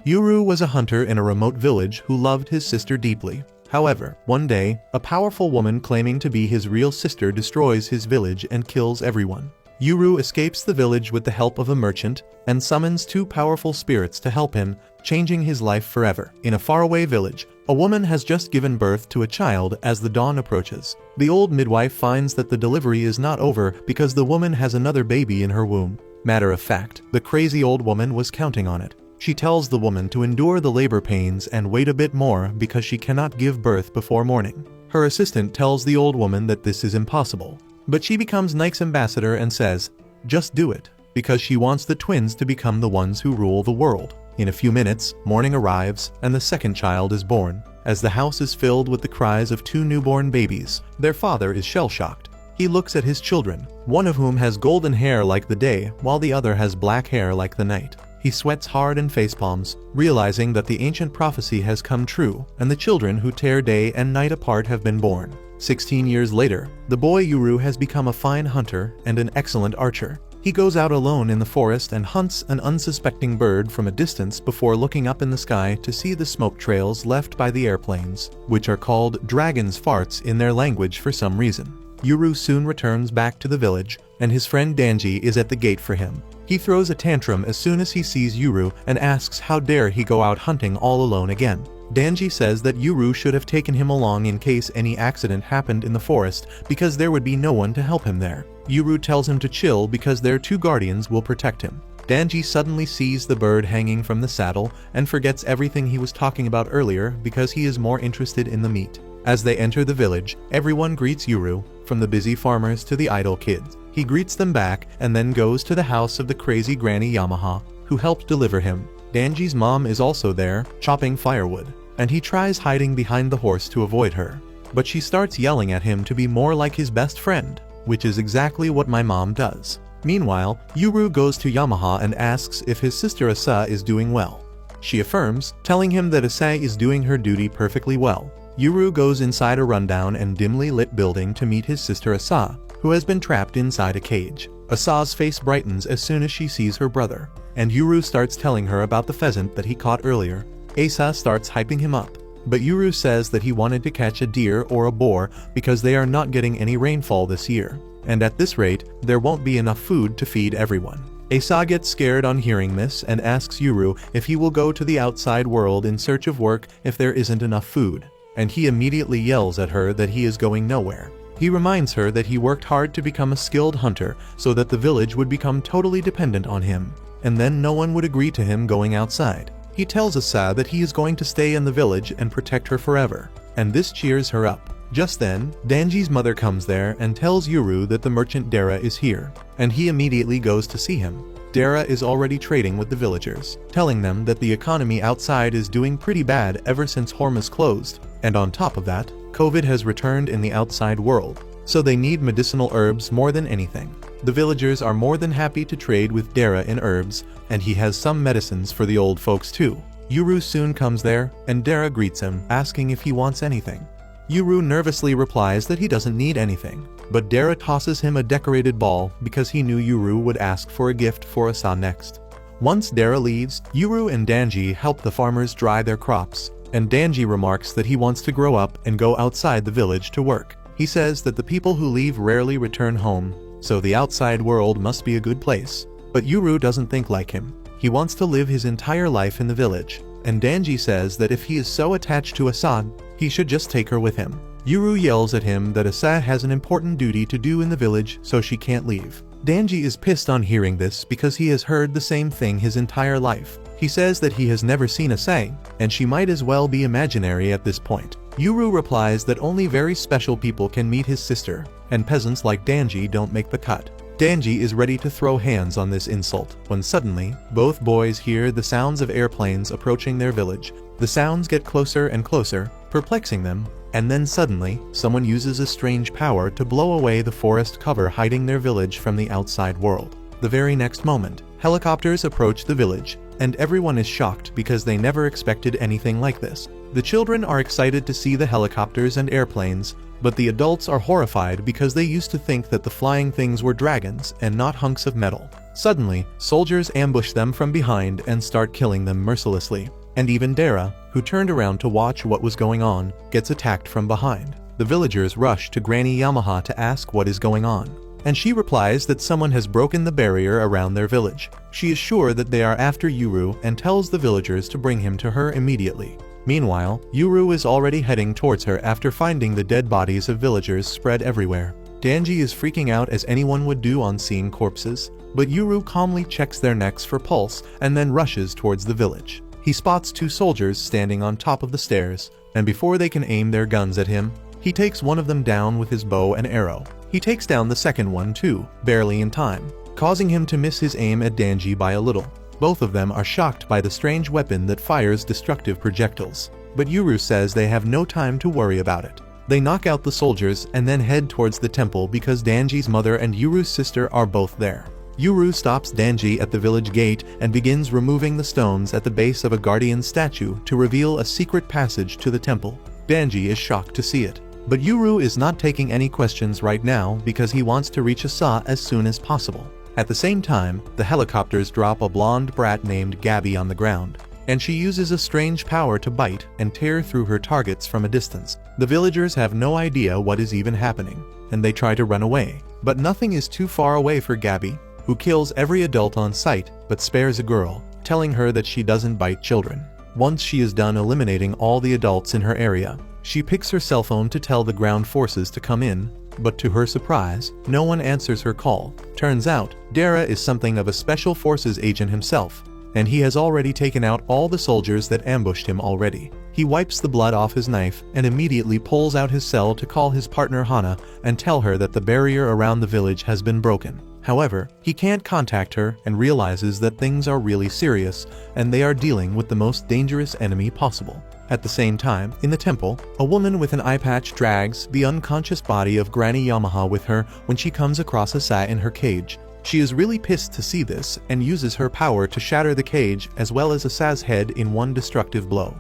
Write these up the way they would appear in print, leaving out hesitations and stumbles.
Yuru was a hunter in a remote village who loved his sister deeply. However, one day, a powerful woman claiming to be his real sister destroys his village and kills everyone. Yuru escapes the village with the help of a merchant and summons two powerful spirits to help him, changing his life forever. In a faraway village, a woman has just given birth to a child as the dawn approaches. The old midwife finds that the delivery is not over because the woman has another baby in her womb. Matter of fact, the crazy old woman was counting on it. She tells the woman to endure the labor pains and wait a bit more because she cannot give birth before morning. Her assistant tells the old woman that this is impossible. But she becomes Nike's ambassador and says, "Just do it," because she wants the twins to become the ones who rule the world. In a few minutes, morning arrives and the second child is born. As the house is filled with the cries of two newborn babies, their father is shell-shocked. He looks at his children, one of whom has golden hair like the day, while the other has black hair like the night. He sweats hard and facepalms, realizing that the ancient prophecy has come true, and the children who tear day and night apart have been born. 16 years later, the boy Yuru has become a fine hunter and an excellent archer. He goes out alone in the forest and hunts an unsuspecting bird from a distance before looking up in the sky to see the smoke trails left by the airplanes, which are called dragon's farts in their language for some reason. Yuru soon returns back to the village, and his friend Danji is at the gate for him. He throws a tantrum as soon as he sees Yuru and asks how dare he go out hunting all alone again. Danji says that Yuru should have taken him along in case any accident happened in the forest because there would be no one to help him there. Yuru tells him to chill because their two guardians will protect him. Danji suddenly sees the bird hanging from the saddle and forgets everything he was talking about earlier because he is more interested in the meat. As they enter the village, everyone greets Yuru, from the busy farmers to the idle kids. He greets them back and then goes to the house of the crazy Granny Yamaha, who helped deliver him. Danji's mom is also there, chopping firewood, and he tries hiding behind the horse to avoid her. But she starts yelling at him to be more like his best friend, which is exactly what my mom does. Meanwhile, Yuru goes to Yamaha and asks if his sister Asa is doing well. She affirms, telling him that Asa is doing her duty perfectly well. Yuru goes inside a rundown and dimly lit building to meet his sister Asa, who has been trapped inside a cage. Asa's face brightens as soon as she sees her brother, and Yuru starts telling her about the pheasant that he caught earlier. Asa starts hyping him up, but Yuru says that he wanted to catch a deer or a boar because they are not getting any rainfall this year, and at this rate, there won't be enough food to feed everyone. Asa gets scared on hearing this and asks Yuru if he will go to the outside world in search of work if there isn't enough food, and he immediately yells at her that he is going nowhere. He reminds her that he worked hard to become a skilled hunter so that the village would become totally dependent on him, and then no one would agree to him going outside. He tells Asa that he is going to stay in the village and protect her forever, and this cheers her up. Just then, Danji's mother comes there and tells Yuru that the merchant Dara is here, and he immediately goes to see him. Dara is already trading with the villagers, telling them that the economy outside is doing pretty bad ever since Hormuz closed, and on top of that, COVID has returned in the outside world, so they need medicinal herbs more than anything. The villagers are more than happy to trade with Dara in herbs, and he has some medicines for the old folks too. Yuru soon comes there, and Dara greets him, asking if he wants anything. Yuru nervously replies that he doesn't need anything, but Dara tosses him a decorated ball because he knew Yuru would ask for a gift for Asa next. Once Dara leaves, Yuru and Danji help the farmers dry their crops, and Danji remarks that he wants to grow up and go outside the village to work. He says that the people who leave rarely return home, so the outside world must be a good place. But Yuru doesn't think like him. He wants to live his entire life in the village, and Danji says that if he is so attached to Asa, he should just take her with him. Yuru yells at him that Asa has an important duty to do in the village, so she can't leave. Danji is pissed on hearing this because he has heard the same thing his entire life. He says that he has never seen Asa, and she might as well be imaginary at this point. Yuru replies that only very special people can meet his sister, and peasants like Danji don't make the cut. Danji is ready to throw hands on this insult, when suddenly, both boys hear the sounds of airplanes approaching their village. The sounds get closer and closer, perplexing them, and then suddenly, someone uses a strange power to blow away the forest cover hiding their village from the outside world. The very next moment, helicopters approach the village, and everyone is shocked because they never expected anything like this. The children are excited to see the helicopters and airplanes, but the adults are horrified because they used to think that the flying things were dragons and not hunks of metal. Suddenly, soldiers ambush them from behind and start killing them mercilessly. And even Dara, who turned around to watch what was going on, gets attacked from behind. The villagers rush to Granny Yamaha to ask what is going on, and she replies that someone has broken the barrier around their village. She is sure that they are after Yuru and tells the villagers to bring him to her immediately. Meanwhile, Yuru is already heading towards her after finding the dead bodies of villagers spread everywhere. Danji is freaking out as anyone would do on seeing corpses, but Yuru calmly checks their necks for pulse and then rushes towards the village. He spots two soldiers standing on top of the stairs, and before they can aim their guns at him, he takes one of them down with his bow and arrow. He takes down the second one too, barely in time, causing him to miss his aim at Danji by a little. Both of them are shocked by the strange weapon that fires destructive projectiles, but Yuru says they have no time to worry about it. They knock out the soldiers and then head towards the temple because Danji's mother and Yuru's sister are both there. Yuru stops Danji at the village gate and begins removing the stones at the base of a guardian statue to reveal a secret passage to the temple. Danji is shocked to see it, but Yuru is not taking any questions right now because he wants to reach Asa as soon as possible. At the same time, the helicopters drop a blonde brat named Gabby on the ground, and she uses a strange power to bite and tear through her targets from a distance. The villagers have no idea what is even happening, and they try to run away, but nothing is too far away for Gabby, who kills every adult on sight but spares a girl, telling her that she doesn't bite children. Once she is done eliminating all the adults in her area, she picks her cell phone to tell the ground forces to come in, but to her surprise, no one answers her call. Turns out, Dara is something of a special forces agent himself, and he has already taken out all the soldiers that ambushed him already. He wipes the blood off his knife and immediately pulls out his cell to call his partner Hana and tell her that the barrier around the village has been broken. However, he can't contact her and realizes that things are really serious and they are dealing with the most dangerous enemy possible. At the same time, in the temple, a woman with an eye patch drags the unconscious body of Granny Yamaha with her when she comes across Asa in her cage. She is really pissed to see this and uses her power to shatter the cage as well as Asa's head in one destructive blow.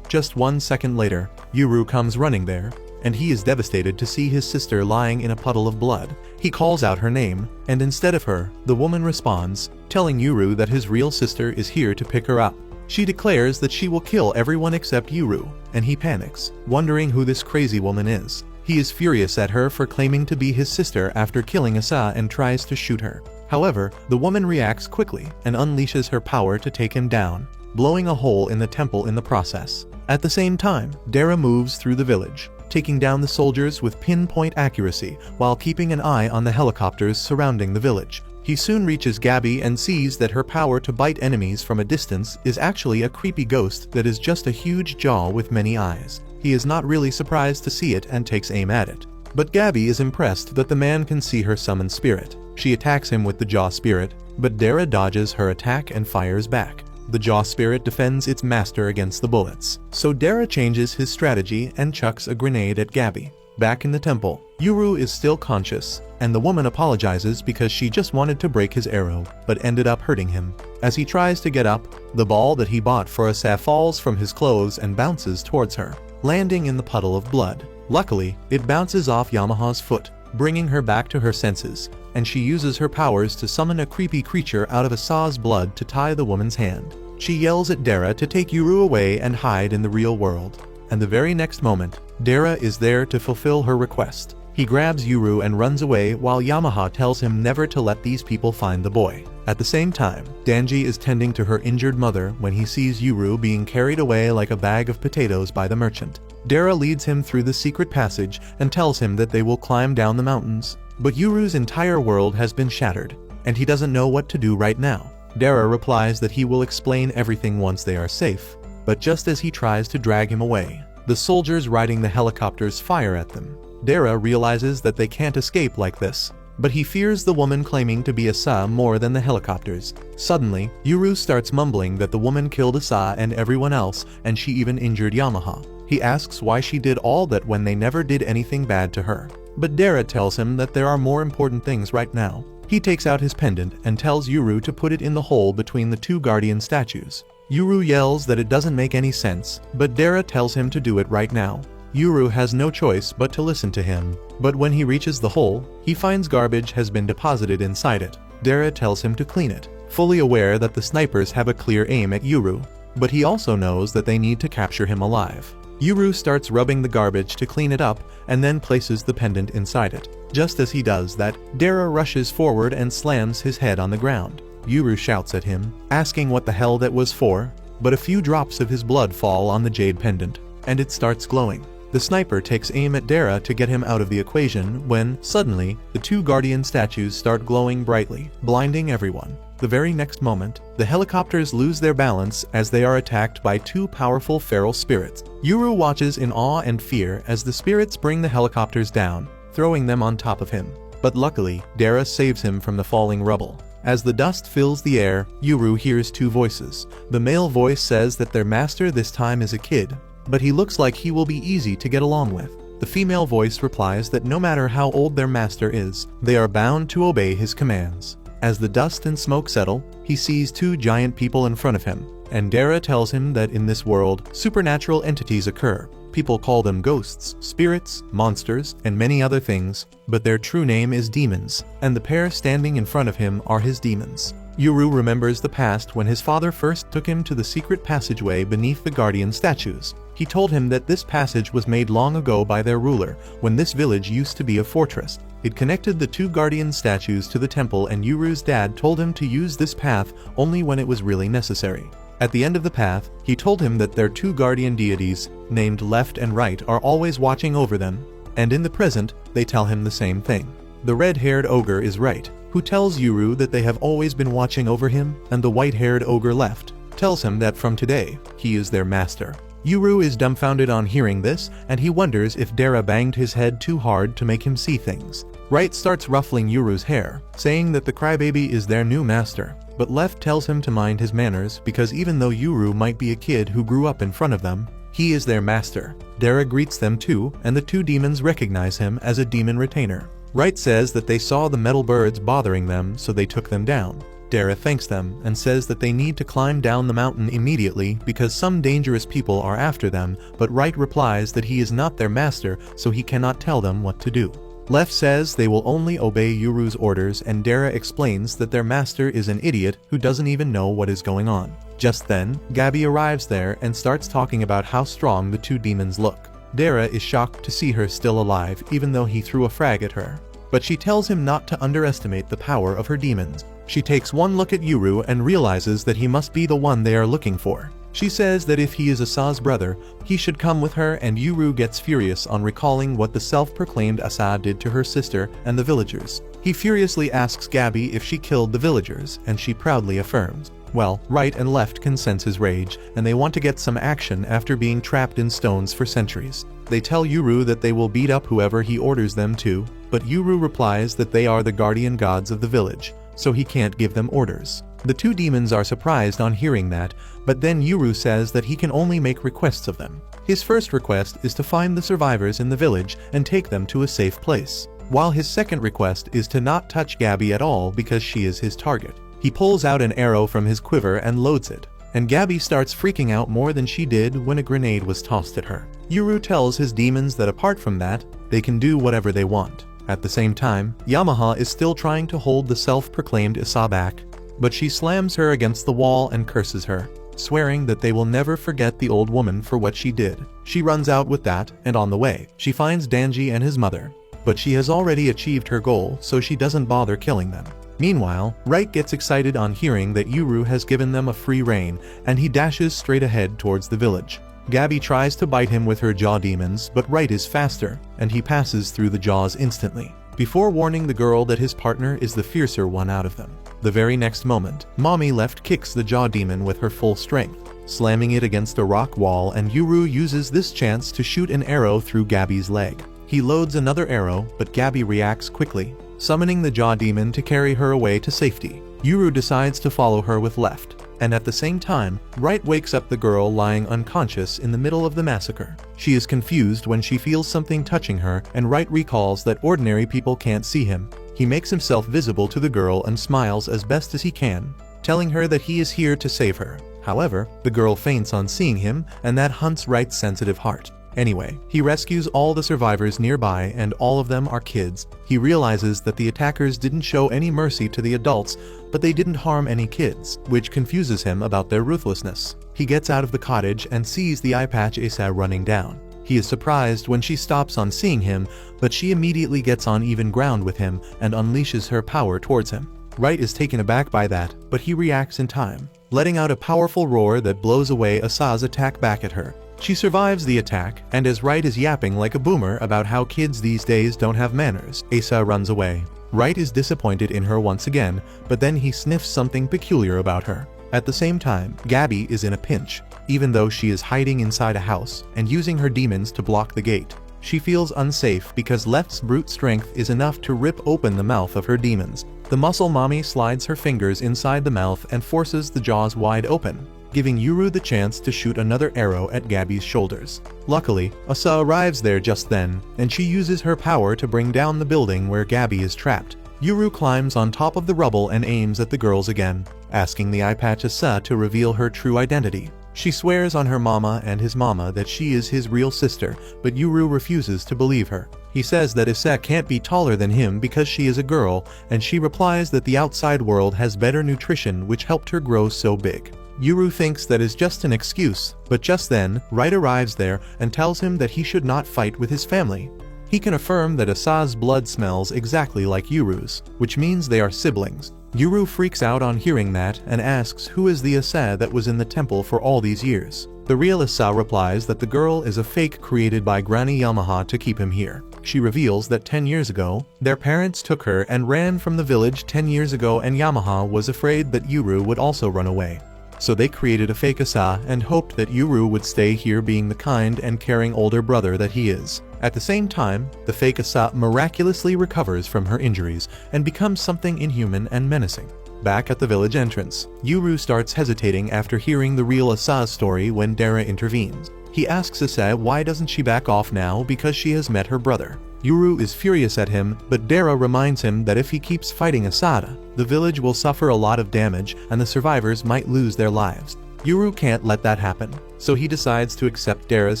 Just 1 second later, Yuru comes running there, and he is devastated to see his sister lying in a puddle of blood. He calls out her name, and instead of her, the woman responds, telling Yuru that his real sister is here to pick her up. She declares that she will kill everyone except Yuru, and he panics, wondering who this crazy woman is. He is furious at her for claiming to be his sister after killing Asa and tries to shoot her. However, the woman reacts quickly and unleashes her power to take him down, blowing a hole in the temple in the process. At the same time, Dara moves through the village, taking down the soldiers with pinpoint accuracy while keeping an eye on the helicopters surrounding the village. He soon reaches Gabby and sees that her power to bite enemies from a distance is actually a creepy ghost that is just a huge jaw with many eyes. He is not really surprised to see it and takes aim at it. But Gabby is impressed that the man can see her summon spirit. She attacks him with the jaw spirit, but Dara dodges her attack and fires back. The jaw spirit defends its master against the bullets, so Dara changes his strategy and chucks a grenade at Gabby. Back in the temple, Yuru is still conscious, and the woman apologizes because she just wanted to break his arrow, but ended up hurting him. As he tries to get up, the ball that he bought for Asa falls from his clothes and bounces towards her, landing in the puddle of blood. Luckily, it bounces off Yamaha's foot, bringing her back to her senses, and she uses her powers to summon a creepy creature out of Asa's blood to tie the woman's hand. She yells at Dara to take Yuru away and hide in the real world. And the very next moment, Dara is there to fulfill her request. He grabs Yuru and runs away while Yamaha tells him never to let these people find the boy. At the same time, Danji is tending to her injured mother when he sees Yuru being carried away like a bag of potatoes by the merchant. Dara leads him through the secret passage and tells him that they will climb down the mountains. But Yuru's entire world has been shattered, and he doesn't know what to do right now. Dara replies that he will explain everything once they are safe, but just as he tries to drag him away, the soldiers riding the helicopters fire at them. Dara realizes that they can't escape like this, but he fears the woman claiming to be Asa more than the helicopters. Suddenly, Yuru starts mumbling that the woman killed Asa and everyone else, and she even injured Yamaha. He asks why she did all that when they never did anything bad to her. But Dara tells him that there are more important things right now. He takes out his pendant and tells Yuru to put it in the hole between the two guardian statues. Yuru yells that it doesn't make any sense, but Dara tells him to do it right now. Yuru has no choice but to listen to him, but when he reaches the hole, he finds garbage has been deposited inside it. Dara tells him to clean it, fully aware that the snipers have a clear aim at Yuru, but he also knows that they need to capture him alive. Yuru starts rubbing the garbage to clean it up and then places the pendant inside it. Just as he does that, Dara rushes forward and slams his head on the ground. Yuru shouts at him, asking what the hell that was for, but a few drops of his blood fall on the jade pendant, and it starts glowing. The sniper takes aim at Dara to get him out of the equation when, suddenly, the two guardian statues start glowing brightly, blinding everyone. The very next moment, the helicopters lose their balance as they are attacked by two powerful feral spirits. Yuru watches in awe and fear as the spirits bring the helicopters down, throwing them on top of him. But luckily, Dara saves him from the falling rubble. As the dust fills the air, Yuru hears two voices. The male voice says that their master this time is a kid, but he looks like he will be easy to get along with. The female voice replies that no matter how old their master is, they are bound to obey his commands. As the dust and smoke settle, he sees two giant people in front of him, and Dara tells him that in this world, supernatural entities occur. People call them ghosts, spirits, monsters, and many other things, but their true name is demons, and the pair standing in front of him are his demons. Yuru remembers the past when his father first took him to the secret passageway beneath the guardian statues. He told him that this passage was made long ago by their ruler, when this village used to be a fortress. It connected the two guardian statues to the temple, and Yuru's dad told him to use this path only when it was really necessary. At the end of the path, he told him that their two guardian deities, named Left and Right, are always watching over them, and in the present, they tell him the same thing. The red-haired ogre is Right, who tells Yuru that they have always been watching over him, and the white-haired ogre Left tells him that from today, he is their master. Yuru is dumbfounded on hearing this, and he wonders if Dara banged his head too hard to make him see things. Right starts ruffling Yuru's hair, saying that the crybaby is their new master. But Left tells him to mind his manners because even though Yuru might be a kid who grew up in front of them, he is their master. Dara greets them too, and the two demons recognize him as a demon retainer. Right says that they saw the metal birds bothering them, so they took them down. Dara thanks them and says that they need to climb down the mountain immediately because some dangerous people are after them, but Right replies that he is not their master, so he cannot tell them what to do. Left says they will only obey Yuru's orders, and Dara explains that their master is an idiot who doesn't even know what is going on. Just then, Gabi arrives there and starts talking about how strong the two demons look. Dara is shocked to see her still alive even though he threw a frag at her. But she tells him not to underestimate the power of her demons. She takes one look at Yuru and realizes that he must be the one they are looking for. She says that if he is Asa's brother, he should come with her, and Yuru gets furious on recalling what the self-proclaimed Asa did to her sister and the villagers. He furiously asks Gabi if she killed the villagers, and she proudly affirms. Well, Right and Left can sense his rage, and they want to get some action after being trapped in stones for centuries. They tell Yuru that they will beat up whoever he orders them to, but Yuru replies that they are the guardian gods of the village, so he can't give them orders. The two demons are surprised on hearing that, but then Yuru says that he can only make requests of them. His first request is to find the survivors in the village and take them to a safe place, while his second request is to not touch Gabi at all because she is his target. He pulls out an arrow from his quiver and loads it, and Gabi starts freaking out more than she did when a grenade was tossed at her. Yuru tells his demons that apart from that, they can do whatever they want. At the same time, Yamaha is still trying to hold the self-proclaimed Asa back, but she slams her against the wall and curses her, swearing that they will never forget the old woman for what she did. She runs out with that, and on the way, she finds Danji and his mother, but she has already achieved her goal, so she doesn't bother killing them. Meanwhile, Right gets excited on hearing that Yuru has given them a free rein, and he dashes straight ahead towards the village. Gabi tries to bite him with her jaw demons, but Right is faster, and he passes through the jaws instantly, before warning the girl that his partner is the fiercer one out of them. The very next moment, Mommy Left kicks the jaw demon with her full strength, slamming it against a rock wall, and Yuru uses this chance to shoot an arrow through Gabi's leg. He loads another arrow, but Gabi reacts quickly, summoning the jaw demon to carry her away to safety. Yuru decides to follow her with Left, and at the same time, Right wakes up the girl lying unconscious in the middle of the massacre. She is confused when she feels something touching her, and Right recalls that ordinary people can't see him. He makes himself visible to the girl and smiles as best as he can, telling her that he is here to save her. However, the girl faints on seeing him, and that hunts Right's sensitive heart. Anyway, he rescues all the survivors nearby, and all of them are kids. He realizes that the attackers didn't show any mercy to the adults, but they didn't harm any kids, which confuses him about their ruthlessness. He gets out of the cottage and sees the eye patch Asa running down. He is surprised when she stops on seeing him, but she immediately gets on even ground with him and unleashes her power towards him. Right is taken aback by that, but he reacts in time, letting out a powerful roar that blows away Asa's attack back at her. She survives the attack, and as Right is yapping like a boomer about how kids these days don't have manners, Asa runs away. Right is disappointed in her once again, but then he sniffs something peculiar about her. At the same time, Gabby is in a pinch, even though she is hiding inside a house and using her demons to block the gate. She feels unsafe because Left's brute strength is enough to rip open the mouth of her demons. The muscle mommy slides her fingers inside the mouth and forces the jaws wide open, giving Yuru the chance to shoot another arrow at Gabby's shoulders. Luckily, Asa arrives there just then, and she uses her power to bring down the building where Gabby is trapped. Yuru climbs on top of the rubble and aims at the girls again, asking the eye patch Asa to reveal her true identity. She swears on her mama and his mama that she is his real sister, but Yuru refuses to believe her. He says that Asa can't be taller than him because she is a girl, and she replies that the outside world has better nutrition which helped her grow so big. Yuru thinks that is just an excuse, but just then, Right arrives there and tells him that he should not fight with his family. He can affirm that Asa's blood smells exactly like Yuru's, which means they are siblings. Yuru freaks out on hearing that and asks who is the Asa that was in the temple for all these years. The real Asa replies that the girl is a fake created by Granny Yamaha to keep him here. She reveals that 10 years ago, their parents took her and ran from the village 10 years ago, and Yamaha was afraid that Yuru would also run away. So they created a fake Asa and hoped that Yuru would stay here being the kind and caring older brother that he is. At the same time, the fake Asa miraculously recovers from her injuries and becomes something inhuman and menacing. Back at the village entrance, Yuru starts hesitating after hearing the real Asa's story when Dara intervenes. He asks Asa why doesn't she back off now because she has met her brother. Yuru is furious at him, but Dara reminds him that if he keeps fighting Asada, the village will suffer a lot of damage and the survivors might lose their lives. Yuru can't let that happen, so he decides to accept Dara's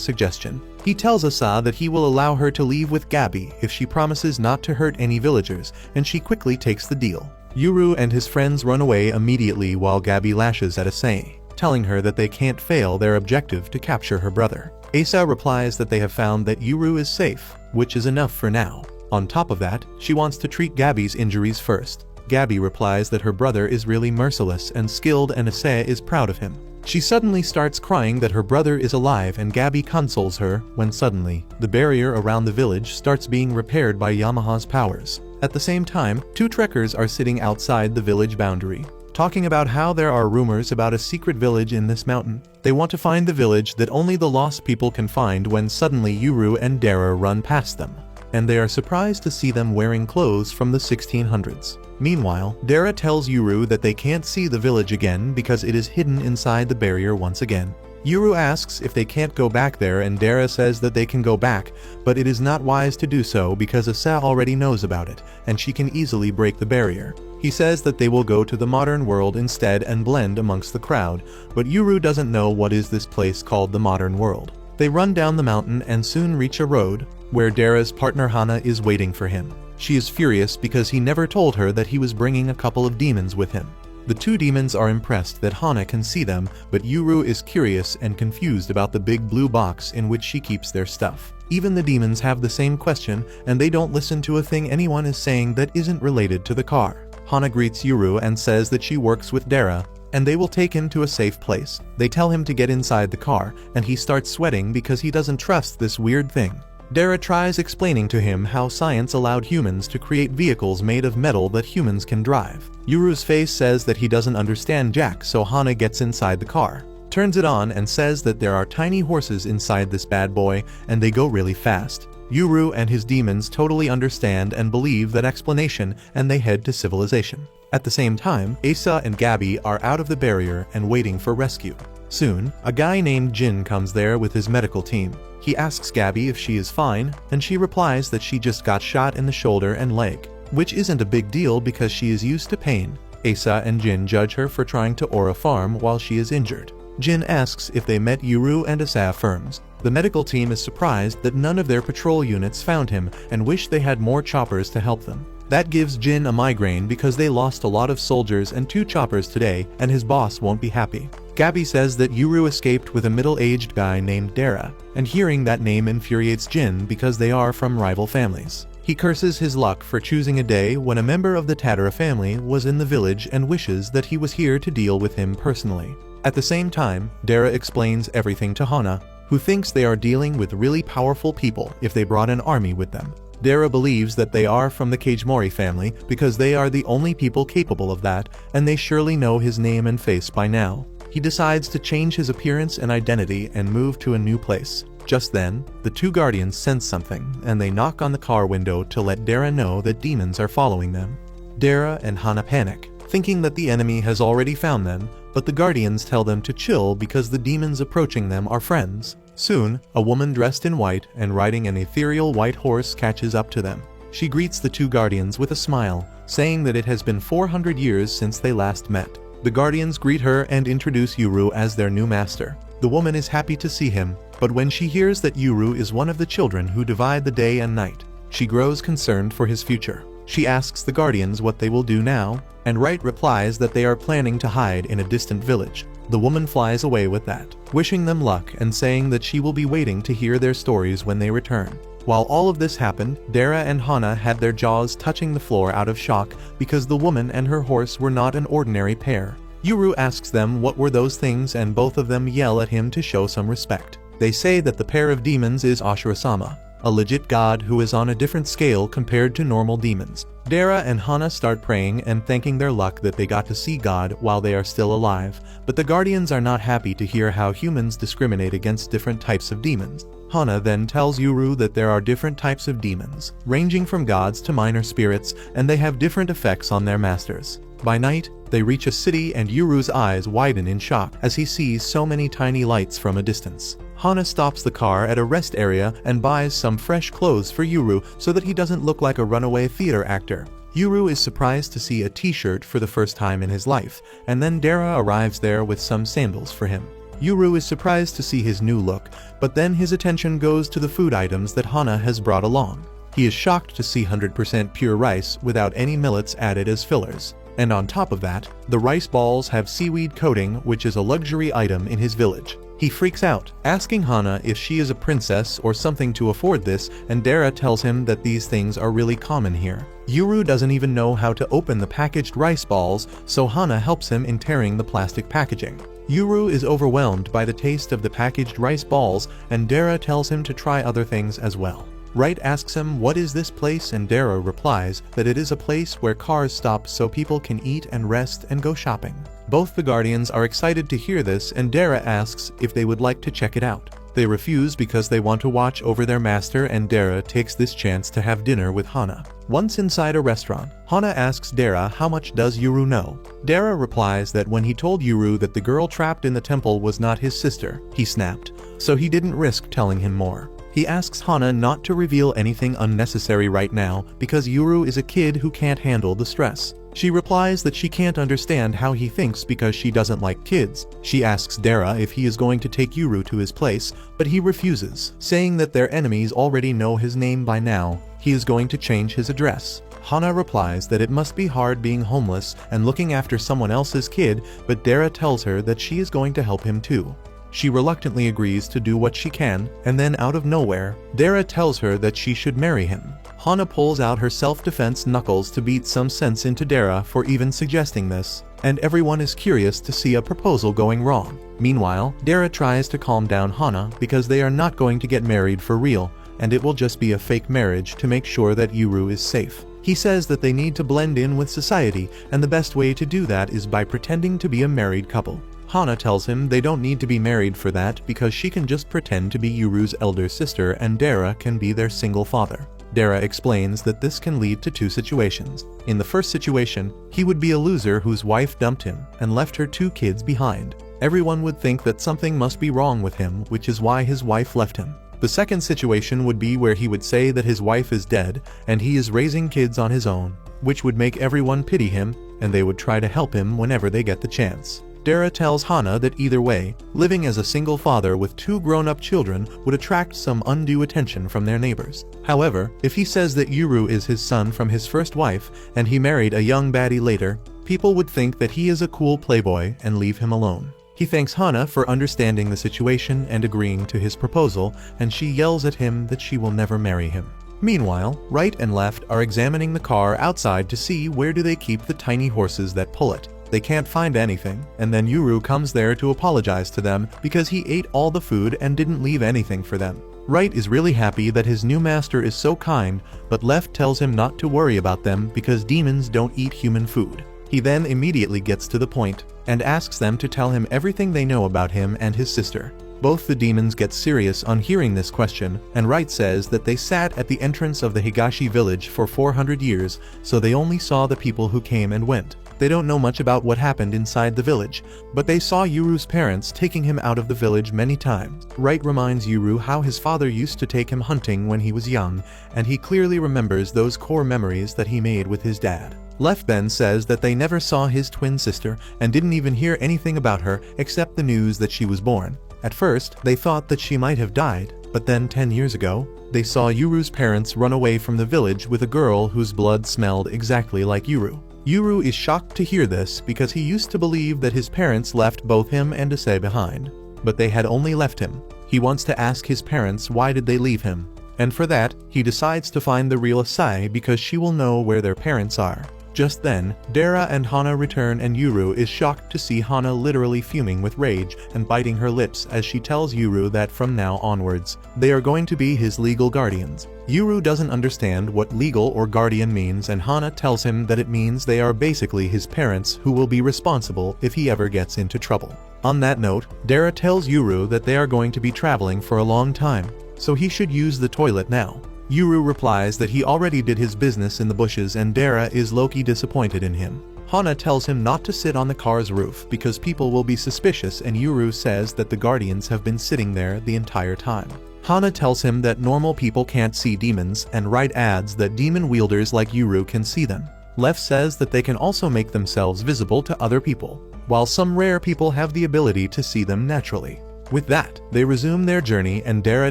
suggestion. He tells Asa that he will allow her to leave with Gabby if she promises not to hurt any villagers, and she quickly takes the deal. Yuru and his friends run away immediately while Gabby lashes at Asa, telling her that they can't fail their objective to capture her brother. Asa replies that they have found that Yuru is safe, which is enough for now. On top of that, she wants to treat Gabby's injuries first. Gabby replies that her brother is really merciless and skilled and Asa is proud of him. She suddenly starts crying that her brother is alive, and Gabby consoles her when suddenly, the barrier around the village starts being repaired by Yamaha's powers. At the same time, two trekkers are sitting outside the village boundary, talking about how there are rumors about a secret village in this mountain. They want to find the village that only the lost people can find when suddenly Yuru and Dara run past them, and they are surprised to see them wearing clothes from the 1600s. Meanwhile, Dara tells Yuru that they can't see the village again because it is hidden inside the barrier once again. Yuru asks if they can't go back there, and Dara says that they can go back, but it is not wise to do so because Asa already knows about it, and she can easily break the barrier. He says that they will go to the modern world instead and blend amongst the crowd, but Yuru doesn't know what is this place called the modern world. They run down the mountain and soon reach a road, where Dara's partner Hana is waiting for him. She is furious because he never told her that he was bringing a couple of demons with him. The two demons are impressed that Hana can see them, but Yuru is curious and confused about the big blue box in which she keeps their stuff. Even the demons have the same question, and they don't listen to a thing anyone is saying that isn't related to the car. Hana greets Yuru and says that she works with Dara, and they will take him to a safe place. They tell him to get inside the car, and he starts sweating because he doesn't trust this weird thing. Dara tries explaining to him how science allowed humans to create vehicles made of metal that humans can drive. Yuru's face says that he doesn't understand Jack, so Hana gets inside the car, turns it on, and says that there are tiny horses inside this bad boy, and they go really fast. Yuru and his demons totally understand and believe that explanation, and they head to civilization. At the same time, Asa and Gabby are out of the barrier and waiting for rescue. Soon, a guy named Jin comes there with his medical team. He asks Gabby if she is fine, and she replies that she just got shot in the shoulder and leg. which isn't a big deal because she is used to pain. Asa and Jin judge her for trying to aura farm while she is injured. Jin asks if they met Yuru and Asa affirms. The medical team is surprised that none of their patrol units found him and wish they had more choppers to help them. That gives Jin a migraine because they lost a lot of soldiers and 2 choppers today, and his boss won't be happy. Gabby says that Yuru escaped with a middle-aged guy named Dara, and hearing that name infuriates Jin because they are from rival families. He curses his luck for choosing a day when a member of the Tatara family was in the village and wishes that he was here to deal with him personally. At the same time, Dara explains everything to Hana, who thinks they are dealing with really powerful people if they brought an army with them. Dara believes that they are from the Kajimori family because they are the only people capable of that, and they surely know his name and face by now. He decides to change his appearance and identity and move to a new place. Just then, the 2 guardians sense something, and they knock on the car window to let Dara know that demons are following them. Dara and Hana panic, thinking that the enemy has already found them, but the guardians tell them to chill because the demons approaching them are friends. Soon, a woman dressed in white and riding an ethereal white horse catches up to them. She greets the 2 guardians with a smile, saying that it has been 400 years since they last met. The guardians greet her and introduce Yuru as their new master. The woman is happy to see him, but when she hears that Yuru is one of the children who divide the day and night, she grows concerned for his future. She asks the guardians what they will do now, and Right replies that they are planning to hide in a distant village. The woman flies away with that, wishing them luck and saying that she will be waiting to hear their stories when they return. While all of this happened, Dara and Hana had their jaws touching the floor out of shock because the woman and her horse were not an ordinary pair. Yuru asks them what were those things, and both of them yell at him to show some respect. They say that the pair of demons is Ashura-sama, a legit god who is on a different scale compared to normal demons. Dara and Hana start praying and thanking their luck that they got to see God while they are still alive, but the guardians are not happy to hear how humans discriminate against different types of demons. Hana then tells Yuru that there are different types of demons, ranging from gods to minor spirits, and they have different effects on their masters. By night, they reach a city and Yuru's eyes widen in shock as he sees so many tiny lights from a distance. Hana stops the car at a rest area and buys some fresh clothes for Yuru so that he doesn't look like a runaway theater actor. Yuru is surprised to see a t-shirt for the first time in his life, and then Dara arrives there with some sandals for him. Yuru is surprised to see his new look, but then his attention goes to the food items that Hana has brought along. He is shocked to see 100% pure rice without any millets added as fillers. And on top of that, the rice balls have seaweed coating, which is a luxury item in his village. He freaks out, asking Hana if she is a princess or something to afford this, and Dara tells him that these things are really common here. Yuru doesn't even know how to open the packaged rice balls, so Hana helps him in tearing the plastic packaging. Yuru is overwhelmed by the taste of the packaged rice balls, and Dara tells him to try other things as well. Right asks him what is this place, and Dara replies that it is a place where cars stop so people can eat and rest and go shopping. Both the guardians are excited to hear this, and Dara asks if they would like to check it out. They refuse because they want to watch over their master, and Dara takes this chance to have dinner with Hana. Once inside a restaurant, Hana asks Dara how much does Yuru know. Dara replies that when he told Yuru that the girl trapped in the temple was not his sister, he snapped, so he didn't risk telling him more. He asks Hana not to reveal anything unnecessary right now because Yuru is a kid who can't handle the stress. She replies that she can't understand how he thinks because she doesn't like kids. She asks Dara if he is going to take Yuru to his place, but he refuses, saying that their enemies already know his name by now. He is going to change his address. Hana replies that it must be hard being homeless and looking after someone else's kid, but Dara tells her that she is going to help him too. She reluctantly agrees to do what she can, and then out of nowhere, Dara tells her that she should marry him. Hana pulls out her self-defense knuckles to beat some sense into Dara for even suggesting this, and everyone is curious to see a proposal going wrong. Meanwhile, Dara tries to calm down Hana because they are not going to get married for real, and it will just be a fake marriage to make sure that Yuru is safe. He says that they need to blend in with society, and the best way to do that is by pretending to be a married couple. Hana tells him they don't need to be married for that because she can just pretend to be Yuru's elder sister and Dara can be their single father. Dara explains that this can lead to two situations. In the first situation, he would be a loser whose wife dumped him and left her 2 kids behind. Everyone would think that something must be wrong with him, which is why his wife left him. The second situation would be where he would say that his wife is dead and he is raising kids on his own, which would make everyone pity him, and they would try to help him whenever they get the chance. Dara tells Hana that either way, living as a single father with 2 grown-up children would attract some undue attention from their neighbors. However, if he says that Yuru is his son from his first wife and he married a young baddie later, people would think that he is a cool playboy and leave him alone. He thanks Hana for understanding the situation and agreeing to his proposal, and she yells at him that she will never marry him. Meanwhile, right and left are examining the car outside to see where do they keep the tiny horses that pull it. They can't find anything, and then Yuru comes there to apologize to them because he ate all the food and didn't leave anything for them. Right is really happy that his new master is so kind, but Left tells him not to worry about them because demons don't eat human food. He then immediately gets to the point and asks them to tell him everything they know about him and his sister. Both the demons get serious on hearing this question, and Right says that they sat at the entrance of the Higashi village for 400 years, so they only saw the people who came and went. They don't know much about what happened inside the village, but they saw Yuru's parents taking him out of the village many times. Right reminds Yuru how his father used to take him hunting when he was young, and he clearly remembers those core memories that he made with his dad. Left then says that they never saw his twin sister and didn't even hear anything about her except the news that she was born. At first, they thought that she might have died, but then 10 years ago, they saw Yuru's parents run away from the village with a girl whose blood smelled exactly like Yuru. Yuru is shocked to hear this because he used to believe that his parents left both him and Ise behind, but they had only left him. He wants to ask his parents why did they leave him, and for that, he decides to find the real Ise because she will know where their parents are. Just then, Dara and Hana return and Yuru is shocked to see Hana literally fuming with rage and biting her lips as she tells Yuru that from now onwards, they are going to be his legal guardians. Yuru doesn't understand what legal or guardian means, and Hana tells him that it means they are basically his parents who will be responsible if he ever gets into trouble. On that note, Dara tells Yuru that they are going to be traveling for a long time, so he should use the toilet now. Yuru replies that he already did his business in the bushes and Dara is low-key disappointed in him. Hana tells him not to sit on the car's roof because people will be suspicious, and Yuru says that the guardians have been sitting there the entire time. Hana tells him that normal people can't see demons, and Right adds that demon wielders like Yuru can see them. Left says that they can also make themselves visible to other people, while some rare people have the ability to see them naturally. With that, they resume their journey and Dara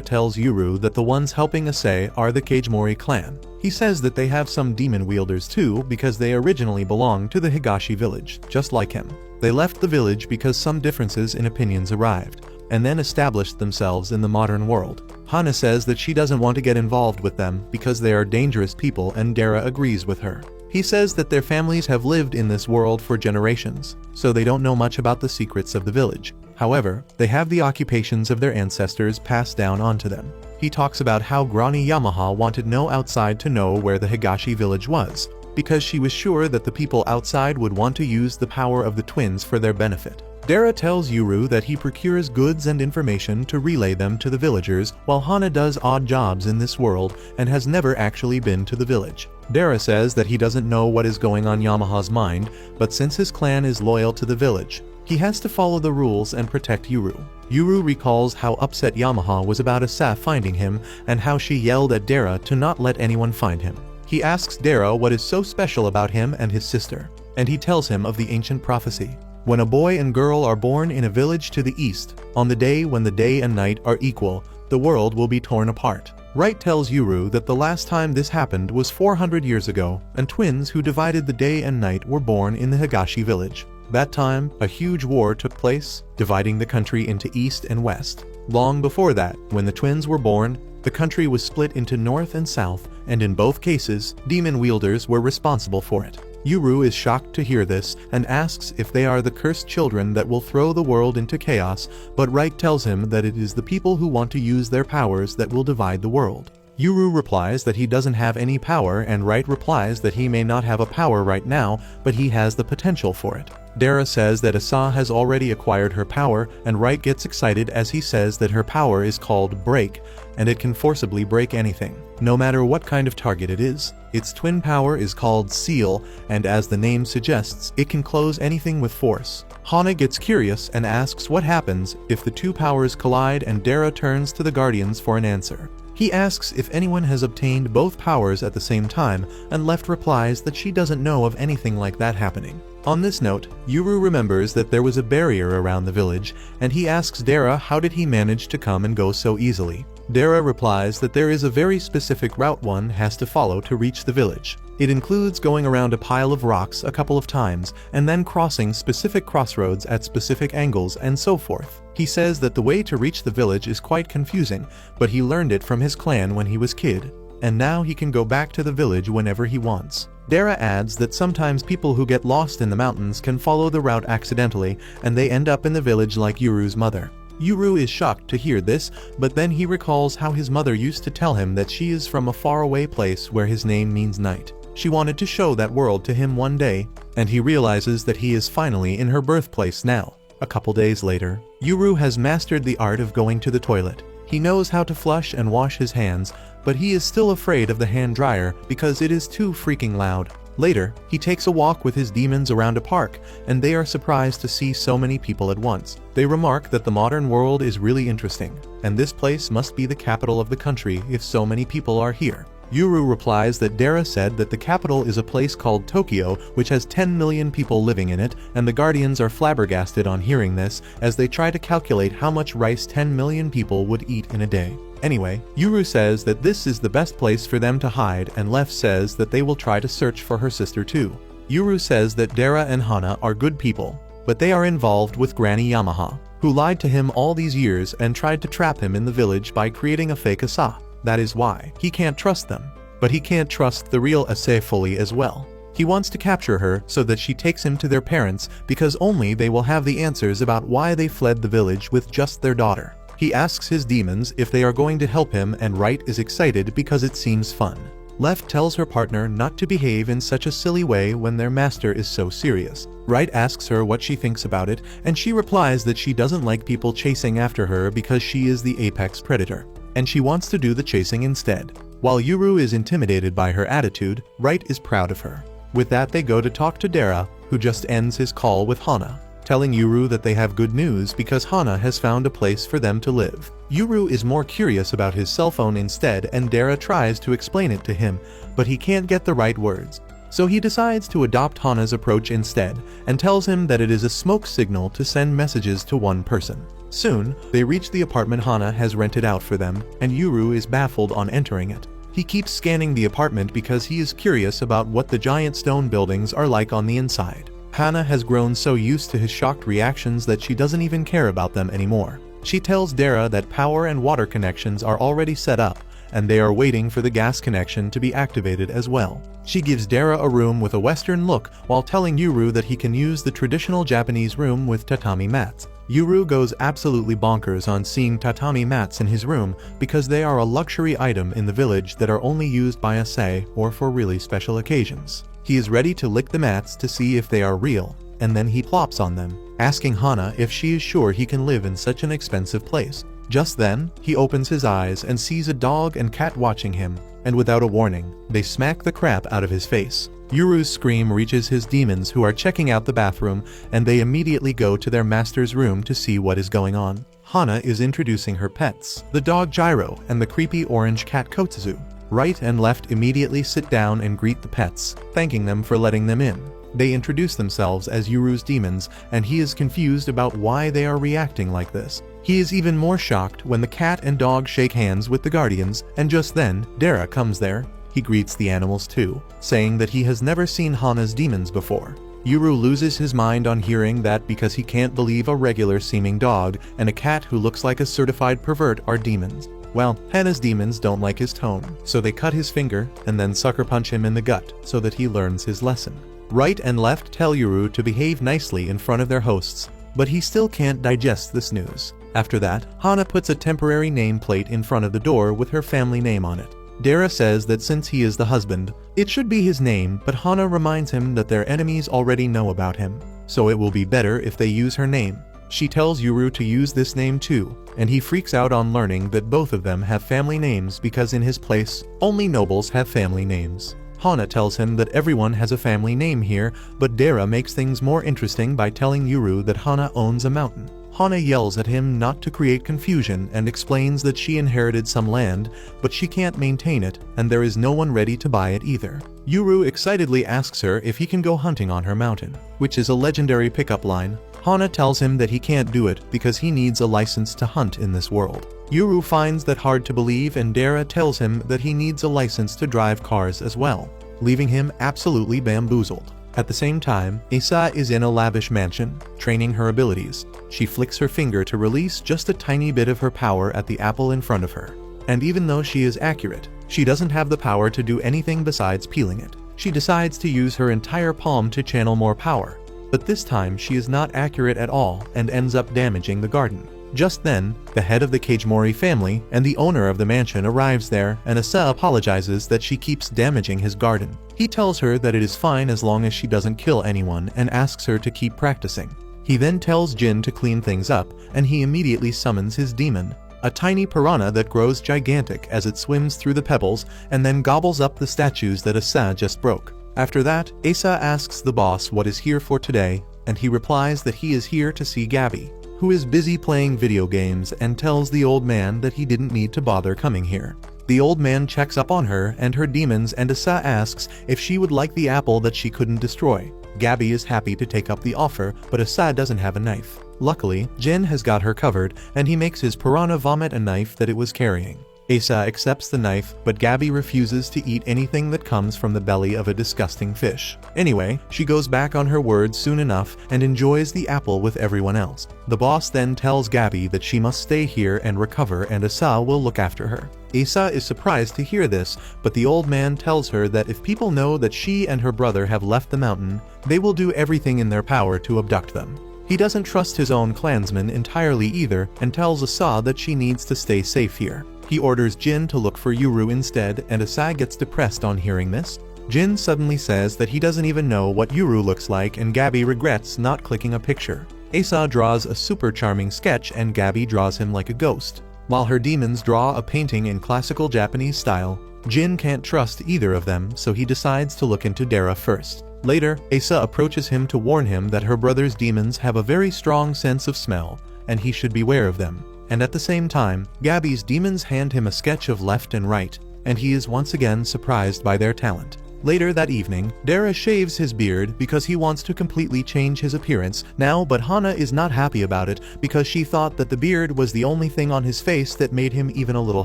tells Yuru that the ones helping Ise are the Kagemori clan. He says that they have some demon wielders too because they originally belonged to the Higashi village, just like him. They left the village because some differences in opinions arrived, and then established themselves in the modern world. Hana says that she doesn't want to get involved with them because they are dangerous people, and Dara agrees with her. He says that their families have lived in this world for generations, so they don't know much about the secrets of the village. However, they have the occupations of their ancestors passed down onto them. He talks about how Granny Yamaha wanted no outside to know where the Higashi village was, because she was sure that the people outside would want to use the power of the twins for their benefit. Dara tells Yuru that he procures goods and information to relay them to the villagers, while Hana does odd jobs in this world and has never actually been to the village. Dara says that he doesn't know what is going on Yamaha's mind, but since his clan is loyal to the village, he has to follow the rules and protect Yuru. Yuru recalls how upset Yamaha was about Asa finding him and how she yelled at Dara to not let anyone find him. He asks Dara what is so special about him and his sister, and he tells him of the ancient prophecy. When a boy and girl are born in a village to the east, on the day when the day and night are equal, the world will be torn apart. Right tells Yuru that the last time this happened was 400 years ago, and twins who divided the day and night were born in the Higashi village. That time, a huge war took place, dividing the country into east and west. Long before that, when the twins were born, the country was split into north and south, and in both cases, demon wielders were responsible for it. Yuru is shocked to hear this and asks if they are the cursed children that will throw the world into chaos, but Right tells him that it is the people who want to use their powers that will divide the world. Yuru replies that he doesn't have any power, and Right replies that he may not have a power right now, but he has the potential for it. Dara says that Asa has already acquired her power, and Right gets excited as he says that her power is called Break, and it can forcibly break anything, no matter what kind of target it is. Its twin power is called Seal, and as the name suggests, it can close anything with force. Hana gets curious and asks what happens if the two powers collide, and Dara turns to the guardians for an answer. He asks if anyone has obtained both powers at the same time, and Left replies that she doesn't know of anything like that happening. On this note, Yuru remembers that there was a barrier around the village, and he asks Dara how did he manage to come and go so easily. Dara replies that there is a very specific route one has to follow to reach the village. It includes going around a pile of rocks a couple of times, and then crossing specific crossroads at specific angles and so forth. He says that the way to reach the village is quite confusing, but he learned it from his clan when he was kid, and now he can go back to the village whenever he wants. Dara adds that sometimes people who get lost in the mountains can follow the route accidentally, and they end up in the village like Yuru's mother. Yuru is shocked to hear this, but then he recalls how his mother used to tell him that she is from a faraway place where his name means night. She wanted to show that world to him one day, and he realizes that he is finally in her birthplace now. A couple days later, Yuru has mastered the art of going to the toilet. He knows how to flush and wash his hands, but he is still afraid of the hand dryer because it is too freaking loud. Later, he takes a walk with his demons around a park, and they are surprised to see so many people at once. They remark that the modern world is really interesting, and this place must be the capital of the country if so many people are here. Yuru replies that Dara said that the capital is a place called Tokyo, which has 10 million people living in it, and the guardians are flabbergasted on hearing this, as they try to calculate how much rice 10 million people would eat in a day. Anyway, Yuru says that this is the best place for them to hide, and Left says that they will try to search for her sister too. Yuru says that Dara and Hana are good people, but they are involved with Granny Yamaha, who lied to him all these years and tried to trap him in the village by creating a fake Asa. That is why he can't trust them. But he can't trust the real Ase fully as well. He wants to capture her so that she takes him to their parents, because only they will have the answers about why they fled the village with just their daughter. He asks his demons if they are going to help him, and Right is excited because it seems fun. Left tells her partner not to behave in such a silly way when their master is so serious. Right asks her what she thinks about it, and she replies that she doesn't like people chasing after her because she is the apex predator, and she wants to do the chasing instead. While Yuru is intimidated by her attitude, Right is proud of her. With that, they go to talk to Dara, who just ends his call with Hana, telling Yuru that they have good news because Hana has found a place for them to live. Yuru is more curious about his cell phone instead, and Dara tries to explain it to him, but he can't get the right words. So he decides to adopt Hana's approach instead, and tells him that it is a smoke signal to send messages to one person. Soon, they reach the apartment Hana has rented out for them, and Yuru is baffled on entering it. He keeps scanning the apartment because he is curious about what the giant stone buildings are like on the inside. Hana has grown so used to his shocked reactions that she doesn't even care about them anymore. She tells Dara that power and water connections are already set up, and they are waiting for the gas connection to be activated as well. She gives Dara a room with a Western look while telling Yuru that he can use the traditional Japanese room with tatami mats. Yuru goes absolutely bonkers on seeing tatami mats in his room because they are a luxury item in the village that are only used by Ase or for really special occasions. He is ready to lick the mats to see if they are real, and then he plops on them, asking Hana if she is sure he can live in such an expensive place. Just then, he opens his eyes and sees a dog and cat watching him, and without a warning, they smack the crap out of his face. Yuru's scream reaches his demons, who are checking out the bathroom, and they immediately go to their master's room to see what is going on. Hana is introducing her pets, the dog Gyro and the creepy orange cat Kotsuzu. Right and Left immediately sit down and greet the pets, thanking them for letting them in. They introduce themselves as Yuru's demons, and he is confused about why they are reacting like this. He is even more shocked when the cat and dog shake hands with the guardians, and just then, Dara comes there. He greets the animals too, saying that he has never seen Hana's demons before. Yuru loses his mind on hearing that because he can't believe a regular-seeming dog and a cat who looks like a certified pervert are demons. Well, Hana's demons don't like his tone, so they cut his finger and then sucker punch him in the gut so that he learns his lesson. Right and Left tell Yuru to behave nicely in front of their hosts, but he still can't digest this news. After that, Hana puts a temporary nameplate in front of the door with her family name on it. Dara says that since he is the husband, it should be his name, but Hana reminds him that their enemies already know about him, so it will be better if they use her name. She tells Yuru to use this name too, and he freaks out on learning that both of them have family names because in his place, only nobles have family names. Hana tells him that everyone has a family name here, but Dara makes things more interesting by telling Yuru that Hana owns a mountain. Hana yells at him not to create confusion and explains that she inherited some land, but she can't maintain it, and there is no one ready to buy it either. Yuru excitedly asks her if he can go hunting on her mountain, which is a legendary pickup line. Hana tells him that he can't do it because he needs a license to hunt in this world. Yuru finds that hard to believe, and Dara tells him that he needs a license to drive cars as well, leaving him absolutely bamboozled. At the same time, Asa is in a lavish mansion, training her abilities. She flicks her finger to release just a tiny bit of her power at the apple in front of her. And even though she is accurate, she doesn't have the power to do anything besides peeling it. She decides to use her entire palm to channel more power. But this time she is not accurate at all and ends up damaging the garden. Just then, the head of the Koikimo family and the owner of the mansion arrives there, and Asa apologizes that she keeps damaging his garden. He tells her that it is fine as long as she doesn't kill anyone and asks her to keep practicing. He then tells Jin to clean things up, and he immediately summons his demon, a tiny piranha that grows gigantic as it swims through the pebbles and then gobbles up the statues that Asa just broke. After that, Asa asks the boss what is here for today, and he replies that he is here to see Gabby, who is busy playing video games, and tells the old man that he didn't need to bother coming here. The old man checks up on her and her demons, and Asa asks if she would like the apple that she couldn't destroy. Gabby is happy to take up the offer, but Asa doesn't have a knife. Luckily, Jin has got her covered, and he makes his piranha vomit a knife that it was carrying. Asa accepts the knife, but Gabby refuses to eat anything that comes from the belly of a disgusting fish. Anyway, she goes back on her word soon enough and enjoys the apple with everyone else. The boss then tells Gabby that she must stay here and recover, and Asa will look after her. Asa is surprised to hear this, but the old man tells her that if people know that she and her brother have left the mountain, they will do everything in their power to abduct them. He doesn't trust his own clansmen entirely either, and tells Asa that she needs to stay safe here. He orders Jin to look for Yuru instead, and Asa gets depressed on hearing this. Jin suddenly says that he doesn't even know what Yuru looks like, and Gabby regrets not clicking a picture. Asa draws a super charming sketch, and Gabby draws him like a ghost. While her demons draw a painting in classical Japanese style, Jin can't trust either of them, so he decides to look into Dara first. Later, Asa approaches him to warn him that her brother's demons have a very strong sense of smell, and he should beware of them. And at the same time, Gabby's demons hand him a sketch of left and right, and he is once again surprised by their talent. Later that evening, Dara shaves his beard because he wants to completely change his appearance now, but Hana is not happy about it because she thought that the beard was the only thing on his face that made him even a little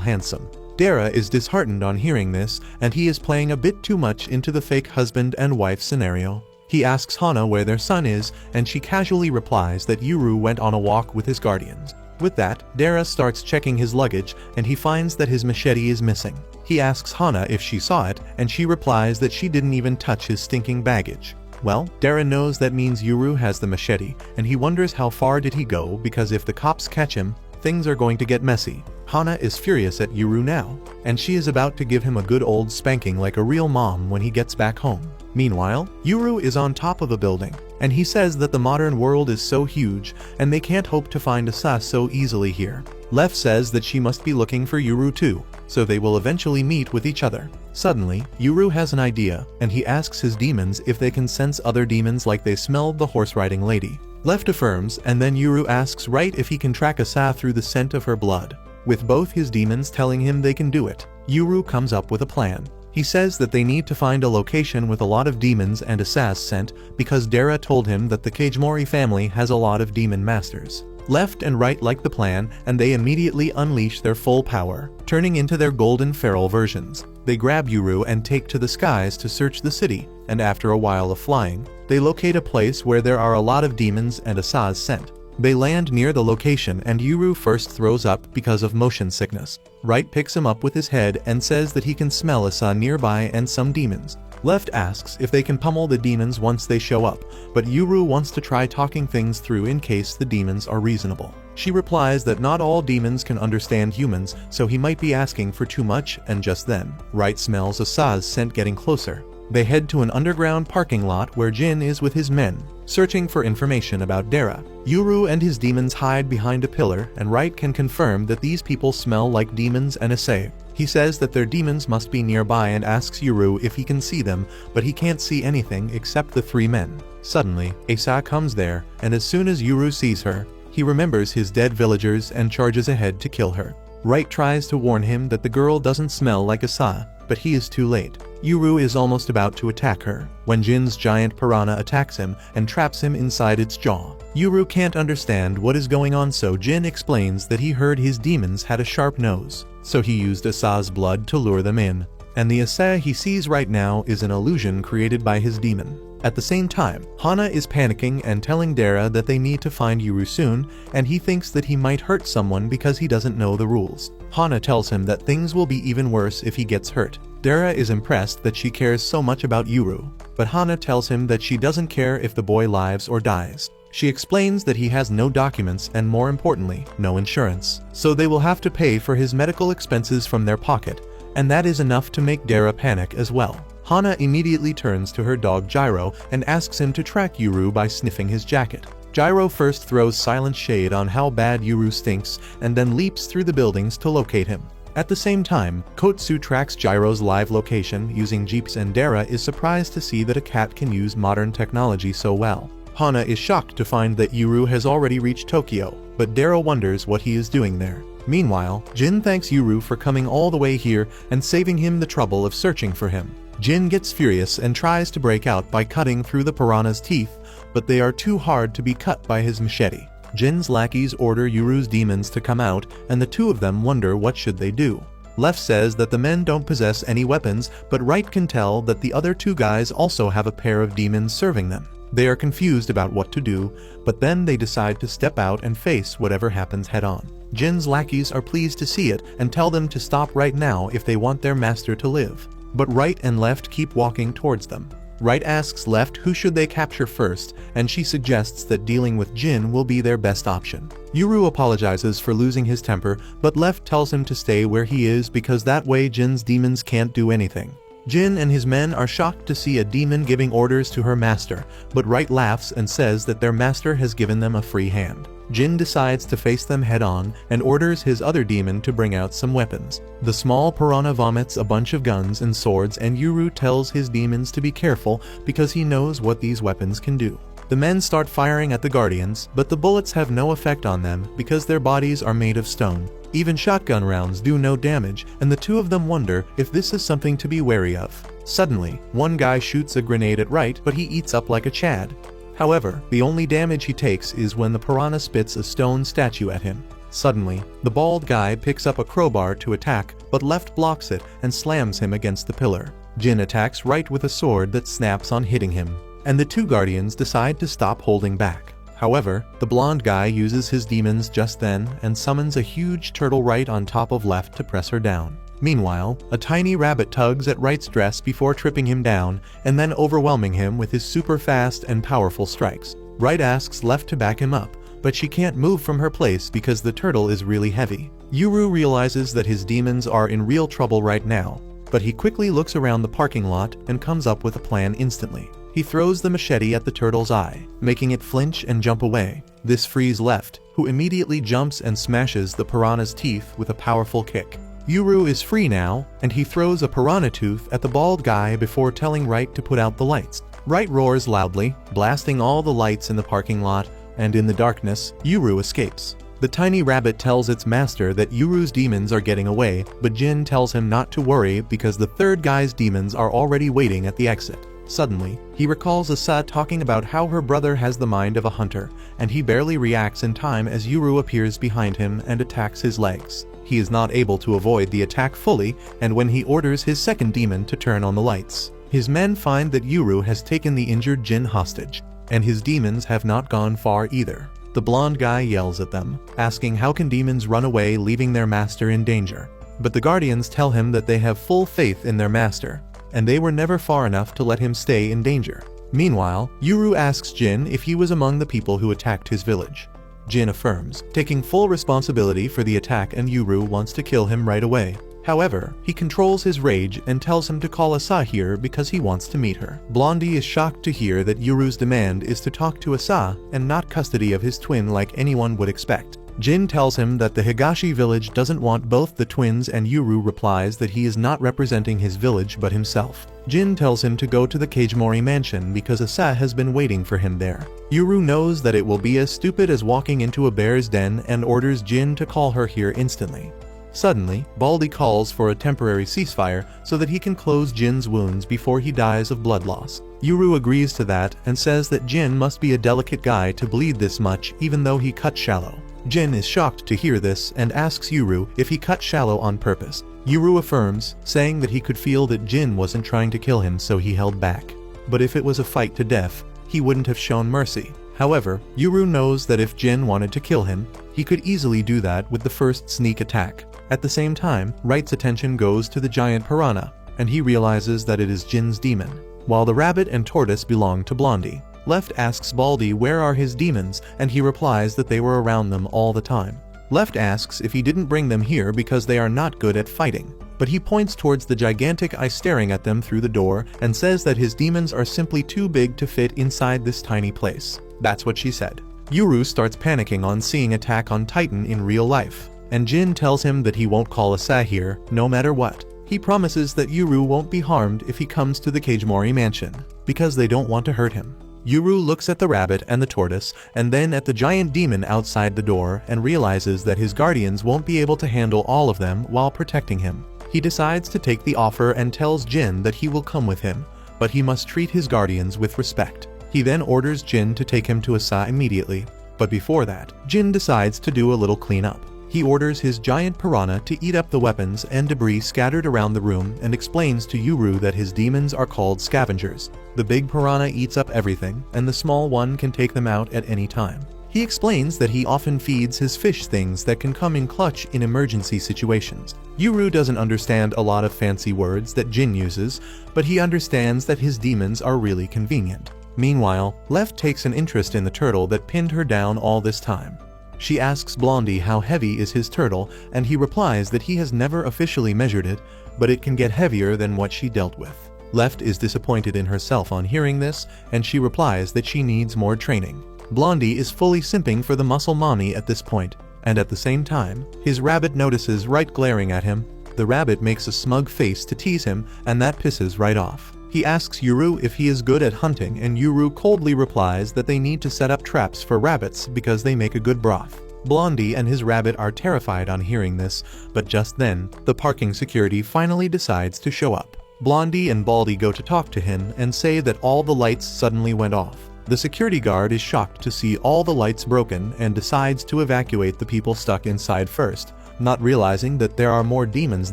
handsome. Dara is disheartened on hearing this, and he is playing a bit too much into the fake husband and wife scenario. He asks Hana where their son is, and she casually replies that Yuru went on a walk with his guardians. With that, Dara starts checking his luggage, and he finds that his machete is missing. He asks Hana if she saw it, and she replies that she didn't even touch his stinking baggage. Well, Dara knows that means Yuru has the machete, and he wonders how far did he go, because if the cops catch him, things are going to get messy. Hana is furious at Yuru now, and she is about to give him a good old spanking like a real mom when he gets back home. Meanwhile, Yuru is on top of a building, and he says that the modern world is so huge, and they can't hope to find Asa so easily here. Lef says that she must be looking for Yuru too, so they will eventually meet with each other. Suddenly, Yuru has an idea, and he asks his demons if they can sense other demons like they smelled the horse-riding lady. Left affirms, and then Yuru asks Right if he can track Asa through the scent of her blood. With both his demons telling him they can do it, Yuru comes up with a plan. He says that they need to find a location with a lot of demons and Asa's scent because Dara told him that the Koikimo family has a lot of demon masters. Left and Right like the plan, and they immediately unleash their full power, turning into their golden feral versions. They grab Yuru and take to the skies to search the city, and after a while of flying, they locate a place where there are a lot of demons and Asa's scent. They land near the location, and Yuru first throws up because of motion sickness. Right picks him up with his head and says that he can smell Asa nearby and some demons. Left asks if they can pummel the demons once they show up, but Yuru wants to try talking things through in case the demons are reasonable. She replies that not all demons can understand humans, so he might be asking for too much, and just then, Right smells Asa's scent getting closer. They head to an underground parking lot where Jin is with his men, searching for information about Dara. Yuru and his demons hide behind a pillar, and Right can confirm that these people smell like demons and Asa. He says that their demons must be nearby and asks Yuru if he can see them, but he can't see anything except the 3 men. Suddenly, Asa comes there, and as soon as Yuru sees her, he remembers his dead villagers and charges ahead to kill her. Right tries to warn him that the girl doesn't smell like Asa, but he is too late. Yuru is almost about to attack her, when Jin's giant piranha attacks him and traps him inside its jaw. Yuru can't understand what is going on, so Jin explains that he heard his demons had a sharp nose, so he used Asa's blood to lure them in. And the Asa he sees right now is an illusion created by his demon. At the same time, Hana is panicking and telling Dara that they need to find Yuru soon, and he thinks that he might hurt someone because he doesn't know the rules. Hana tells him that things will be even worse if he gets hurt. Dara is impressed that she cares so much about Yuru, but Hana tells him that she doesn't care if the boy lives or dies. She explains that he has no documents and, more importantly, no insurance, so they will have to pay for his medical expenses from their pocket, and that is enough to make Dara panic as well. Hana immediately turns to her dog Gyro and asks him to track Yuru by sniffing his jacket. Gyro first throws silent shade on how bad Yuru stinks and then leaps through the buildings to locate him. At the same time, Kotsu tracks Gyro's live location using jeeps, and Dara is surprised to see that a cat can use modern technology so well. Hana is shocked to find that Yuru has already reached Tokyo, but Dara wonders what he is doing there. Meanwhile, Jin thanks Yuru for coming all the way here and saving him the trouble of searching for him. Jin gets furious and tries to break out by cutting through the piranha's teeth, but they are too hard to be cut by his machete. Jin's lackeys order Yuru's demons to come out, and the 2 of them wonder what should they do. Left says that the men don't possess any weapons, but Right can tell that the other 2 guys also have a pair of demons serving them. They are confused about what to do, but then they decide to step out and face whatever happens head-on. Jin's lackeys are pleased to see it and tell them to stop right now if they want their master to live. But Right and Left keep walking towards them. Right asks Left who should they capture first, and she suggests that dealing with Jin will be their best option. Yuru apologizes for losing his temper, but Left tells him to stay where he is because that way Jin's demons can't do anything. Jin and his men are shocked to see a demon giving orders to her master, but Right laughs and says that their master has given them a free hand. Jin decides to face them head-on and orders his other demon to bring out some weapons. The small piranha vomits a bunch of guns and swords, and Yuru tells his demons to be careful because he knows what these weapons can do. The men start firing at the guardians, but the bullets have no effect on them because their bodies are made of stone. Even shotgun rounds do no damage, and the 2 of them wonder if this is something to be wary of. Suddenly, one guy shoots a grenade at Right, but he eats up like a Chad. However, the only damage he takes is when the piranha spits a stone statue at him. Suddenly, the bald guy picks up a crowbar to attack, but Left blocks it and slams him against the pillar. Jin attacks Right with a sword that snaps on hitting him, and the 2 guardians decide to stop holding back. However, the blonde guy uses his demons just then and summons a huge turtle Right on top of Left to press her down. Meanwhile, a tiny rabbit tugs at Right's dress before tripping him down and then overwhelming him with his super fast and powerful strikes. Right asks Left to back him up, but she can't move from her place because the turtle is really heavy. Yuru realizes that his demons are in real trouble right now, but he quickly looks around the parking lot and comes up with a plan instantly. He throws the machete at the turtle's eye, making it flinch and jump away. This frees Left, who immediately jumps and smashes the piranha's teeth with a powerful kick. Yuru is free now, and he throws a piranha tooth at the bald guy before telling Right to put out the lights. Right roars loudly, blasting all the lights in the parking lot, and in the darkness, Yuru escapes. The tiny rabbit tells its master that Yuru's demons are getting away, but Jin tells him not to worry because the 3rd guy's demons are already waiting at the exit. Suddenly, he recalls Asa talking about how her brother has the mind of a hunter, and he barely reacts in time as Yuru appears behind him and attacks his legs. He is not able to avoid the attack fully, and when he orders his 2nd demon to turn on the lights, his men find that Yuru has taken the injured Jin hostage, and his demons have not gone far either. The blonde guy yells at them, asking how can demons run away leaving their master in danger. But the guardians tell him that they have full faith in their master, and they were never far enough to let him stay in danger. Meanwhile, Yuru asks Jin if he was among the people who attacked his village. Jin affirms, taking full responsibility for the attack, and Yuru wants to kill him right away. However, he controls his rage and tells him to call Asa here because he wants to meet her. Blondie is shocked to hear that Yuru's demand is to talk to Asa and not custody of his twin like anyone would expect. Jin tells him that the Higashi village doesn't want both the twins, and Yuru replies that he is not representing his village but himself. Jin tells him to go to the Kagemori mansion because Asa has been waiting for him there. Yuru knows that it will be as stupid as walking into a bear's den and orders Jin to call her here instantly. Suddenly, Baldy calls for a temporary ceasefire so that he can close Jin's wounds before he dies of blood loss. Yuru agrees to that and says that Jin must be a delicate guy to bleed this much even though he cut shallow. Jin is shocked to hear this and asks Yuru if he cut shallow on purpose. Yuru affirms, saying that he could feel that Jin wasn't trying to kill him, so he held back. But if it was a fight to death, he wouldn't have shown mercy. However, Yuru knows that if Jin wanted to kill him, he could easily do that with the first sneak attack. At the same time, Wright's attention goes to the giant piranha, and he realizes that it is Jin's demon, while the rabbit and tortoise belong to Blondie. Left asks Baldy where are his demons, and he replies that they were around them all the time. Left asks if he didn't bring them here because they are not good at fighting, but he points towards the gigantic eye staring at them through the door and says that his demons are simply too big to fit inside this tiny place. That's what she said. Yuru starts panicking on seeing Attack on Titan in real life, and Jin tells him that he won't call Asa here, no matter what. He promises that Yuru won't be harmed if he comes to the Kagemori mansion, because they don't want to hurt him. Yuru looks at the rabbit and the tortoise, and then at the giant demon outside the door, and realizes that his guardians won't be able to handle all of them while protecting him. He decides to take the offer and tells Jin that he will come with him, but he must treat his guardians with respect. He then orders Jin to take him to Asa immediately, but before that, Jin decides to do a little cleanup. He orders his giant piranha to eat up the weapons and debris scattered around the room and explains to Yuru that his demons are called scavengers. The big piranha eats up everything, and the small one can take them out at any time. He explains that he often feeds his fish things that can come in clutch in emergency situations. Yuru doesn't understand a lot of fancy words that Jin uses, but he understands that his demons are really convenient. Meanwhile, Left takes an interest in the turtle that pinned her down all this time. She asks Blondie how heavy is his turtle, and he replies that he has never officially measured it, but it can get heavier than what she dealt with. Left is disappointed in herself on hearing this, and she replies that she needs more training. Blondie is fully simping for the muscle mommy at this point, and at the same time, his rabbit notices Wright glaring at him. The rabbit makes a smug face to tease him, and that pisses Wright off. He asks Yuru if he is good at hunting, and Yuru coldly replies that they need to set up traps for rabbits because they make a good broth. Blondie and his rabbit are terrified on hearing this, but just then, the parking security finally decides to show up. Blondie and Baldy go to talk to him and say that all the lights suddenly went off. The security guard is shocked to see all the lights broken and decides to evacuate the people stuck inside first, not realizing that there are more demons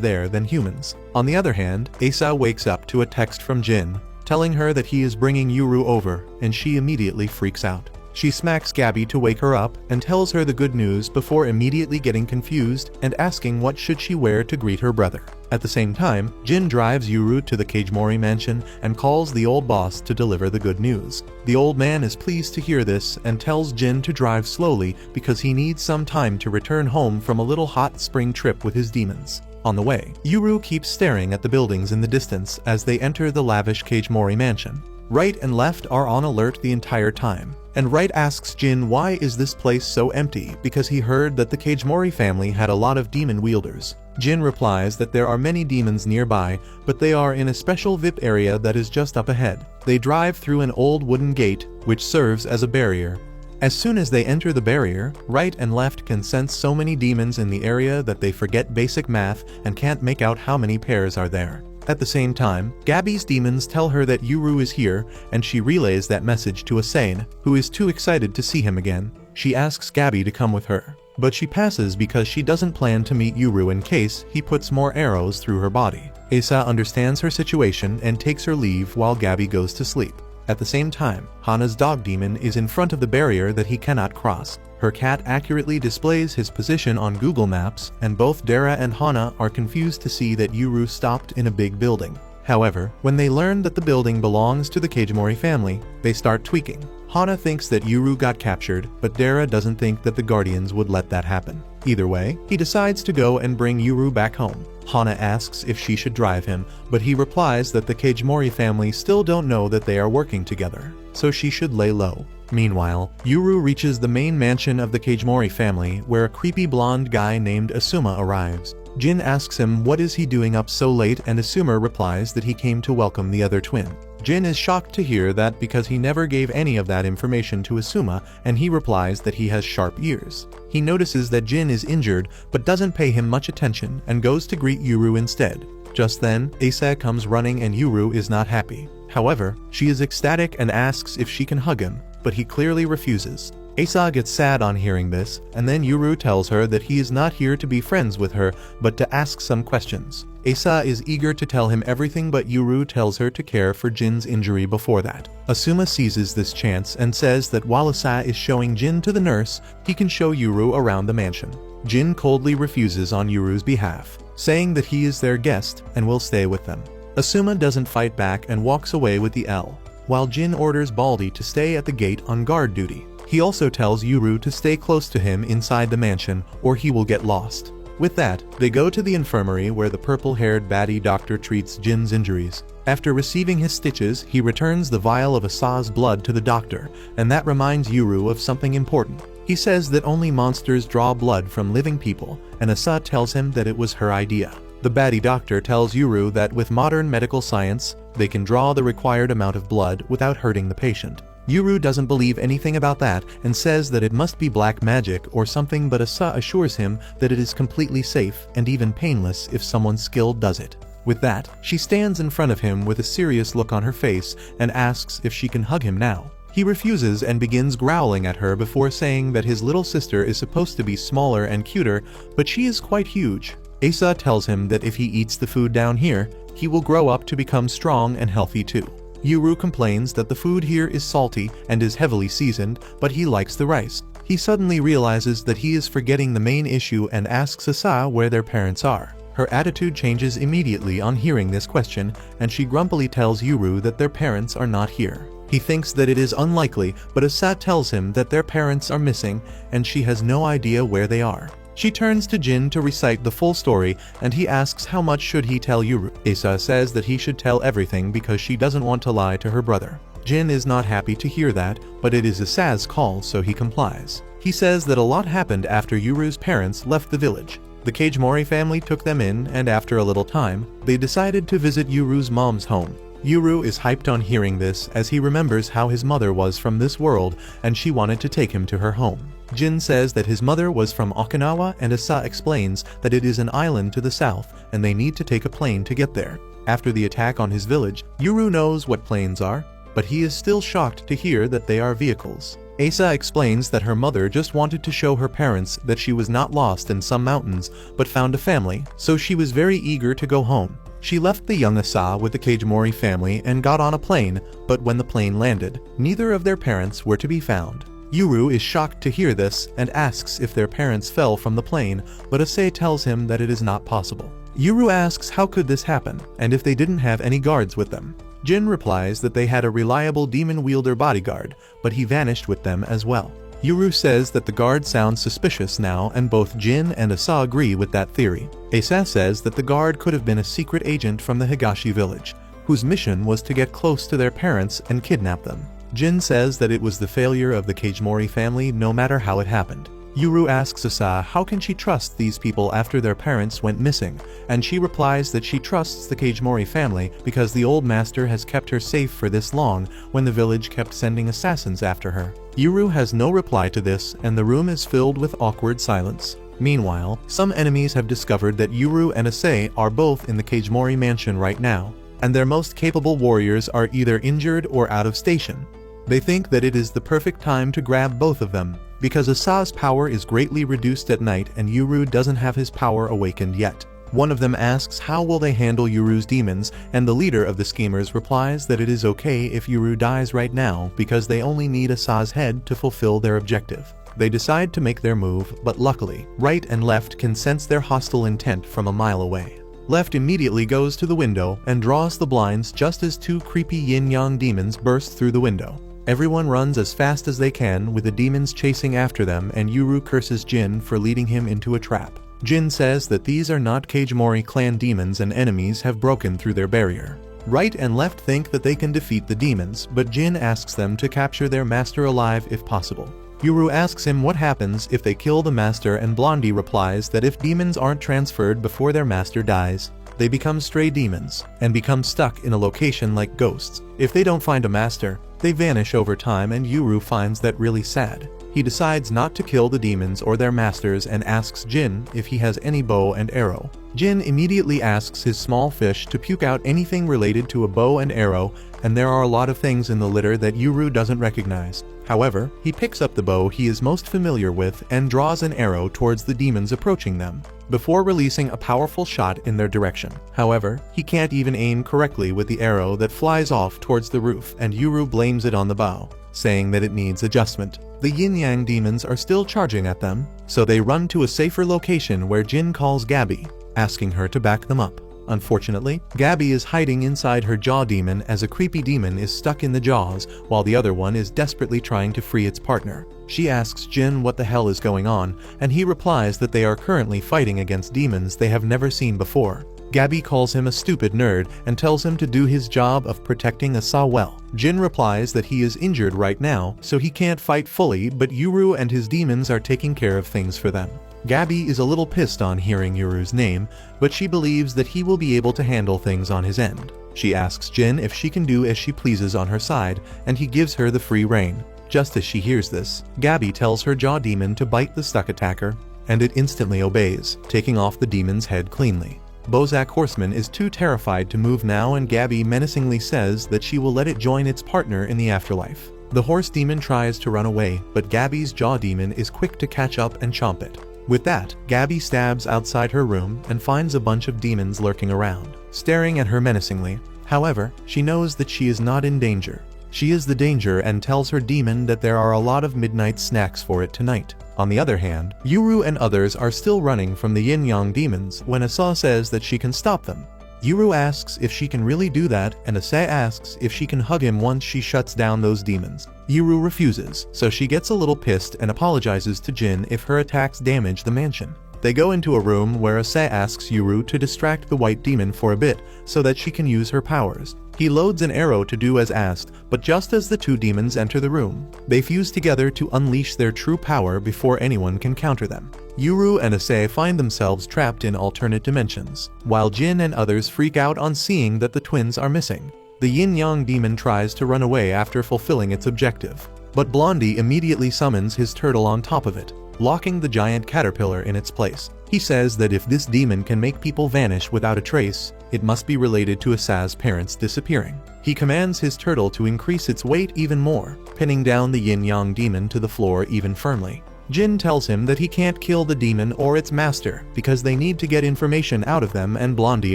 there than humans. On the other hand, Asa wakes up to a text from Jin, telling her that he is bringing Yuru over, and she immediately freaks out. She smacks Gabby to wake her up and tells her the good news before immediately getting confused and asking what should she wear to greet her brother. At the same time, Jin drives Yuru to the Kagemori mansion and calls the old boss to deliver the good news. The old man is pleased to hear this and tells Jin to drive slowly because he needs some time to return home from a little hot spring trip with his demons. On the way, Yuru keeps staring at the buildings in the distance as they enter the lavish Kagemori mansion. Right and Left are on alert the entire time, and Right asks Jin why is this place so empty because he heard that the Kagemori family had a lot of demon wielders. Jin replies that there are many demons nearby, but they are in a special VIP area that is just up ahead. They drive through an old wooden gate, which serves as a barrier. As soon as they enter the barrier, Right and Left can sense so many demons in the area that they forget basic math and can't make out how many pairs are there. At the same time, Gabby's demons tell her that Yuru is here, and she relays that message to Asane, who is too excited to see him again. She asks Gabby to come with her, but she passes because she doesn't plan to meet Yuru in case he puts more arrows through her body. Asa understands her situation and takes her leave while Gabby goes to sleep. At the same time, Hana's dog demon is in front of the barrier that he cannot cross. Her cat accurately displays his position on Google Maps, and both Dara and Hana are confused to see that Yuru stopped in a big building. However, when they learn that the building belongs to the Kagemori family, they start tweaking. Hana thinks that Yuru got captured, but Dara doesn't think that the Guardians would let that happen. Either way, he decides to go and bring Yuru back home. Hana asks if she should drive him, but he replies that the Kajimori family still don't know that they are working together, so she should lay low. Meanwhile, Yuru reaches the main mansion of the Kajimori family where a creepy blonde guy named Asuma arrives. Jin asks him what is he doing up so late, and Asuma replies that he came to welcome the other twin. Jin is shocked to hear that because he never gave any of that information to Asuma, and he replies that he has sharp ears. He notices that Jin is injured but doesn't pay him much attention and goes to greet Yuru instead. Just then, Asa comes running and Yuru is not happy. However, she is ecstatic and asks if she can hug him, but he clearly refuses. Asa gets sad on hearing this, and then Yuru tells her that he is not here to be friends with her, but to ask some questions. Asa is eager to tell him everything, but Yuru tells her to care for Jin's injury before that. Asuma seizes this chance and says that while Asa is showing Jin to the nurse, he can show Yuru around the mansion. Jin coldly refuses on Yuru's behalf, saying that he is their guest and will stay with them. Asuma doesn't fight back and walks away with the L, while Jin orders Baldy to stay at the gate on guard duty. He also tells Yuru to stay close to him inside the mansion or he will get lost. With that, they go to the infirmary where the purple-haired baddie doctor treats Jin's injuries. After receiving his stitches, he returns the vial of Asa's blood to the doctor, and that reminds Yuru of something important. He says that only monsters draw blood from living people, and Asa tells him that it was her idea. The baddie doctor tells Yuru that with modern medical science, they can draw the required amount of blood without hurting the patient. Yuru doesn't believe anything about that and says that it must be black magic or something, but Asa assures him that it is completely safe and even painless if someone skilled does it. With that, she stands in front of him with a serious look on her face and asks if she can hug him now. He refuses and begins growling at her before saying that his little sister is supposed to be smaller and cuter, but she is quite huge. Asa tells him that if he eats the food down here, he will grow up to become strong and healthy too. Yuru complains that the food here is salty and is heavily seasoned, but he likes the rice. He suddenly realizes that he is forgetting the main issue and asks Asa where their parents are. Her attitude changes immediately on hearing this question, and she grumpily tells Yuru that their parents are not here. He thinks that it is unlikely, but Asa tells him that their parents are missing and she has no idea where they are. She turns to Jin to recite the full story, and he asks how much should he tell Yuru. Asa says that he should tell everything because she doesn't want to lie to her brother. Jin is not happy to hear that, but it is Asa's call, so he complies. He says that a lot happened after Yuru's parents left the village. The Kajimori family took them in, and after a little time, they decided to visit Yuru's mom's home. Yuru is hyped on hearing this as he remembers how his mother was from this world and she wanted to take him to her home. Jin says that his mother was from Okinawa, and Asa explains that it is an island to the south and they need to take a plane to get there. After the attack on his village, Yuru knows what planes are, but he is still shocked to hear that they are vehicles. Asa explains that her mother just wanted to show her parents that she was not lost in some mountains but found a family, so she was very eager to go home. She left the young Asa with the Kajimori family and got on a plane, but when the plane landed, neither of their parents were to be found. Yuru is shocked to hear this and asks if their parents fell from the plane, but Asa tells him that it is not possible. Yuru asks how could this happen, and if they didn't have any guards with them. Jin replies that they had a reliable demon-wielder bodyguard, but he vanished with them as well. Yuru says that the guard sounds suspicious now, and both Jin and Asa agree with that theory. Asa says that the guard could have been a secret agent from the Higashi village, whose mission was to get close to their parents and kidnap them. Jin says that it was the failure of the Kajimori family no matter how it happened. Yuru asks Asa how can she trust these people after their parents went missing, and she replies that she trusts the Kajimori family because the old master has kept her safe for this long when the village kept sending assassins after her. Yuru has no reply to this, and the room is filled with awkward silence. Meanwhile, some enemies have discovered that Yuru and Asa are both in the Kajimori mansion right now, and their most capable warriors are either injured or out of station. They think that it is the perfect time to grab both of them, because Asa's power is greatly reduced at night and Yuru doesn't have his power awakened yet. One of them asks how will they handle Yuru's demons, and the leader of the schemers replies that it is okay if Yuru dies right now because they only need Asa's head to fulfill their objective. They decide to make their move, but luckily, right and left can sense their hostile intent from a mile away. Left immediately goes to the window and draws the blinds just as two creepy yin-yang demons burst through the window. Everyone runs as fast as they can with the demons chasing after them, and Yuru curses Jin for leading him into a trap. Jin says that these are not Kagemori clan demons and enemies have broken through their barrier. Right and left think that they can defeat the demons, but Jin asks them to capture their master alive if possible. Yuru asks him what happens if they kill the master, and Blondie replies that if demons aren't transferred before their master dies, they become stray demons and become stuck in a location like ghosts. If they don't find a master, they vanish over time, and Yuru finds that really sad. He decides not to kill the demons or their masters and asks Jin if he has any bow and arrow. Jin immediately asks his small fish to puke out anything related to a bow and arrow, and there are a lot of things in the litter that Yuru doesn't recognize. However, he picks up the bow he is most familiar with and draws an arrow towards the demons approaching them, before releasing a powerful shot in their direction. However, he can't even aim correctly with the arrow that flies off towards the roof, and Yuru blames it on the bow, saying that it needs adjustment. The yin-yang demons are still charging at them, so they run to a safer location where Jin calls Gabby, asking her to back them up. Unfortunately, Gabby is hiding inside her jaw demon as a creepy demon is stuck in the jaws, while the other one is desperately trying to free its partner. She asks Jin what the hell is going on, and he replies that they are currently fighting against demons they have never seen before. Gabby calls him a stupid nerd and tells him to do his job of protecting Asa well. Jin replies that he is injured right now, so he can't fight fully, but Yuru and his demons are taking care of things for them. Gabby is a little pissed on hearing Yuru's name, but she believes that he will be able to handle things on his end. She asks Jin if she can do as she pleases on her side, and he gives her the free rein. Just as she hears this, Gabby tells her jaw demon to bite the stuck attacker, and it instantly obeys, taking off the demon's head cleanly. Bozak Horseman is too terrified to move now, and Gabby menacingly says that she will let it join its partner in the afterlife. The horse demon tries to run away, but Gabby's jaw demon is quick to catch up and chomp it. With that, Gabby stabs outside her room and finds a bunch of demons lurking around, staring at her menacingly. However, she knows that she is not in danger. She is the danger and tells her demon that there are a lot of midnight snacks for it tonight. On the other hand, Yuru and others are still running from the yin-yang demons when Asa says that she can stop them. Yuru asks if she can really do that, and Asa asks if she can hug him once she shuts down those demons. Yuru refuses, so she gets a little pissed and apologizes to Jin if her attacks damage the mansion. They go into a room where Asa asks Yuru to distract the white demon for a bit so that she can use her powers. He loads an arrow to do as asked, but just as the two demons enter the room, they fuse together to unleash their true power before anyone can counter them. Yuru and Asa find themselves trapped in alternate dimensions, while Jin and others freak out on seeing that the twins are missing. The yin-yang demon tries to run away after fulfilling its objective, but Blondie immediately summons his turtle on top of it, locking the giant caterpillar in its place. He says that if this demon can make people vanish without a trace, it must be related to Asa's parents disappearing. He commands his turtle to increase its weight even more, pinning down the yin-yang demon to the floor even firmly. Jin tells him that he can't kill the demon or its master because they need to get information out of them, and Blondie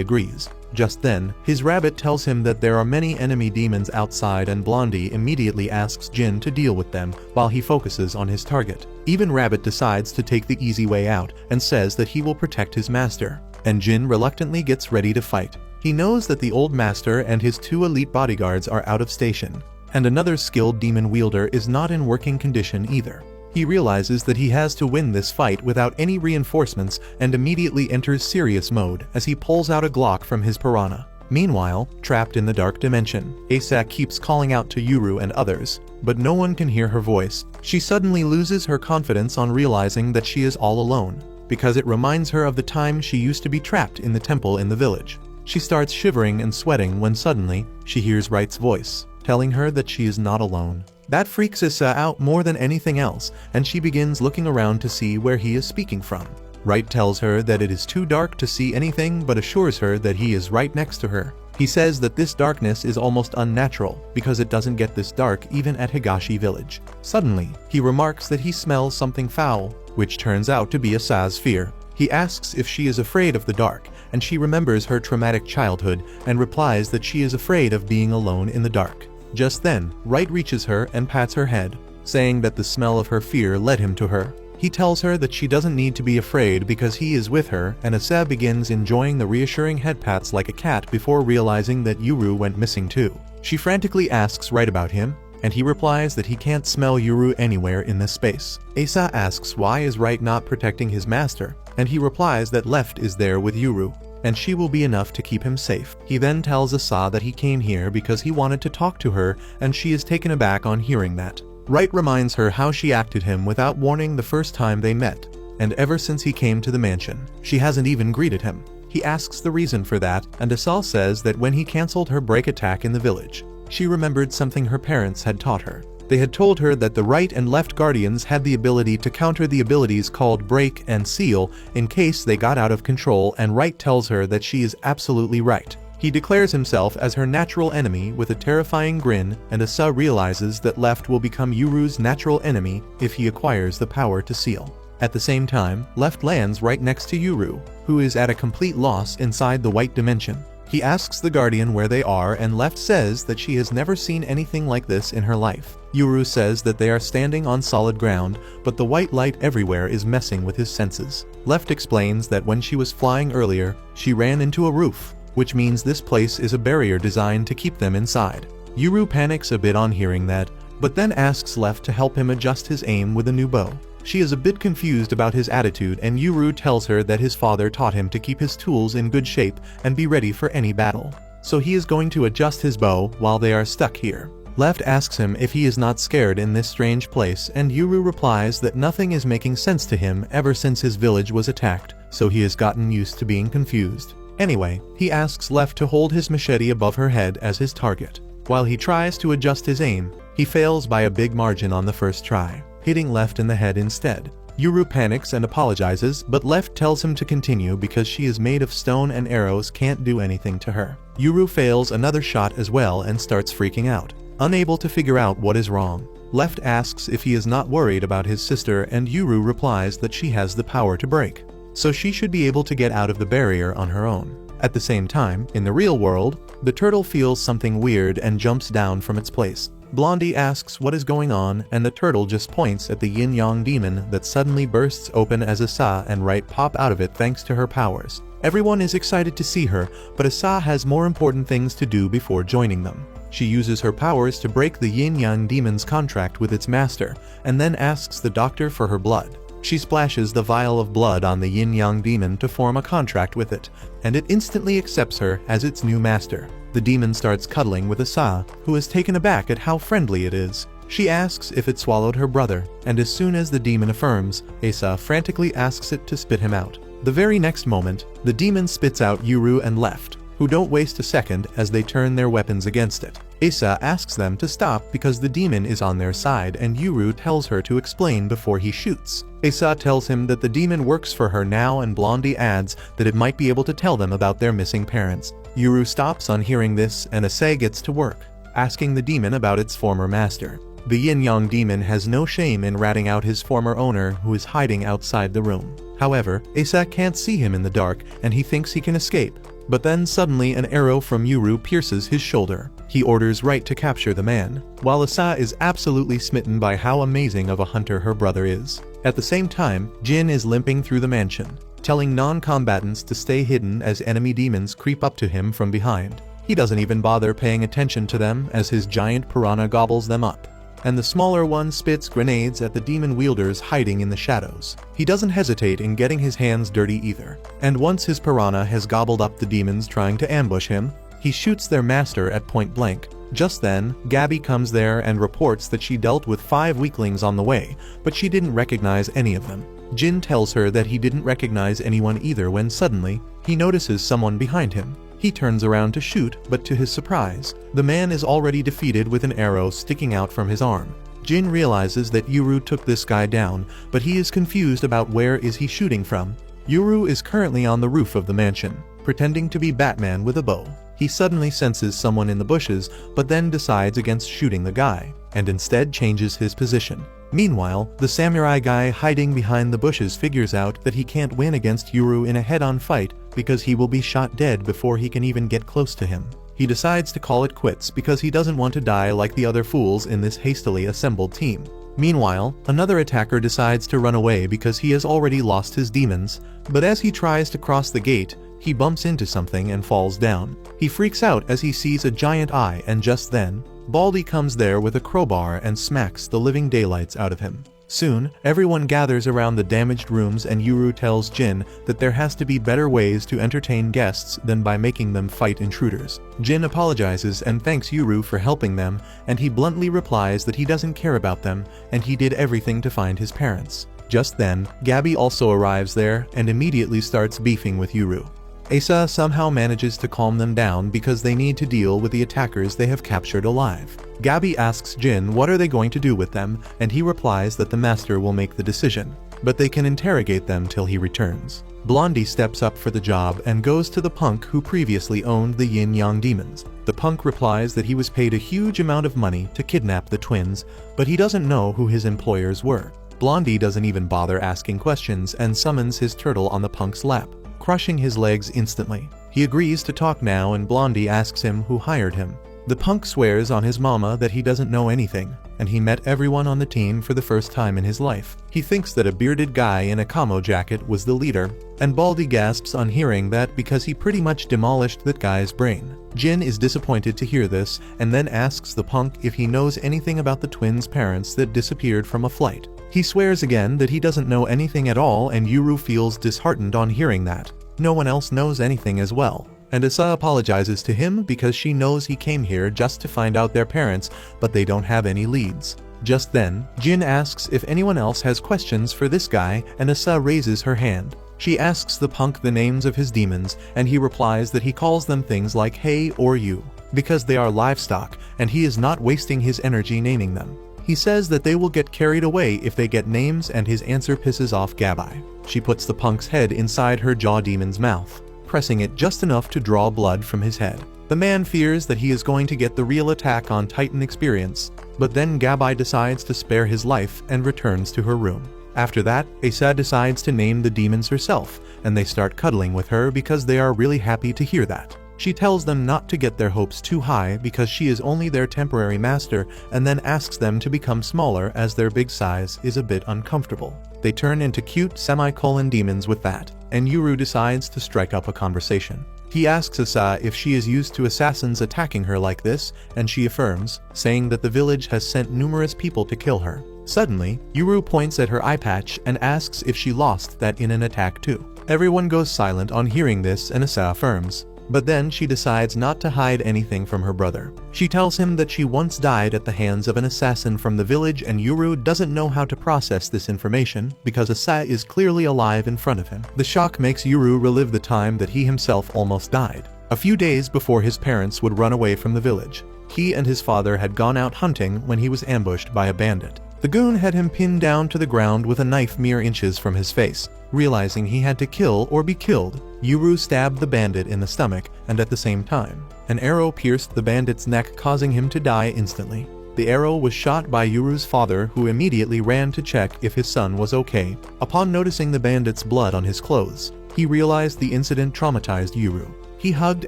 agrees. Just then, his rabbit tells him that there are many enemy demons outside, and Blondie immediately asks Jin to deal with them while he focuses on his target. Even Rabbit decides to take the easy way out and says that he will protect his master, and Jin reluctantly gets ready to fight. He knows that the old master and his two elite bodyguards are out of station, and another skilled demon wielder is not in working condition either. He realizes that he has to win this fight without any reinforcements and immediately enters serious mode as he pulls out a Glock from his piranha. Meanwhile, trapped in the dark dimension, Asa keeps calling out to Yuru and others, but no one can hear her voice. She suddenly loses her confidence on realizing that she is all alone, because it reminds her of the time she used to be trapped in the temple in the village. She starts shivering and sweating when suddenly she hears Wright's voice, telling her that she is not alone. That freaks Asa out more than anything else, and she begins looking around to see where he is speaking from. Wright tells her that it is too dark to see anything, but assures her that he is right next to her. He says that this darkness is almost unnatural because it doesn't get this dark even at Higashi village. Suddenly, he remarks that he smells something foul, which turns out to be Asa's fear. He asks if she is afraid of the dark, and she remembers her traumatic childhood and replies that she is afraid of being alone in the dark. Just then, Wright reaches her and pats her head, saying that the smell of her fear led him to her. He tells her that she doesn't need to be afraid because he is with her, and Asa begins enjoying the reassuring head pats like a cat before realizing that Yuru went missing too. She frantically asks Wright about him, and he replies that he can't smell Yuru anywhere in this space. Asa asks why is Wright not protecting his master, and he replies that Left is there with Yuru, and she will be enough to keep him safe. He then tells Asa that he came here because he wanted to talk to her, and she is taken aback on hearing that. Wright reminds her how she acted him without warning the first time they met, and ever since he came to the mansion, she hasn't even greeted him. He asks the reason for that, and Asa says that when he cancelled her break attack in the village, she remembered something her parents had taught her. They had told her that the right and left guardians had the ability to counter the abilities called break and seal in case they got out of control, and Wright tells her that she is absolutely right. He declares himself as her natural enemy with a terrifying grin, and Asa realizes that Left will become Yuru's natural enemy if he acquires the power to seal. At the same time, Left lands right next to Yuru, who is at a complete loss inside the white dimension. He asks the guardian where they are, and Left says that she has never seen anything like this in her life. Yuru says that they are standing on solid ground, but the white light everywhere is messing with his senses. Left explains that when she was flying earlier, she ran into a roof, which means this place is a barrier designed to keep them inside. Yuru panics a bit on hearing that, but then asks Left to help him adjust his aim with a new bow. She is a bit confused about his attitude, and Yuru tells her that his father taught him to keep his tools in good shape and be ready for any battle. So he is going to adjust his bow while they are stuck here. Left asks him if he is not scared in this strange place, and Yuru replies that nothing is making sense to him ever since his village was attacked, so he has gotten used to being confused. Anyway, he asks Left to hold his machete above her head as his target. While he tries to adjust his aim, he fails by a big margin on the first try, hitting Left in the head instead. Yuru panics and apologizes, but Left tells him to continue because she is made of stone and arrows can't do anything to her. Yuru fails another shot as well and starts freaking out, unable to figure out what is wrong. Left asks if he is not worried about his sister, and Yuru replies that she has the power to break, so she should be able to get out of the barrier on her own. At the same time, in the real world, the turtle feels something weird and jumps down from its place. Blondie asks what is going on, and the turtle just points at the yin-yang demon that suddenly bursts open as Asa and Wright pop out of it thanks to her powers. Everyone is excited to see her, but Asa has more important things to do before joining them. She uses her powers to break the yin-yang demon's contract with its master, and then asks the doctor for her blood. She splashes the vial of blood on the yin-yang demon to form a contract with it, and it instantly accepts her as its new master. The demon starts cuddling with Asa, who is taken aback at how friendly it is. She asks if it swallowed her brother, and as soon as the demon affirms, Asa frantically asks it to spit him out. The very next moment, the demon spits out Yuru and Left, who don't waste a second as they turn their weapons against it. Asa asks them to stop because the demon is on their side, and Yuru tells her to explain before he shoots. Asa tells him that the demon works for her now, and Blondie adds that it might be able to tell them about their missing parents. Yuru stops on hearing this, and Asa gets to work, asking the demon about its former master. The yin-yang demon has no shame in ratting out his former owner, who is hiding outside the room. However, Asa can't see him in the dark, and he thinks he can escape. But then suddenly an arrow from Yuru pierces his shoulder. He orders Wright to capture the man, while Asa is absolutely smitten by how amazing of a hunter her brother is. At the same time, Jin is limping through the mansion, telling non-combatants to stay hidden as enemy demons creep up to him from behind. He doesn't even bother paying attention to them as his giant piranha gobbles them up, and the smaller one spits grenades at the demon wielders hiding in the shadows. He doesn't hesitate in getting his hands dirty either, and once his piranha has gobbled up the demons trying to ambush him, he shoots their master at point blank. Just then, Gabby comes there and reports that she dealt with 5 weaklings on the way, but she didn't recognize any of them. Jin tells her that he didn't recognize anyone either when suddenly, he notices someone behind him. He turns around to shoot, but to his surprise, the man is already defeated with an arrow sticking out from his arm. Jin realizes that Yuru took this guy down, but he is confused about where is he shooting from. Yuru is currently on the roof of the mansion, pretending to be Batman with a bow. He suddenly senses someone in the bushes, but then decides against shooting the guy, and instead changes his position. Meanwhile, the samurai guy hiding behind the bushes figures out that he can't win against Yuru in a head-on fight because he will be shot dead before he can even get close to him. He decides to call it quits because he doesn't want to die like the other fools in this hastily assembled team. Meanwhile, another attacker decides to run away because he has already lost his demons, but as he tries to cross the gate, he bumps into something and falls down. He freaks out as he sees a giant eye, and just then, Baldy comes there with a crowbar and smacks the living daylights out of him. Soon, everyone gathers around the damaged rooms and Yuru tells Jin that there has to be better ways to entertain guests than by making them fight intruders. Jin apologizes and thanks Yuru for helping them, and he bluntly replies that he doesn't care about them and he did everything to find his parents. Just then, Gabi also arrives there and immediately starts beefing with Yuru. Asa somehow manages to calm them down because they need to deal with the attackers they have captured alive. Gabi asks Jin what are they going to do with them, and he replies that the master will make the decision, but they can interrogate them till he returns. Blondie steps up for the job and goes to the punk who previously owned the yin-yang demons. The punk replies that he was paid a huge amount of money to kidnap the twins, but he doesn't know who his employers were. Blondie doesn't even bother asking questions and summons his turtle on the punk's lap, crushing his legs instantly. He agrees to talk now and Blondie asks him who hired him. The punk swears on his mama that he doesn't know anything, and he met everyone on the team for the first time in his life. He thinks that a bearded guy in a camo jacket was the leader, and Baldy gasps on hearing that because he pretty much demolished that guy's brain. Jin is disappointed to hear this, and then asks the punk if he knows anything about the twins' parents that disappeared from a flight. He swears again that he doesn't know anything at all, and Yuru feels disheartened on hearing that. No one else knows anything as well. And Asa apologizes to him because she knows he came here just to find out their parents, but they don't have any leads. Just then, Jin asks if anyone else has questions for this guy, and Asa raises her hand. She asks the punk the names of his demons, and he replies that he calls them things like hey or you, because they are livestock, and he is not wasting his energy naming them. He says that they will get carried away if they get names, and his answer pisses off Gabi. She puts the punk's head inside her jaw demon's mouth, pressing it just enough to draw blood from his head. The man fears that he is going to get the real Attack on Titan experience, but then Gabi decides to spare his life and returns to her room. After that, Asa decides to name the demons herself, and they start cuddling with her because they are really happy to hear that. She tells them not to get their hopes too high because she is only their temporary master, and then asks them to become smaller as their big size is a bit uncomfortable. They turn into cute semicolon demons with that, and Yuru decides to strike up a conversation. He asks Asa if she is used to assassins attacking her like this, and she affirms, saying that the village has sent numerous people to kill her. Suddenly, Yuru points at her eye patch and asks if she lost that in an attack too. Everyone goes silent on hearing this and Asa affirms. But then she decides not to hide anything from her brother. She tells him that she once died at the hands of an assassin from the village, and Yuru doesn't know how to process this information because Asa is clearly alive in front of him. The shock makes Yuru relive the time that he himself almost died. A few days before his parents would run away from the village, he and his father had gone out hunting when he was ambushed by a bandit. The goon had him pinned down to the ground with a knife mere inches from his face. Realizing he had to kill or be killed, Yuru stabbed the bandit in the stomach, and at the same time, an arrow pierced the bandit's neck, causing him to die instantly. The arrow was shot by Yuru's father, who immediately ran to check if his son was okay. Upon noticing the bandit's blood on his clothes, he realized the incident traumatized Yuru. He hugged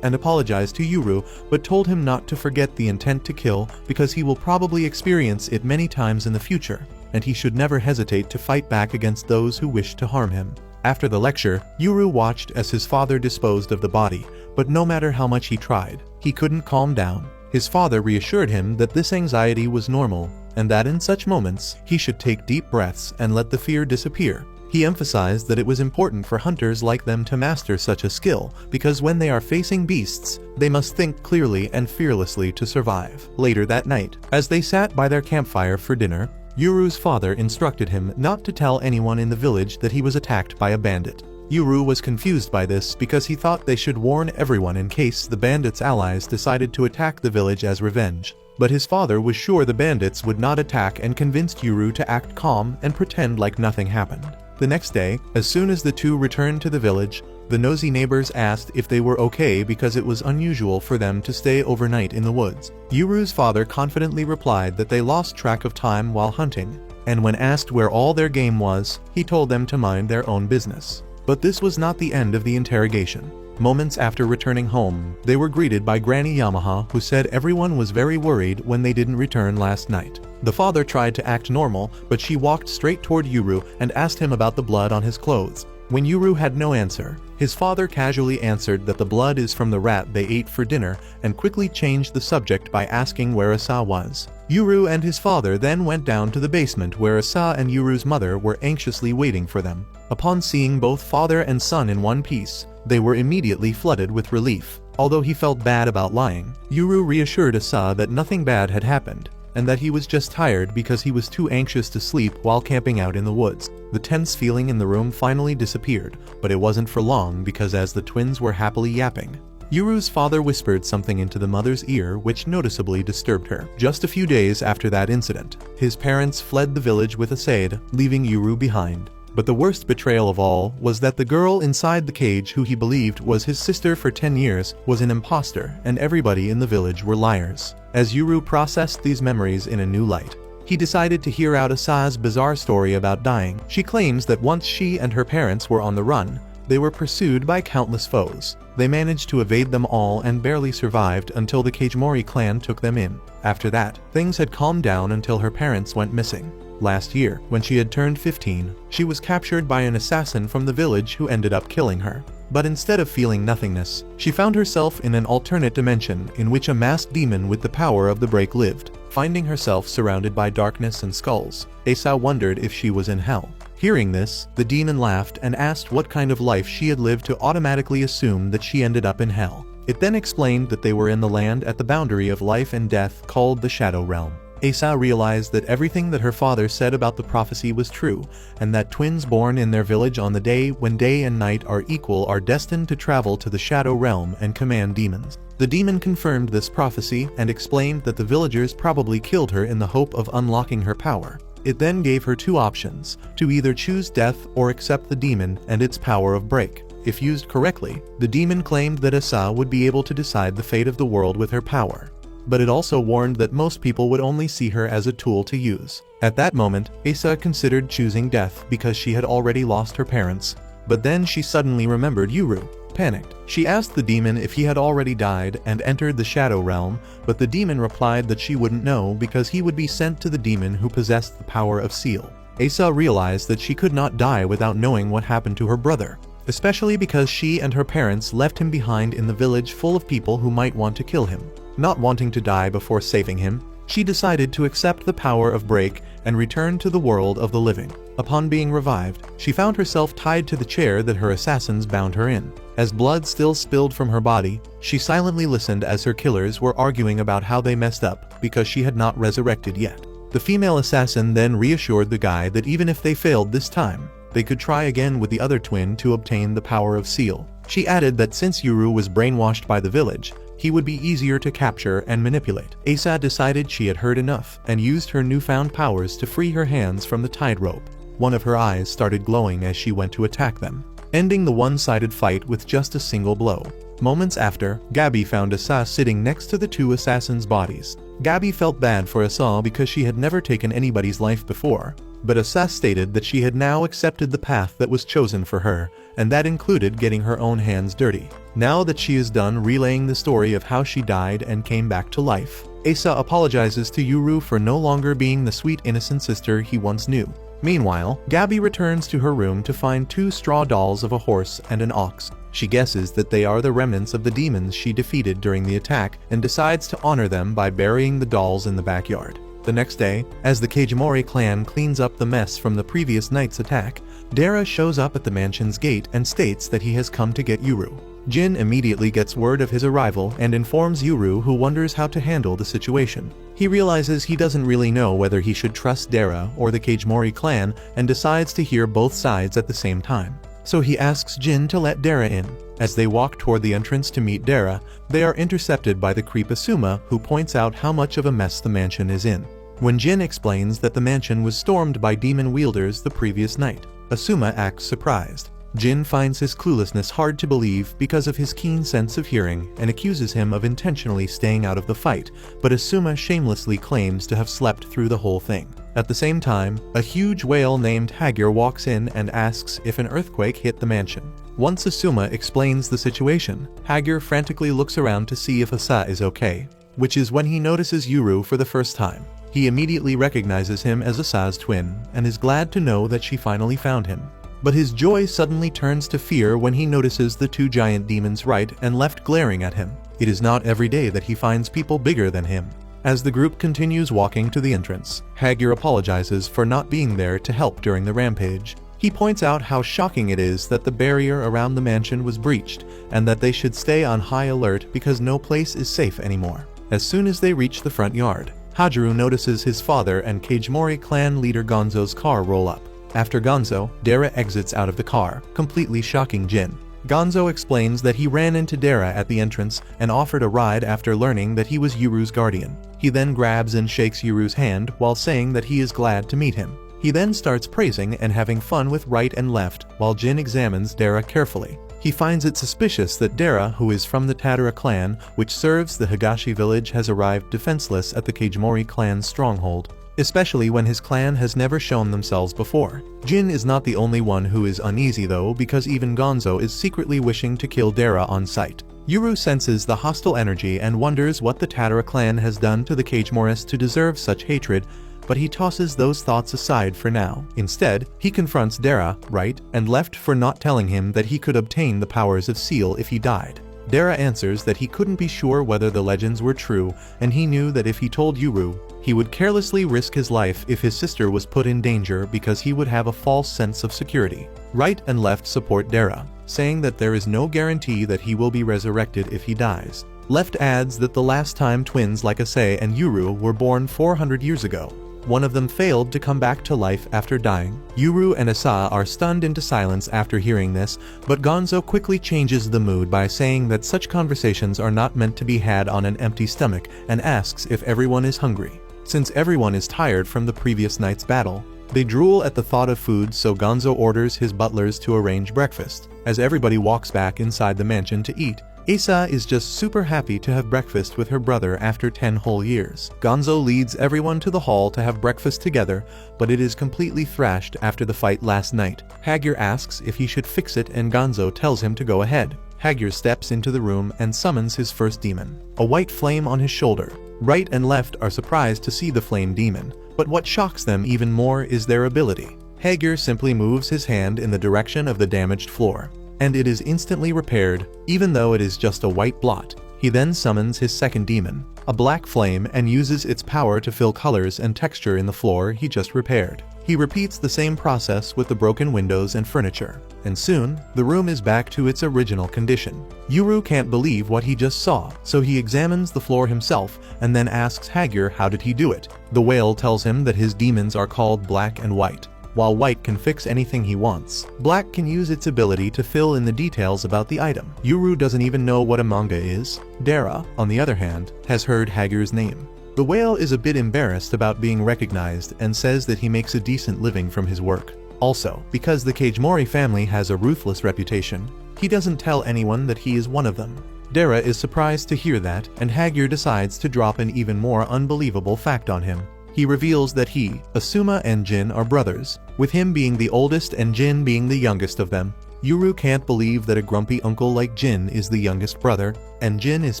and apologized to Yuru, but told him not to forget the intent to kill because he will probably experience it many times in the future, and he should never hesitate to fight back against those who wish to harm him. After the lecture, Yuru watched as his father disposed of the body, but no matter how much he tried, he couldn't calm down. His father reassured him that this anxiety was normal, and that in such moments, he should take deep breaths and let the fear disappear. He emphasized that it was important for hunters like them to master such a skill, because when they are facing beasts, they must think clearly and fearlessly to survive. Later that night, as they sat by their campfire for dinner, Yuru's father instructed him not to tell anyone in the village that he was attacked by a bandit. Yuru was confused by this because he thought they should warn everyone in case the bandits' allies decided to attack the village as revenge. But his father was sure the bandits would not attack and convinced Yuru to act calm and pretend like nothing happened. The next day, as soon as the two returned to the village, the nosy neighbors asked if they were okay because it was unusual for them to stay overnight in the woods. Yuru's father confidently replied that they lost track of time while hunting, and when asked where all their game was, he told them to mind their own business. But this was not the end of the interrogation. Moments after returning home, they were greeted by Granny Yamaha, who said everyone was very worried when they didn't return last night. The father tried to act normal, but she walked straight toward Yuru and asked him about the blood on his clothes. When Yuru had no answer, his father casually answered that the blood is from the rat they ate for dinner and quickly changed the subject by asking where Asa was. Yuru and his father then went down to the basement where Asa and Yuru's mother were anxiously waiting for them. Upon seeing both father and son in one piece, they were immediately flooded with relief. Although he felt bad about lying, Yuru reassured Asa that nothing bad had happened, and that he was just tired because he was too anxious to sleep while camping out in the woods. The tense feeling in the room finally disappeared, but it wasn't for long because as the twins were happily yapping, Yuru's father whispered something into the mother's ear which noticeably disturbed her. Just a few days after that incident, his parents fled the village with Asade, leaving Yuru behind. But the worst betrayal of all was that the girl inside the cage who he believed was his sister for 10 years was an imposter, and everybody in the village were liars. As Yuru processed these memories in a new light, he decided to hear out Asa's bizarre story about dying. She claims that once she and her parents were on the run, they were pursued by countless foes. They managed to evade them all and barely survived until the Kajimori clan took them in. After that, things had calmed down until her parents went missing. Last year, when she had turned 15, she was captured by an assassin from the village who ended up killing her. But instead of feeling nothingness, she found herself in an alternate dimension in which a masked demon with the power of the break lived. Finding herself surrounded by darkness and skulls, Asa wondered if she was in hell. Hearing this, the demon laughed and asked what kind of life she had lived to automatically assume that she ended up in hell. It then explained that they were in the land at the boundary of life and death called the Shadow Realm. Asa realized that everything that her father said about the prophecy was true, and that twins born in their village on the day when day and night are equal are destined to travel to the Shadow Realm and command demons. The demon confirmed this prophecy and explained that the villagers probably killed her in the hope of unlocking her power. It then gave her two options, to either choose death or accept the demon and its power of break. If used correctly, the demon claimed that Asa would be able to decide the fate of the world with her power. But it also warned that most people would only see her as a tool to use. At that moment, Asa considered choosing death because she had already lost her parents. But then she suddenly remembered Yuru. Panicked, she asked the demon if he had already died and entered the Shadow Realm, but the demon replied that she wouldn't know because he would be sent to the demon who possessed the power of seal. Asa realized that she could not die without knowing what happened to her brother, especially because she and her parents left him behind in the village full of people who might want to kill him. Not wanting to die before saving him, she decided to accept the power of break and return to the world of the living. Upon being revived, she found herself tied to the chair that her assassins bound her in. As blood still spilled from her body, she silently listened as her killers were arguing about how they messed up because she had not resurrected yet. The female assassin then reassured the guy that even if they failed this time, they could try again with the other twin to obtain the power of seal. She added that since Yuru was brainwashed by the village, he would be easier to capture and manipulate. Asa decided she had heard enough and used her newfound powers to free her hands from the tied rope. One of her eyes started glowing as she went to attack them, ending the one-sided fight with just a single blow. Moments after, Gabi found Asa sitting next to the two assassins' bodies. Gabi felt bad for Asa because she had never taken anybody's life before, but Asa stated that she had now accepted the path that was chosen for her, and that included getting her own hands dirty. Now that she is done relaying the story of how she died and came back to life, Asa apologizes to Yuru for no longer being the sweet innocent sister he once knew. Meanwhile, Gabi returns to her room to find two straw dolls of a horse and an ox. She guesses that they are the remnants of the demons she defeated during the attack and decides to honor them by burying the dolls in the backyard. The next day, as the Kajimori clan cleans up the mess from the previous night's attack, Dara shows up at the mansion's gate and states that he has come to get Yuru. Jin immediately gets word of his arrival and informs Yuru, who wonders how to handle the situation. He realizes he doesn't really know whether he should trust Dara or the Kajimori clan and decides to hear both sides at the same time. So he asks Jin to let Dara in. As they walk toward the entrance to meet Dara, they are intercepted by the creep Asuma, who points out how much of a mess the mansion is in. When Jin explains that the mansion was stormed by demon wielders the previous night, Asuma acts surprised. Jin finds his cluelessness hard to believe because of his keen sense of hearing and accuses him of intentionally staying out of the fight, but Asuma shamelessly claims to have slept through the whole thing. At the same time, a huge whale named Haikyuu walks in and asks if an earthquake hit the mansion. Once Asuma explains the situation, Haikyuu frantically looks around to see if Asa is okay, which is when he notices Yuru for the first time. He immediately recognizes him as Asa's twin and is glad to know that she finally found him. But his joy suddenly turns to fear when he notices the two giant demons right and left glaring at him. It is not every day that he finds people bigger than him. As the group continues walking to the entrance, Haikyuu apologizes for not being there to help during the rampage. He points out how shocking it is that the barrier around the mansion was breached, and that they should stay on high alert because no place is safe anymore. As soon as they reach the front yard, Hajiru notices his father and Kagimori clan leader Gonzo's car roll up. After Gonzo, Dara exits out of the car, completely shocking Jin. Gonzo explains that he ran into Dara at the entrance and offered a ride after learning that he was Yuru's guardian. He then grabs and shakes Yuru's hand while saying that he is glad to meet him. He then starts praising and having fun with right and left while Jin examines Dara carefully. He finds it suspicious that Dara, who is from the Tadara clan, which serves the Higashi village, has arrived defenseless at the Kagimori clan's stronghold, especially when his clan has never shown themselves before. Jin is not the only one who is uneasy though, because even Gonzo is secretly wishing to kill Dara on sight. Yuru senses the hostile energy and wonders what the Tadara clan has done to the Kagimoris to deserve such hatred, but he tosses those thoughts aside for now. Instead, he confronts Dara, right and left, for not telling him that he could obtain the powers of Seal if he died. Dara answers that he couldn't be sure whether the legends were true, and he knew that if he told Yuru, he would carelessly risk his life if his sister was put in danger because he would have a false sense of security. Right and left support Dara, saying that there is no guarantee that he will be resurrected if he dies. Left adds that the last time twins like Ase and Yuru were born 400 years ago, one of them failed to come back to life after dying. Yuru and Asa are stunned into silence after hearing this, but Gonzo quickly changes the mood by saying that such conversations are not meant to be had on an empty stomach, and asks if everyone is hungry. Since everyone is tired from the previous night's battle, they drool at the thought of food, so Gonzo orders his butlers to arrange breakfast. As everybody walks back inside the mansion to eat, Asa is just super happy to have breakfast with her brother after 10 whole years. Gonzo leads everyone to the hall to have breakfast together, but it is completely thrashed after the fight last night. Haikyuu asks if he should fix it and Gonzo tells him to go ahead. Haikyuu steps into the room and summons his first demon, a white flame on his shoulder. Right and left are surprised to see the flame demon, but what shocks them even more is their ability. Haikyuu simply moves his hand in the direction of the damaged floor, and it is instantly repaired, even though it is just a white blot. He then summons his second demon, a black flame, and uses its power to fill colors and texture in the floor he just repaired. He repeats the same process with the broken windows and furniture, and soon, the room is back to its original condition. Yuru can't believe what he just saw, so he examines the floor himself and then asks Haikyuu how did he do it. The whale tells him that his demons are called Black and White. While White can fix anything he wants, Black can use its ability to fill in the details about the item. Yuru doesn't even know what a manga is. Dara, on the other hand, has heard Hagyuu's name. The whale is a bit embarrassed about being recognized and says that he makes a decent living from his work. Also, because the Kagimori family has a ruthless reputation, he doesn't tell anyone that he is one of them. Dara is surprised to hear that, and Haikyuu decides to drop an even more unbelievable fact on him. He reveals that he, Asuma, and Jin are brothers, with him being the oldest and Jin being the youngest of them. Yuru can't believe that a grumpy uncle like Jin is the youngest brother, and Jin is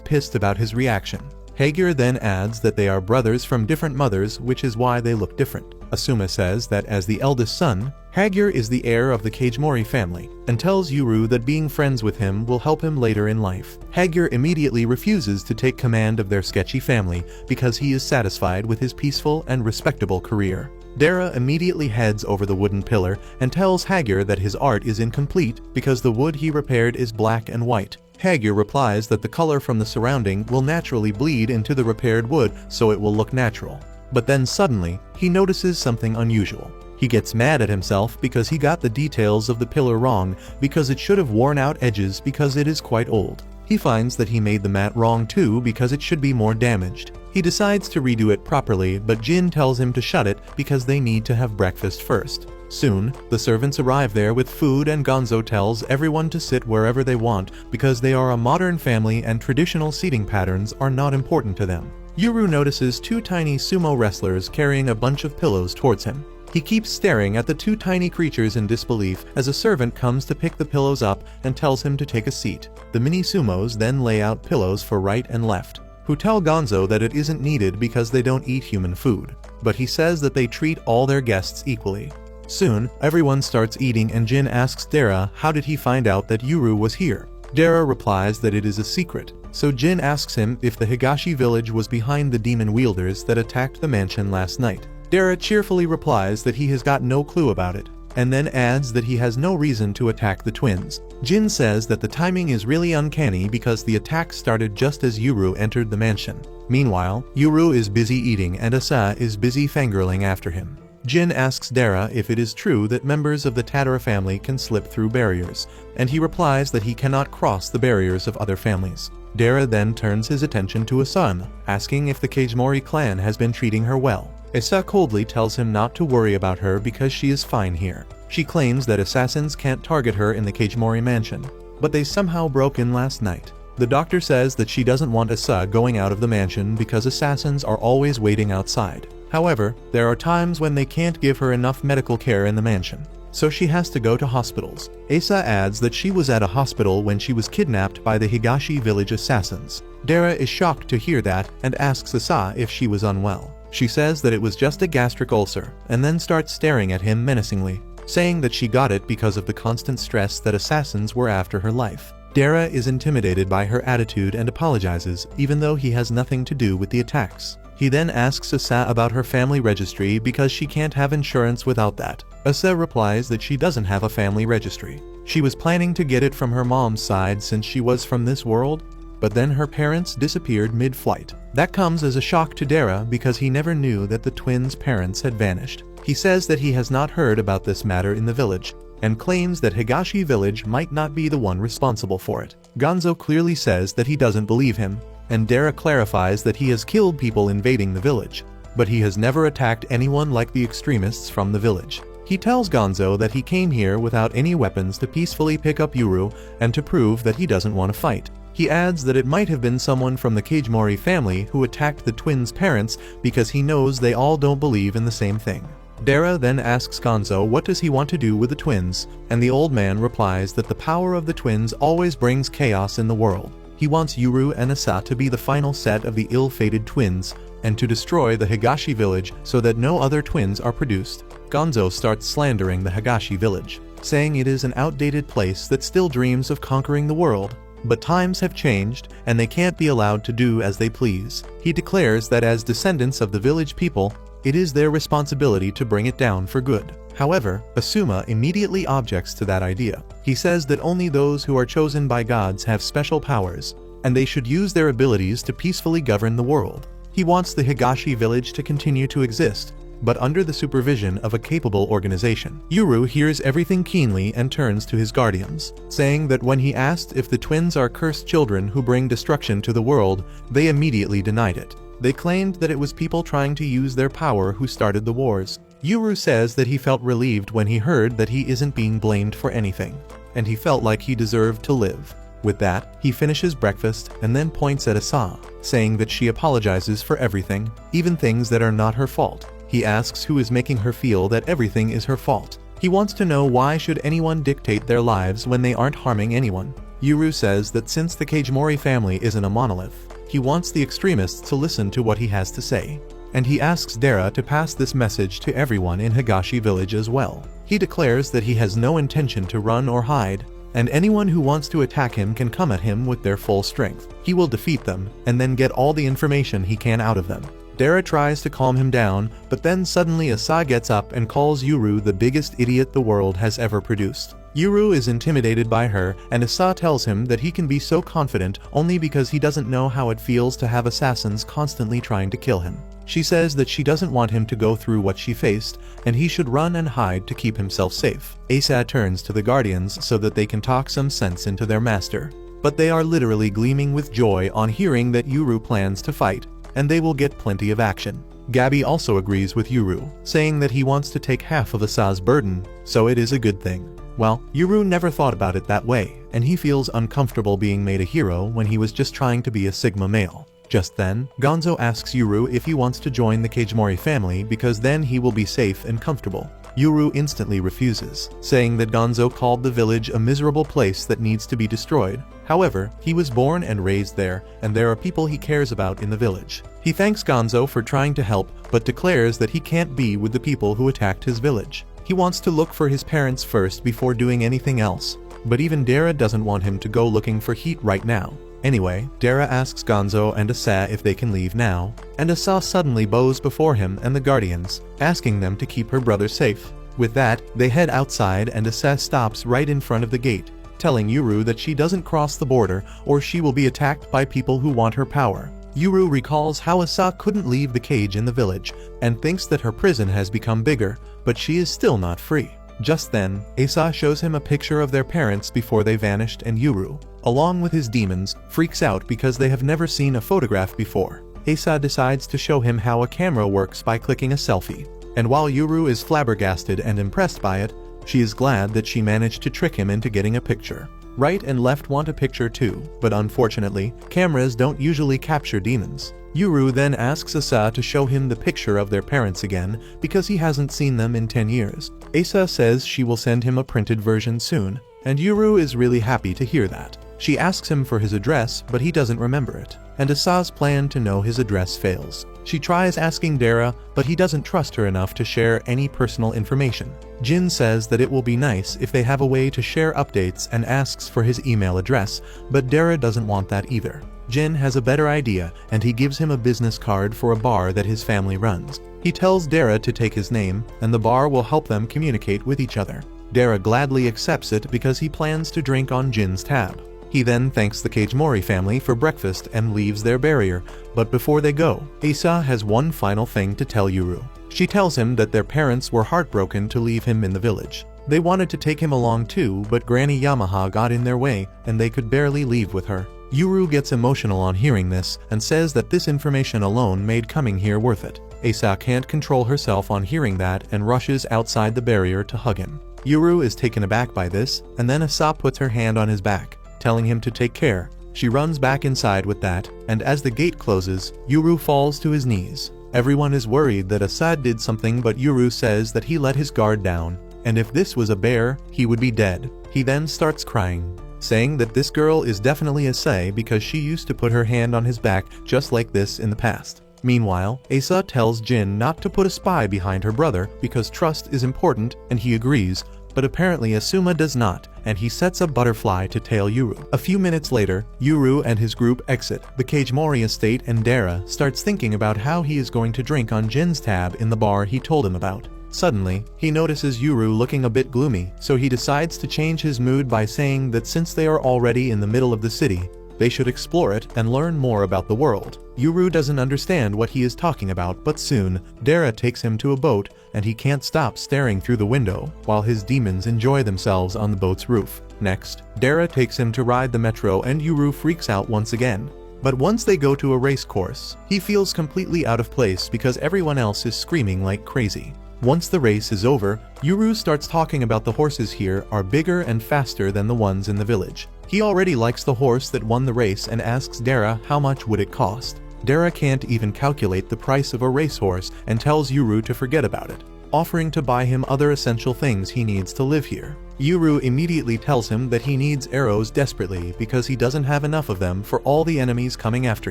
pissed about his reaction. Haikyuu then adds that they are brothers from different mothers, which is why they look different. Asuma says that as the eldest son, Haikyuu is the heir of the Kagimori family, and tells Yuru that being friends with him will help him later in life. Haikyuu immediately refuses to take command of their sketchy family because he is satisfied with his peaceful and respectable career. Dara immediately heads over the wooden pillar and tells Haikyuu that his art is incomplete because the wood he repaired is black and white. Haikyuu replies that the color from the surrounding will naturally bleed into the repaired wood, so it will look natural. But then suddenly, he notices something unusual. He gets mad at himself because he got the details of the pillar wrong, because it should have worn out edges because it is quite old. He finds that he made the mat wrong too because it should be more damaged. He decides to redo it properly, but Jin tells him to shut it because they need to have breakfast first. Soon, the servants arrive there with food and Gonzo tells everyone to sit wherever they want because they are a modern family and traditional seating patterns are not important to them. Yuru notices two tiny sumo wrestlers carrying a bunch of pillows towards him. He keeps staring at the two tiny creatures in disbelief as a servant comes to pick the pillows up and tells him to take a seat. The mini sumos then lay out pillows for right and left, who tell Gonzo that it isn't needed because they don't eat human food, but he says that they treat all their guests equally. Soon, everyone starts eating and Jin asks Dara how did he find out that Yuru was here. Dara replies that it is a secret, so Jin asks him if the Higashi village was behind the demon wielders that attacked the mansion last night. Dara cheerfully replies that he has got no clue about it, and then adds that he has no reason to attack the twins. Jin says that the timing is really uncanny because the attack started just as Yuru entered the mansion. Meanwhile, Yuru is busy eating and Asa is busy fangirling after him. Jin asks Dara if it is true that members of the Tadara family can slip through barriers, and he replies that he cannot cross the barriers of other families. Dara then turns his attention to Asa, asking if the Kagemori clan has been treating her well. Asa coldly tells him not to worry about her because she is fine here. She claims that assassins can't target her in the Kagemori mansion, but they somehow broke in last night. The doctor says that she doesn't want Asa going out of the mansion because assassins are always waiting outside. However, there are times when they can't give her enough medical care in the mansion, so she has to go to hospitals. Asa adds that she was at a hospital when she was kidnapped by the Higashi village assassins. Dara is shocked to hear that and asks Asa if she was unwell. She says that it was just a gastric ulcer, and then starts staring at him menacingly, saying that she got it because of the constant stress that assassins were after her life. Dara is intimidated by her attitude and apologizes, even though he has nothing to do with the attacks. He then asks Asa about her family registry because she can't have insurance without that. Asa replies that she doesn't have a family registry. She was planning to get it from her mom's side since she was from this world, but then her parents disappeared mid-flight. That comes as a shock to Dara because he never knew that the twins' parents had vanished. He says that he has not heard about this matter in the village, and claims that Higashi village might not be the one responsible for it. Gonzo clearly says that he doesn't believe him, and Dara clarifies that he has killed people invading the village, but he has never attacked anyone like the extremists from the village. He tells Gonzo that he came here without any weapons to peacefully pick up Yuru and to prove that he doesn't want to fight. He adds that it might have been someone from the Kagemori family who attacked the twins' parents because he knows they all don't believe in the same thing. Dara then asks Gonzo what does he want to do with the twins, and the old man replies that the power of the twins always brings chaos in the world. He wants Yuru and Asa to be the final set of the ill-fated twins, and to destroy the Higashi village so that no other twins are produced. Gonzo starts slandering the Higashi village, saying it is an outdated place that still dreams of conquering the world. But times have changed, and they can't be allowed to do as they please. He declares that as descendants of the village people, it is their responsibility to bring it down for good. However, Asuma immediately objects to that idea. He says that only those who are chosen by gods have special powers, and they should use their abilities to peacefully govern the world. He wants the Higashi village to continue to exist, but under the supervision of a capable organization. Yuru hears everything keenly and turns to his guardians, saying that when he asked if the twins are cursed children who bring destruction to the world, they immediately denied it. They claimed that it was people trying to use their power who started the wars. Yuru says that he felt relieved when he heard that he isn't being blamed for anything, and he felt like he deserved to live. With that, he finishes breakfast and then points at Asa, saying that she apologizes for everything, even things that are not her fault. He asks who is making her feel that everything is her fault. He wants to know why should anyone dictate their lives when they aren't harming anyone. Yuru says that since the Kagemori family isn't a monolith, he wants the extremists to listen to what he has to say, and he asks Dara to pass this message to everyone in Higashi village as well. He declares that he has no intention to run or hide, and anyone who wants to attack him can come at him with their full strength. He will defeat them, and then get all the information he can out of them. Dara tries to calm him down, but then suddenly Asa gets up and calls Yuru the biggest idiot the world has ever produced. Yuru is intimidated by her, and Asa tells him that he can be so confident only because he doesn't know how it feels to have assassins constantly trying to kill him. She says that she doesn't want him to go through what she faced, and he should run and hide to keep himself safe. Asa turns to the guardians so that they can talk some sense into their master, but they are literally gleaming with joy on hearing that Yuru plans to fight, and they will get plenty of action. Gabi also agrees with Yuru, saying that he wants to take half of Asa's burden, so it is a good thing. Well, Yuru never thought about it that way, and he feels uncomfortable being made a hero when he was just trying to be a Sigma male. Just then, Gonzo asks Yuru if he wants to join the Kagemori family because then he will be safe and comfortable. Yuru instantly refuses, saying that Gonzo called the village a miserable place that needs to be destroyed. However, he was born and raised there, and there are people he cares about in the village. He thanks Gonzo for trying to help, but declares that he can't be with the people who attacked his village. He wants to look for his parents first before doing anything else. But even Dara doesn't want him to go looking for heat right now. Anyway, Dara asks Gonzo and Asa if they can leave now, and Asa suddenly bows before him and the Guardians, asking them to keep her brother safe. With that, they head outside and Asa stops right in front of the gate, telling Yuru that she doesn't cross the border or she will be attacked by people who want her power. Yuru recalls how Asa couldn't leave the cage in the village and thinks that her prison has become bigger, but she is still not free. Just then, Asa shows him a picture of their parents before they vanished and Yuru, along with his demons, freaks out because they have never seen a photograph before. Asa decides to show him how a camera works by clicking a selfie. And while Yuru is flabbergasted and impressed by it, she is glad that she managed to trick him into getting a picture. Right and left want a picture too, but unfortunately, cameras don't usually capture demons. Yuru then asks Asa to show him the picture of their parents again because he hasn't seen them in 10 years. Asa says she will send him a printed version soon, and Yuru is really happy to hear that. She asks him for his address, but he doesn't remember it, and Asa's plan to know his address fails. She tries asking Dara, but he doesn't trust her enough to share any personal information. Jin says that it will be nice if they have a way to share updates and asks for his email address, but Dara doesn't want that either. Jin has a better idea, and he gives him a business card for a bar that his family runs. He tells Dara to take his name, and the bar will help them communicate with each other. Dara gladly accepts it because he plans to drink on Jin's tab. He then thanks the Koikimo family for breakfast and leaves their barrier, but before they go, Asa has one final thing to tell Yuru. She tells him that their parents were heartbroken to leave him in the village. They wanted to take him along too, but Granny Yamaha got in their way and they could barely leave with her. Yuru gets emotional on hearing this and says that this information alone made coming here worth it. Asa can't control herself on hearing that and rushes outside the barrier to hug him. Yuru is taken aback by this, and then Asa puts her hand on his back, telling him to take care. She runs back inside with that, and as the gate closes, Yuru falls to his knees. Everyone is worried that Asa did something, but Yuru says that he let his guard down, and if this was a bear, he would be dead. He then starts crying, saying that this girl is definitely Asa because she used to put her hand on his back just like this in the past. Meanwhile, Asa tells Jin not to put a spy behind her brother because trust is important, and he agrees, but apparently Asuma does not, and he sets a butterfly to tail Yuru. A few minutes later, Yuru and his group exit the Koikimo estate and Dara starts thinking about how he is going to drink on Jin's tab in the bar he told him about. Suddenly, he notices Yuru looking a bit gloomy, so he decides to change his mood by saying that since they are already in the middle of the city, they should explore it and learn more about the world. Yuru doesn't understand what he is talking about, but soon, Dara takes him to a boat and he can't stop staring through the window while his demons enjoy themselves on the boat's roof. Next, Dara takes him to ride the metro and Yuru freaks out once again. But once they go to a race course, he feels completely out of place because everyone else is screaming like crazy. Once the race is over, Yuru starts talking about the horses here are bigger and faster than the ones in the village. He already likes the horse that won the race and asks Dara how much would it cost. Dara can't even calculate the price of a racehorse and tells Yuru to forget about it, offering to buy him other essential things he needs to live here. Yuru immediately tells him that he needs arrows desperately because he doesn't have enough of them for all the enemies coming after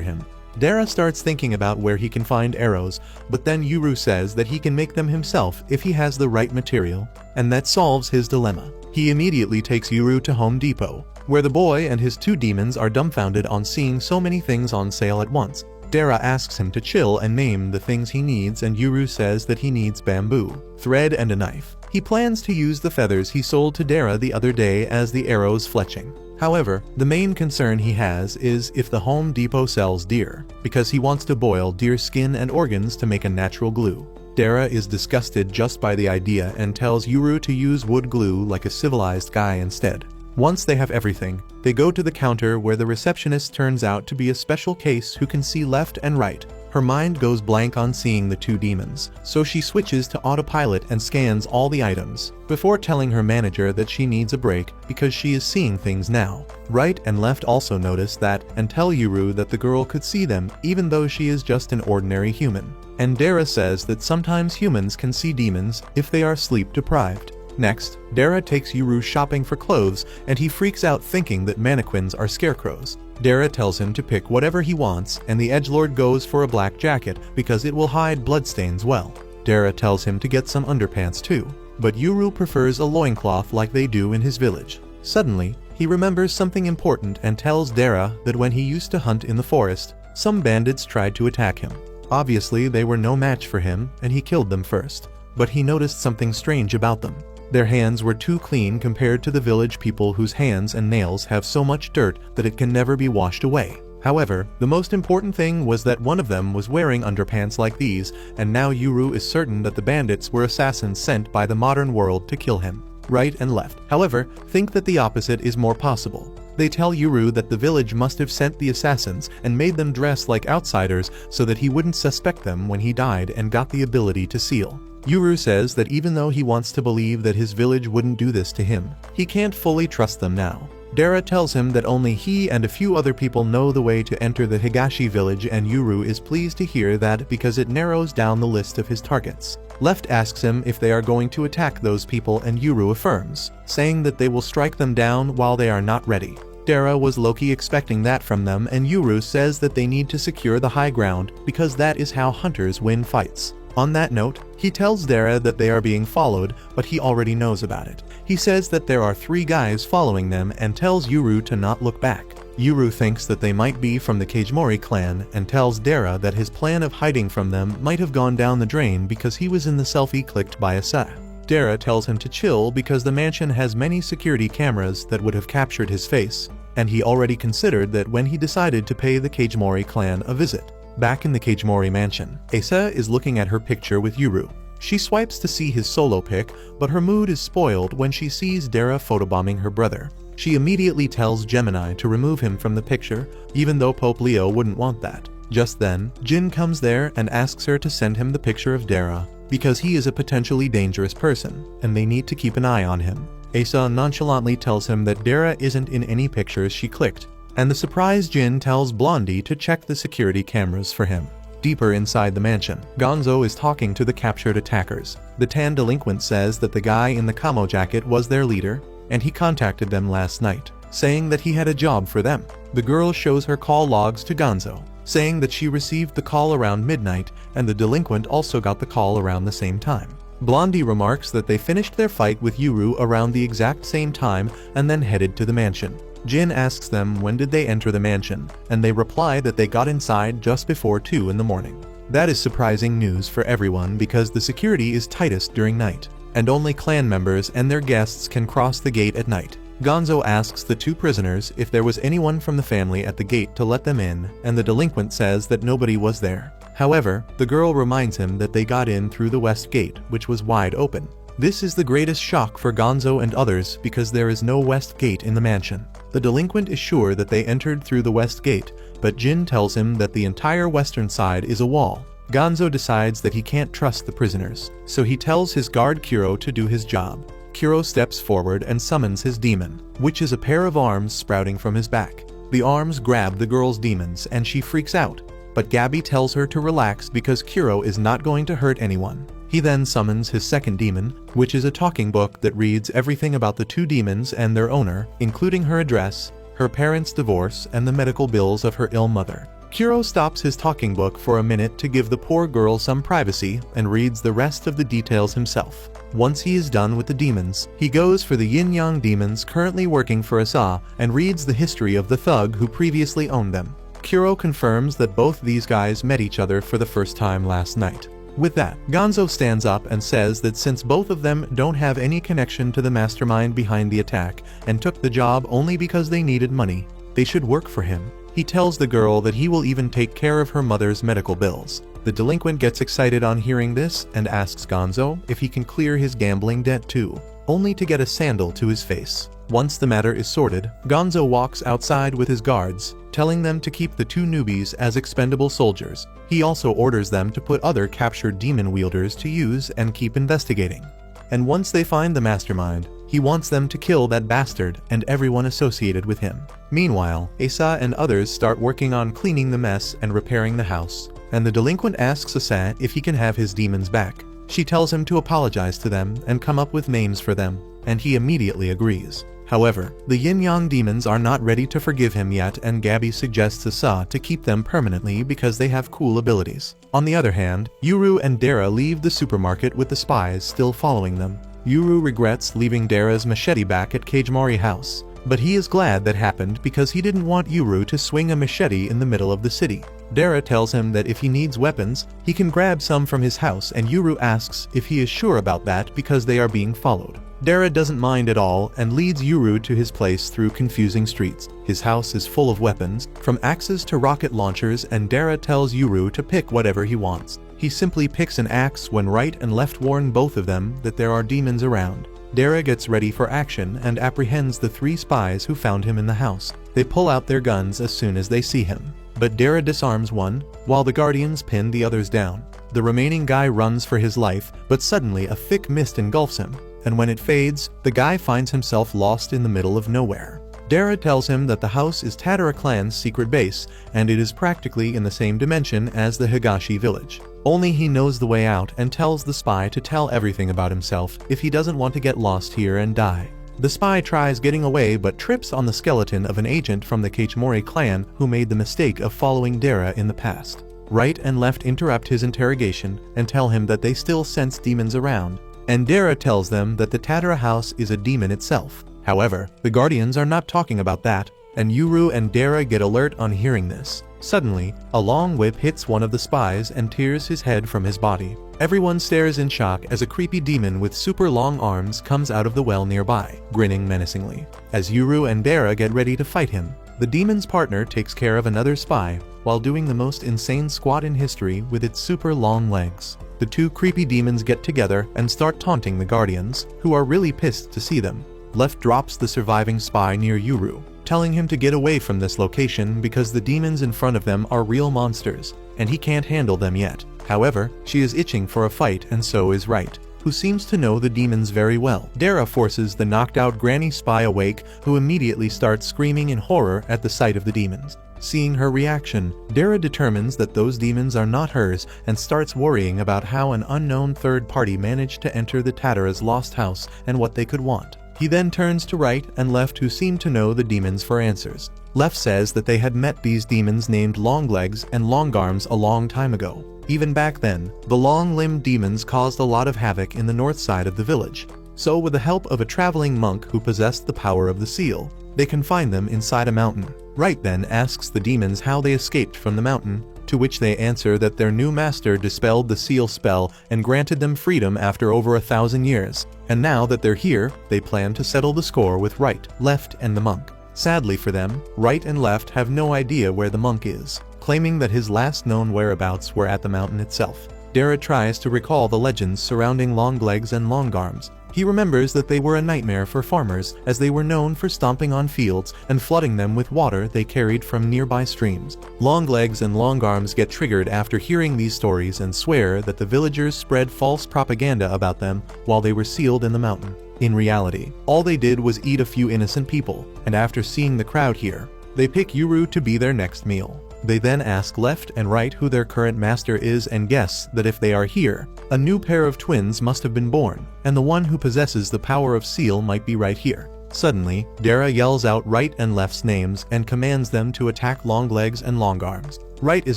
him. Dara starts thinking about where he can find arrows, but then Yuru says that he can make them himself if he has the right material, and that solves his dilemma. He immediately takes Yuru to Home Depot, where the boy and his two demons are dumbfounded on seeing so many things on sale at once. Dara asks him to chill and name the things he needs, and Yuru says that he needs bamboo, thread, and a knife. He plans to use the feathers he sold to Dara the other day as the arrows fletching. However, the main concern he has is if the Home Depot sells deer, because he wants to boil deer skin and organs to make a natural glue. Dara is disgusted just by the idea and tells Yuru to use wood glue like a civilized guy instead. Once they have everything, they go to the counter where the receptionist turns out to be a special case who can see left and right. Her mind goes blank on seeing the two demons, so she switches to autopilot and scans all the items, before telling her manager that she needs a break because she is seeing things now. Right and left also notice that and tell Yuru that the girl could see them even though she is just an ordinary human. And Dara says that sometimes humans can see demons if they are sleep deprived. Next, Dara takes Yuru shopping for clothes and he freaks out thinking that mannequins are scarecrows. Dara tells him to pick whatever he wants and the edgelord goes for a black jacket because it will hide bloodstains well. Dara tells him to get some underpants too. but Yuru prefers a loincloth like they do in his village. Suddenly, he remembers something important and tells Dara that when he used to hunt in the forest, some bandits tried to attack him. Obviously, they were no match for him, and he killed them first. But he noticed something strange about them. Their hands were too clean compared to the village people whose hands and nails have so much dirt that it can never be washed away. However, the most important thing was that one of them was wearing underpants like these, and now Yuru is certain that the bandits were assassins sent by the modern world to kill him. Right and left, however, think that the opposite is more possible. They tell Yuru that the village must have sent the assassins and made them dress like outsiders so that he wouldn't suspect them when he died and got the ability to seal. Yuru says that even though he wants to believe that his village wouldn't do this to him, he can't fully trust them now. Dara tells him that only he and a few other people know the way to enter the Higashi village, and Yuru is pleased to hear that because it narrows down the list of his targets. Left asks him if they are going to attack those people, and Yuru affirms, saying that they will strike them down while they are not ready. Dara was low-key expecting that from them, and Yuru says that they need to secure the high ground because that is how hunters win fights. On that note, he tells Dara that they are being followed, but he already knows about it. He says that there are 3 guys following them and tells Yuru to not look back. Yuru thinks that they might be from the Kajimori clan and tells Dara that his plan of hiding from them might have gone down the drain because he was in the selfie clicked by Asa. Dara tells him to chill because the mansion has many security cameras that would have captured his face, and he already considered that when he decided to pay the Kajimori clan a visit. Back in the Kajimori mansion, Asa is looking at her picture with Yuru. She swipes to see his solo pic, but her mood is spoiled when she sees Dara photobombing her brother. She immediately tells Gemini to remove him from the picture, even though Pope Leo wouldn't want that. Just then, Jin comes there and asks her to send him the picture of Dara, because he is a potentially dangerous person, and they need to keep an eye on him. Asa nonchalantly tells him that Dara isn't in any pictures she clicked, and the surprised Jin tells Blondie to check the security cameras for him. Deeper inside the mansion, Gonzo is talking to the captured attackers. The tan delinquent says that the guy in the camo jacket was their leader, and he contacted them last night, saying that he had a job for them. The girl shows her call logs to Gonzo, saying that she received the call around midnight, and the delinquent also got the call around the same time. Blondie remarks that they finished their fight with Yuru around the exact same time and then headed to the mansion. Jin asks them when did they enter the mansion, and they reply that they got inside just before 2 in the morning. That is surprising news for everyone because the security is tightest during night, and only clan members and their guests can cross the gate at night. Gonzo asks the 2 prisoners if there was anyone from the family at the gate to let them in, and the delinquent says that nobody was there. However, the girl reminds him that they got in through the west gate, which was wide open. This is the greatest shock for Gonzo and others because there is no west gate in the mansion. The delinquent is sure that they entered through the west gate, but Jin tells him that the entire western side is a wall. Gonzo decides that he can't trust the prisoners, so he tells his guard Kuro to do his job. Kuro steps forward and summons his demon, which is a pair of arms sprouting from his back. The arms grab the girl's demons and she freaks out, but Gabby tells her to relax because Kuro is not going to hurt anyone. He then summons his second demon, which is a talking book that reads everything about the 2 demons and their owner, including her address, her parents' divorce, and the medical bills of her ill mother. Kuro stops his talking book for a minute to give the poor girl some privacy and reads the rest of the details himself. Once he is done with the demons, he goes for the yin-yang demons currently working for Asa and reads the history of the thug who previously owned them. Kuro confirms that both these guys met each other for the first time last night. With that, Gonzo stands up and says that since both of them don't have any connection to the mastermind behind the attack and took the job only because they needed money, they should work for him. He tells the girl that he will even take care of her mother's medical bills. The delinquent gets excited on hearing this and asks Gonzo if he can clear his gambling debt too, only to get a sandal to his face. Once the matter is sorted, Gonzo walks outside with his guards, telling them to keep the 2 newbies as expendable soldiers. He also orders them to put other captured demon wielders to use and keep investigating. And once they find the mastermind, he wants them to kill that bastard and everyone associated with him. Meanwhile, Asa and others start working on cleaning the mess and repairing the house, and the delinquent asks Asa if he can have his demons back. She tells him to apologize to them and come up with names for them, and he immediately agrees. However, the yin-yang demons are not ready to forgive him yet, and Gabby suggests Asa to keep them permanently because they have cool abilities. On the other hand, Yuru and Dara leave the supermarket with the spies still following them. Yuru regrets leaving Dara's machete back at Kajimori house, but he is glad that happened because he didn't want Yuru to swing a machete in the middle of the city. Dara tells him that if he needs weapons, he can grab some from his house, and Yuru asks if he is sure about that because they are being followed. Dara doesn't mind at all and leads Yuru to his place through confusing streets. His house is full of weapons, from axes to rocket launchers, and Dara tells Yuru to pick whatever he wants. He simply picks an axe when right and left warn both of them that there are demons around. Dara gets ready for action and apprehends the 3 spies who found him in the house. They pull out their guns as soon as they see him, but Dara disarms one, while the guardians pin the others down. The remaining guy runs for his life, but suddenly a thick mist engulfs him, and when it fades, the guy finds himself lost in the middle of nowhere. Dara tells him that the house is Tatara clan's secret base, and it is practically in the same dimension as the Higashi village. Only he knows the way out and tells the spy to tell everything about himself if he doesn't want to get lost here and die. The spy tries getting away but trips on the skeleton of an agent from the Kajimori clan who made the mistake of following Dara in the past. Right and left interrupt his interrogation and tell him that they still sense demons around, and Dara tells them that the Tatara house is a demon itself. However, the guardians are not talking about that, and Yuru and Dara get alert on hearing this. Suddenly, a long whip hits one of the spies and tears his head from his body. Everyone stares in shock as a creepy demon with super long arms comes out of the well nearby, grinning menacingly. As Yuru and Dara get ready to fight him, the demon's partner takes care of another spy while doing the most insane squat in history with its super long legs. The 2 creepy demons get together and start taunting the guardians, who are really pissed to see them. Left drops the surviving spy near Yuru, telling him to get away from this location because the demons in front of them are real monsters, and he can't handle them yet. However, she is itching for a fight, and so is Right, who seems to know the demons very well. Dara forces the knocked out granny spy awake, who immediately starts screaming in horror at the sight of the demons. Seeing her reaction, Dara determines that those demons are not hers and starts worrying about how an unknown third party managed to enter the Tatara's lost house and what they could want. He then turns to Right and Left, who seem to know the demons, for answers. Left says that they had met these demons named Longlegs and Longarms a long time ago. Even back then, the long-limbed demons caused a lot of havoc in the north side of the village. So with the help of a traveling monk who possessed the power of the seal, they confined them inside a mountain. Right then asks the demons how they escaped from the mountain, to which they answer that their new master dispelled the seal spell and granted them freedom after over 1,000 years. And now that they're here, they plan to settle the score with Right, Left, and the monk. Sadly for them, Right and Left have no idea where the monk is, claiming that his last known whereabouts were at the mountain itself. Dara tries to recall the legends surrounding Longlegs and Longarms. He remembers that they were a nightmare for farmers, as they were known for stomping on fields and flooding them with water they carried from nearby streams. Longlegs and Longarms get triggered after hearing these stories and swear that the villagers spread false propaganda about them while they were sealed in the mountain. In reality, all they did was eat a few innocent people, and after seeing the crowd here, they pick Yuru to be their next meal. They then ask Left and Right who their current master is and guess that if they are here, a new pair of twins must have been born, and the one who possesses the power of seal might be right here. Suddenly, Dara yells out Right and Left's names and commands them to attack Longlegs and Longarms. Right is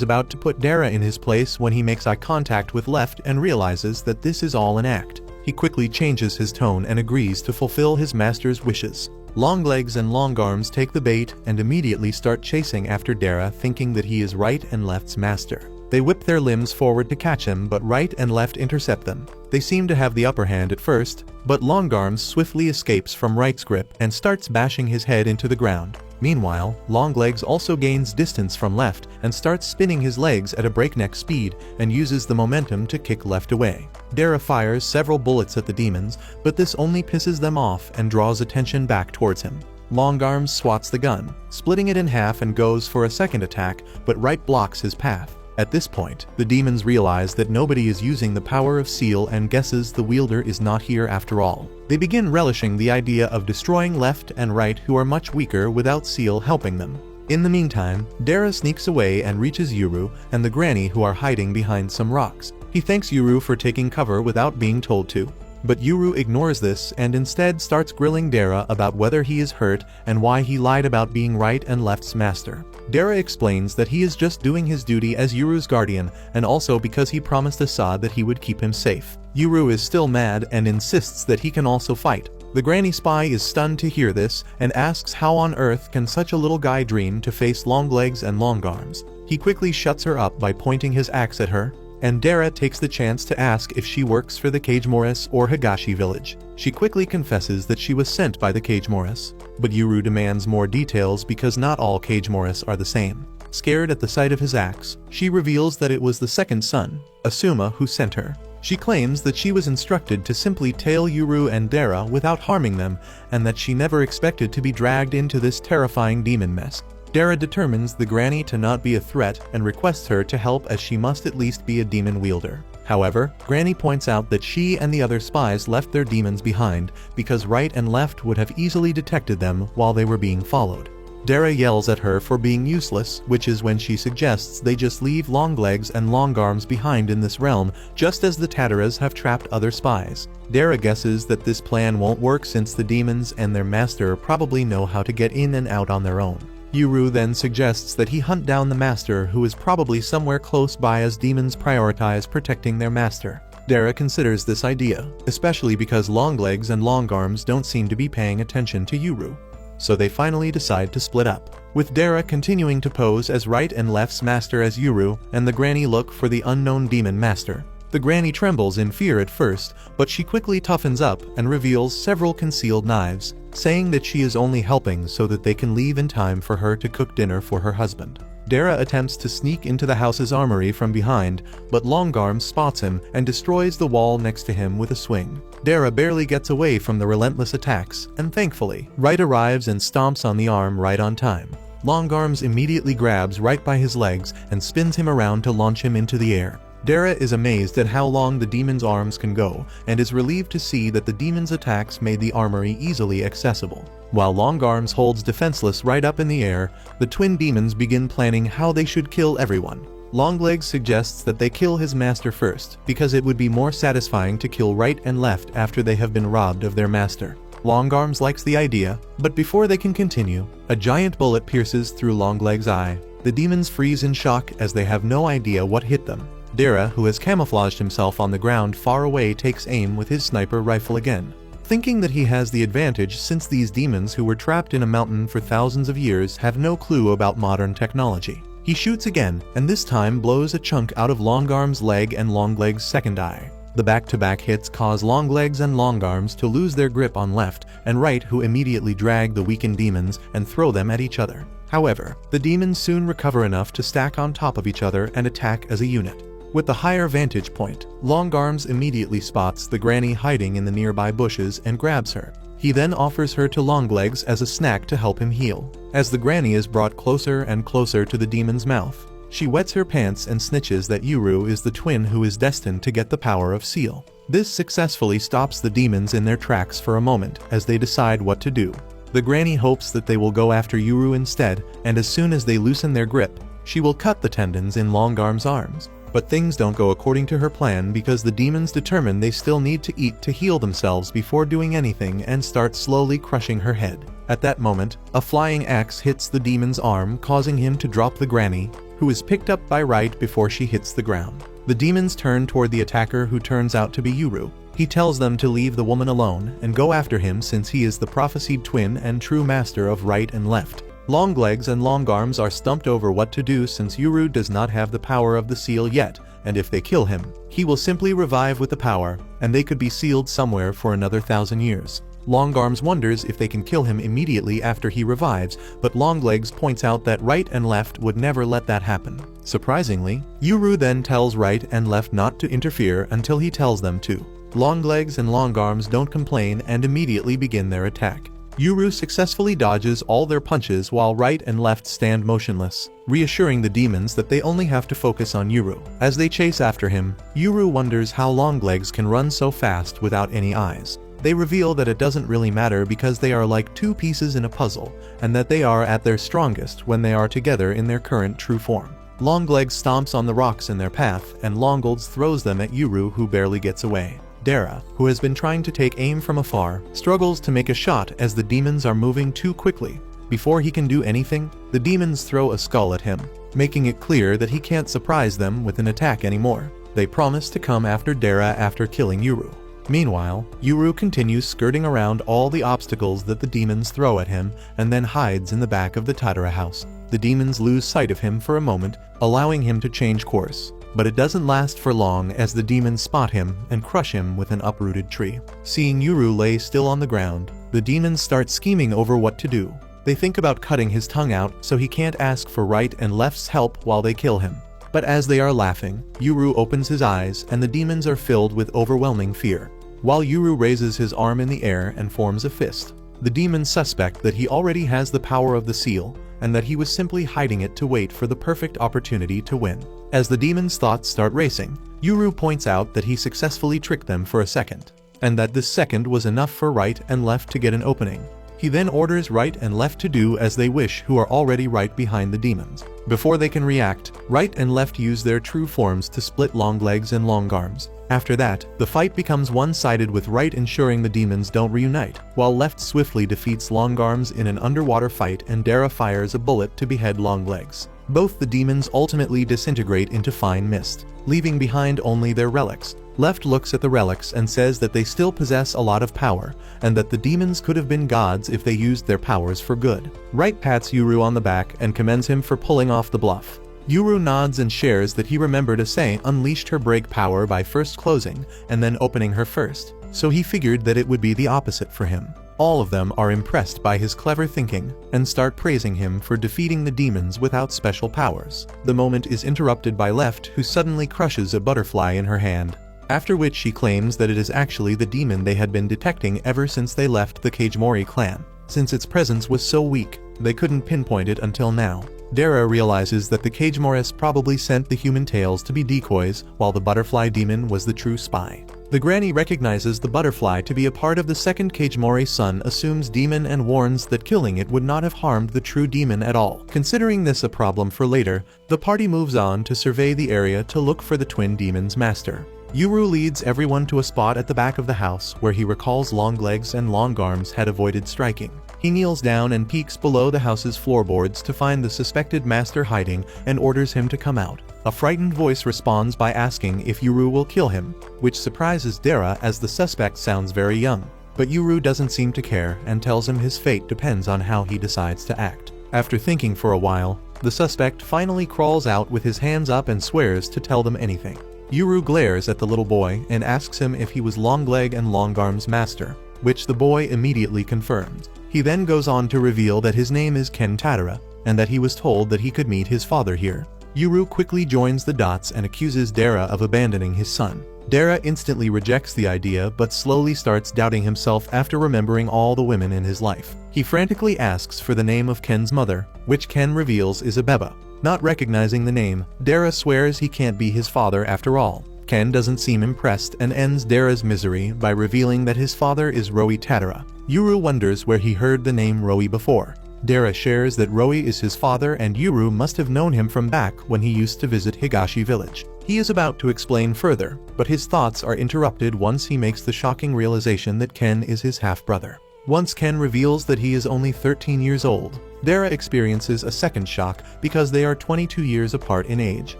about to put Dara in his place when he makes eye contact with Left and realizes that this is all an act. He quickly changes his tone and agrees to fulfill his master's wishes. Longlegs and Longarms take the bait and immediately start chasing after Dara, thinking that he is Right and Left's master. They whip their limbs forward to catch him, but Right and Left intercept them. They seem to have the upper hand at first, but Longarms swiftly escapes from Right's grip and starts bashing his head into the ground. Meanwhile, Longlegs also gains distance from Left and starts spinning his legs at a breakneck speed and uses the momentum to kick Left away. Dara fires several bullets at the demons, but this only pisses them off and draws attention back towards him. Longarms swats the gun, splitting it in half, and goes for a second attack, but Right blocks his path. At this point, the demons realize that nobody is using the power of seal and guesses the wielder is not here after all. They begin relishing the idea of destroying Left and Right, who are much weaker without seal helping them. In the meantime, Dara sneaks away and reaches Yuru and the granny, who are hiding behind some rocks. He thanks Yuru for taking cover without being told to, but Yuru ignores this and instead starts grilling Dara about whether he is hurt and why he lied about being Right and Left's master. Dara explains that he is just doing his duty as Yuru's guardian, and also because he promised Assad that he would keep him safe. Yuru is still mad and insists that he can also fight. The granny spy is stunned to hear this and asks how on earth can such a little guy dream to face Longlegs and Longarms. He quickly shuts her up by pointing his axe at her, and Dara takes the chance to ask if she works for the Cage Morris or Higashi village. She quickly confesses that she was sent by the Cage Morris, but Yuru demands more details because not all Cage Morris are the same. Scared at the sight of his axe, she reveals that it was the second son, Asuma, who sent her. She claims that she was instructed to simply tail Yuru and Dara without harming them, and that she never expected to be dragged into this terrifying demon mess. Dara determines the granny to not be a threat and requests her to help as she must at least be a demon wielder. However, Granny points out that she and the other spies left their demons behind because right and left would have easily detected them while they were being followed. Dara yells at her for being useless, which is when she suggests they just leave Longlegs and Longarms behind in this realm, just as the Tataras have trapped other spies. Dara guesses that this plan won't work since the demons and their master probably know how to get in and out on their own. Yuru then suggests that he hunt down the master, who is probably somewhere close by as demons prioritize protecting their master. Dara considers this idea, especially because Longlegs and Longarms don't seem to be paying attention to Yuru. So they finally decide to split up, with Dara continuing to pose as right and left's master as Yuru, and the granny look for the unknown demon master. The granny trembles in fear at first, but she quickly toughens up and reveals several concealed knives, saying that she is only helping so that they can leave in time for her to cook dinner for her husband. Dara attempts to sneak into the house's armory from behind, but Longarm spots him and destroys the wall next to him with a swing. Dara barely gets away from the relentless attacks, and thankfully, Right arrives and stomps on the arm right on time. Longarms immediately grabs Right by his legs and spins him around to launch him into the air. Dara is amazed at how long the demon's arms can go, and is relieved to see that the demon's attacks made the armory easily accessible. While Longarms holds defenseless Right up in the air, the twin demons begin planning how they should kill everyone. Longlegs suggests that they kill his master first, because it would be more satisfying to kill Right and left after they have been robbed of their master. Longarms likes the idea, but before they can continue, a giant bullet pierces through Longlegs' eye. The demons freeze in shock as they have no idea what hit them. Dara, who has camouflaged himself on the ground far away, takes aim with his sniper rifle again. Thinking that he has the advantage since these demons who were trapped in a mountain for thousands of years have no clue about modern technology. He shoots again, and this time blows a chunk out of Longarm's leg and Longlegs' second eye. The back-to-back hits cause Longlegs and Longarms to lose their grip on left and right, who immediately drag the weakened demons and throw them at each other. However, the demons soon recover enough to stack on top of each other and attack as a unit. With the higher vantage point, Longarms immediately spots the granny hiding in the nearby bushes and grabs her. He then offers her to Longlegs as a snack to help him heal. As the granny is brought closer and closer to the demon's mouth, she wets her pants and snitches that Yuru is the twin who is destined to get the power of Seal. This successfully stops the demons in their tracks for a moment as they decide what to do. The granny hopes that they will go after Yuru instead, and as soon as they loosen their grip, she will cut the tendons in Longarm's arms. But things don't go according to her plan because the demons determine they still need to eat to heal themselves before doing anything and start slowly crushing her head. At that moment, a flying axe hits the demon's arm, causing him to drop the granny, who is picked up by Right before she hits the ground. The demons turn toward the attacker, who turns out to be Yuru. He tells them to leave the woman alone and go after him since he is the prophesied twin and true master of Right and Left. Longlegs and Longarms are stumped over what to do since Yuru does not have the power of the seal yet, and if they kill him, he will simply revive with the power, and they could be sealed somewhere for another 1,000 years. Longarms wonders if they can kill him immediately after he revives, but Longlegs points out that Right and Left would never let that happen. Surprisingly, Yuru then tells Right and Left not to interfere until he tells them to. Longlegs and Longarms don't complain and immediately begin their attack. Yuru successfully dodges all their punches while Right and Left stand motionless, reassuring the demons that they only have to focus on Yuru. As they chase after him, Yuru wonders how Longlegs can run so fast without any eyes. They reveal that it doesn't really matter because they are like two pieces in a puzzle, and that they are at their strongest when they are together in their current true form. Longlegs stomps on the rocks in their path, and Longlegs throws them at Yuru, who barely gets away. Dara, who has been trying to take aim from afar, struggles to make a shot as the demons are moving too quickly. Before he can do anything, the demons throw a skull at him, making it clear that he can't surprise them with an attack anymore. They promise to come after Dara after killing Yuru. Meanwhile, Yuru continues skirting around all the obstacles that the demons throw at him and then hides in the back of the Tatara house. The demons lose sight of him for a moment, allowing him to change course. But it doesn't last for long as the demons spot him and crush him with an uprooted tree. Seeing Yuru lay still on the ground, the demons start scheming over what to do. They think about cutting his tongue out so he can't ask for right and left's help while they kill him. But as they are laughing, Yuru opens his eyes and the demons are filled with overwhelming fear. While Yuru raises his arm in the air and forms a fist, the demons suspect that he already has the power of the seal, and that he was simply hiding it to wait for the perfect opportunity to win. As the demons' thoughts start racing, Yuru points out that he successfully tricked them for a second, and that this second was enough for right and left to get an opening. He then orders right and left to do as they wish, who are already right behind the demons. Before they can react, right and left use their true forms to split long legs and long arms. After that, the fight becomes one-sided with right ensuring the demons don't reunite, while left swiftly defeats long arms in an underwater fight and Dara fires a bullet to behead long legs. Both the demons ultimately disintegrate into fine mist, leaving behind only their relics. Left looks at the relics and says that they still possess a lot of power, and that the demons could have been gods if they used their powers for good. Right pats Yuru on the back and commends him for pulling off the bluff. Yuru nods and shares that he remembered Ase unleashed her break power by first closing and then opening her first, so he figured that it would be the opposite for him. All of them are impressed by his clever thinking and start praising him for defeating the demons without special powers. The moment is interrupted by Left, who suddenly crushes a butterfly in her hand, after which she claims that it is actually the demon they had been detecting ever since they left the Kagemori clan. Since its presence was so weak, they couldn't pinpoint it until now. Dara realizes that the Kagemoris probably sent the human tails to be decoys, while the butterfly demon was the true spy. The granny recognizes the butterfly to be a part of the second Kagemori son, assumes demon, and warns that killing it would not have harmed the true demon at all. Considering this a problem for later, the party moves on to survey the area to look for the twin demon's master. Yuru leads everyone to a spot at the back of the house where he recalls Longlegs and Longarms had avoided striking. He kneels down and peeks below the house's floorboards to find the suspected master hiding and orders him to come out. A frightened voice responds by asking if Yuru will kill him, which surprises Dara as the suspect sounds very young. But Yuru doesn't seem to care and tells him his fate depends on how he decides to act. After thinking for a while, the suspect finally crawls out with his hands up and swears to tell them anything. Yuru glares at the little boy and asks him if he was Longleg and Longarm's master, which the boy immediately confirms. He then goes on to reveal that his name is Ken Tatara, and that he was told that he could meet his father here. Yuru quickly joins the dots and accuses Dara of abandoning his son. Dara instantly rejects the idea but slowly starts doubting himself after remembering all the women in his life. He frantically asks for the name of Ken's mother, which Ken reveals is Abeba. Not recognizing the name, Dara swears he can't be his father after all. Ken doesn't seem impressed and ends Dara's misery by revealing that his father is Roi Tatara. Yuru wonders where he heard the name Roi before. Dara shares that Roi is his father and Yuru must have known him from back when he used to visit Higashi village. He is about to explain further, but his thoughts are interrupted once he makes the shocking realization that Ken is his half-brother. Once Ken reveals that he is only 13 years old, Dara experiences a second shock because they are 22 years apart in age.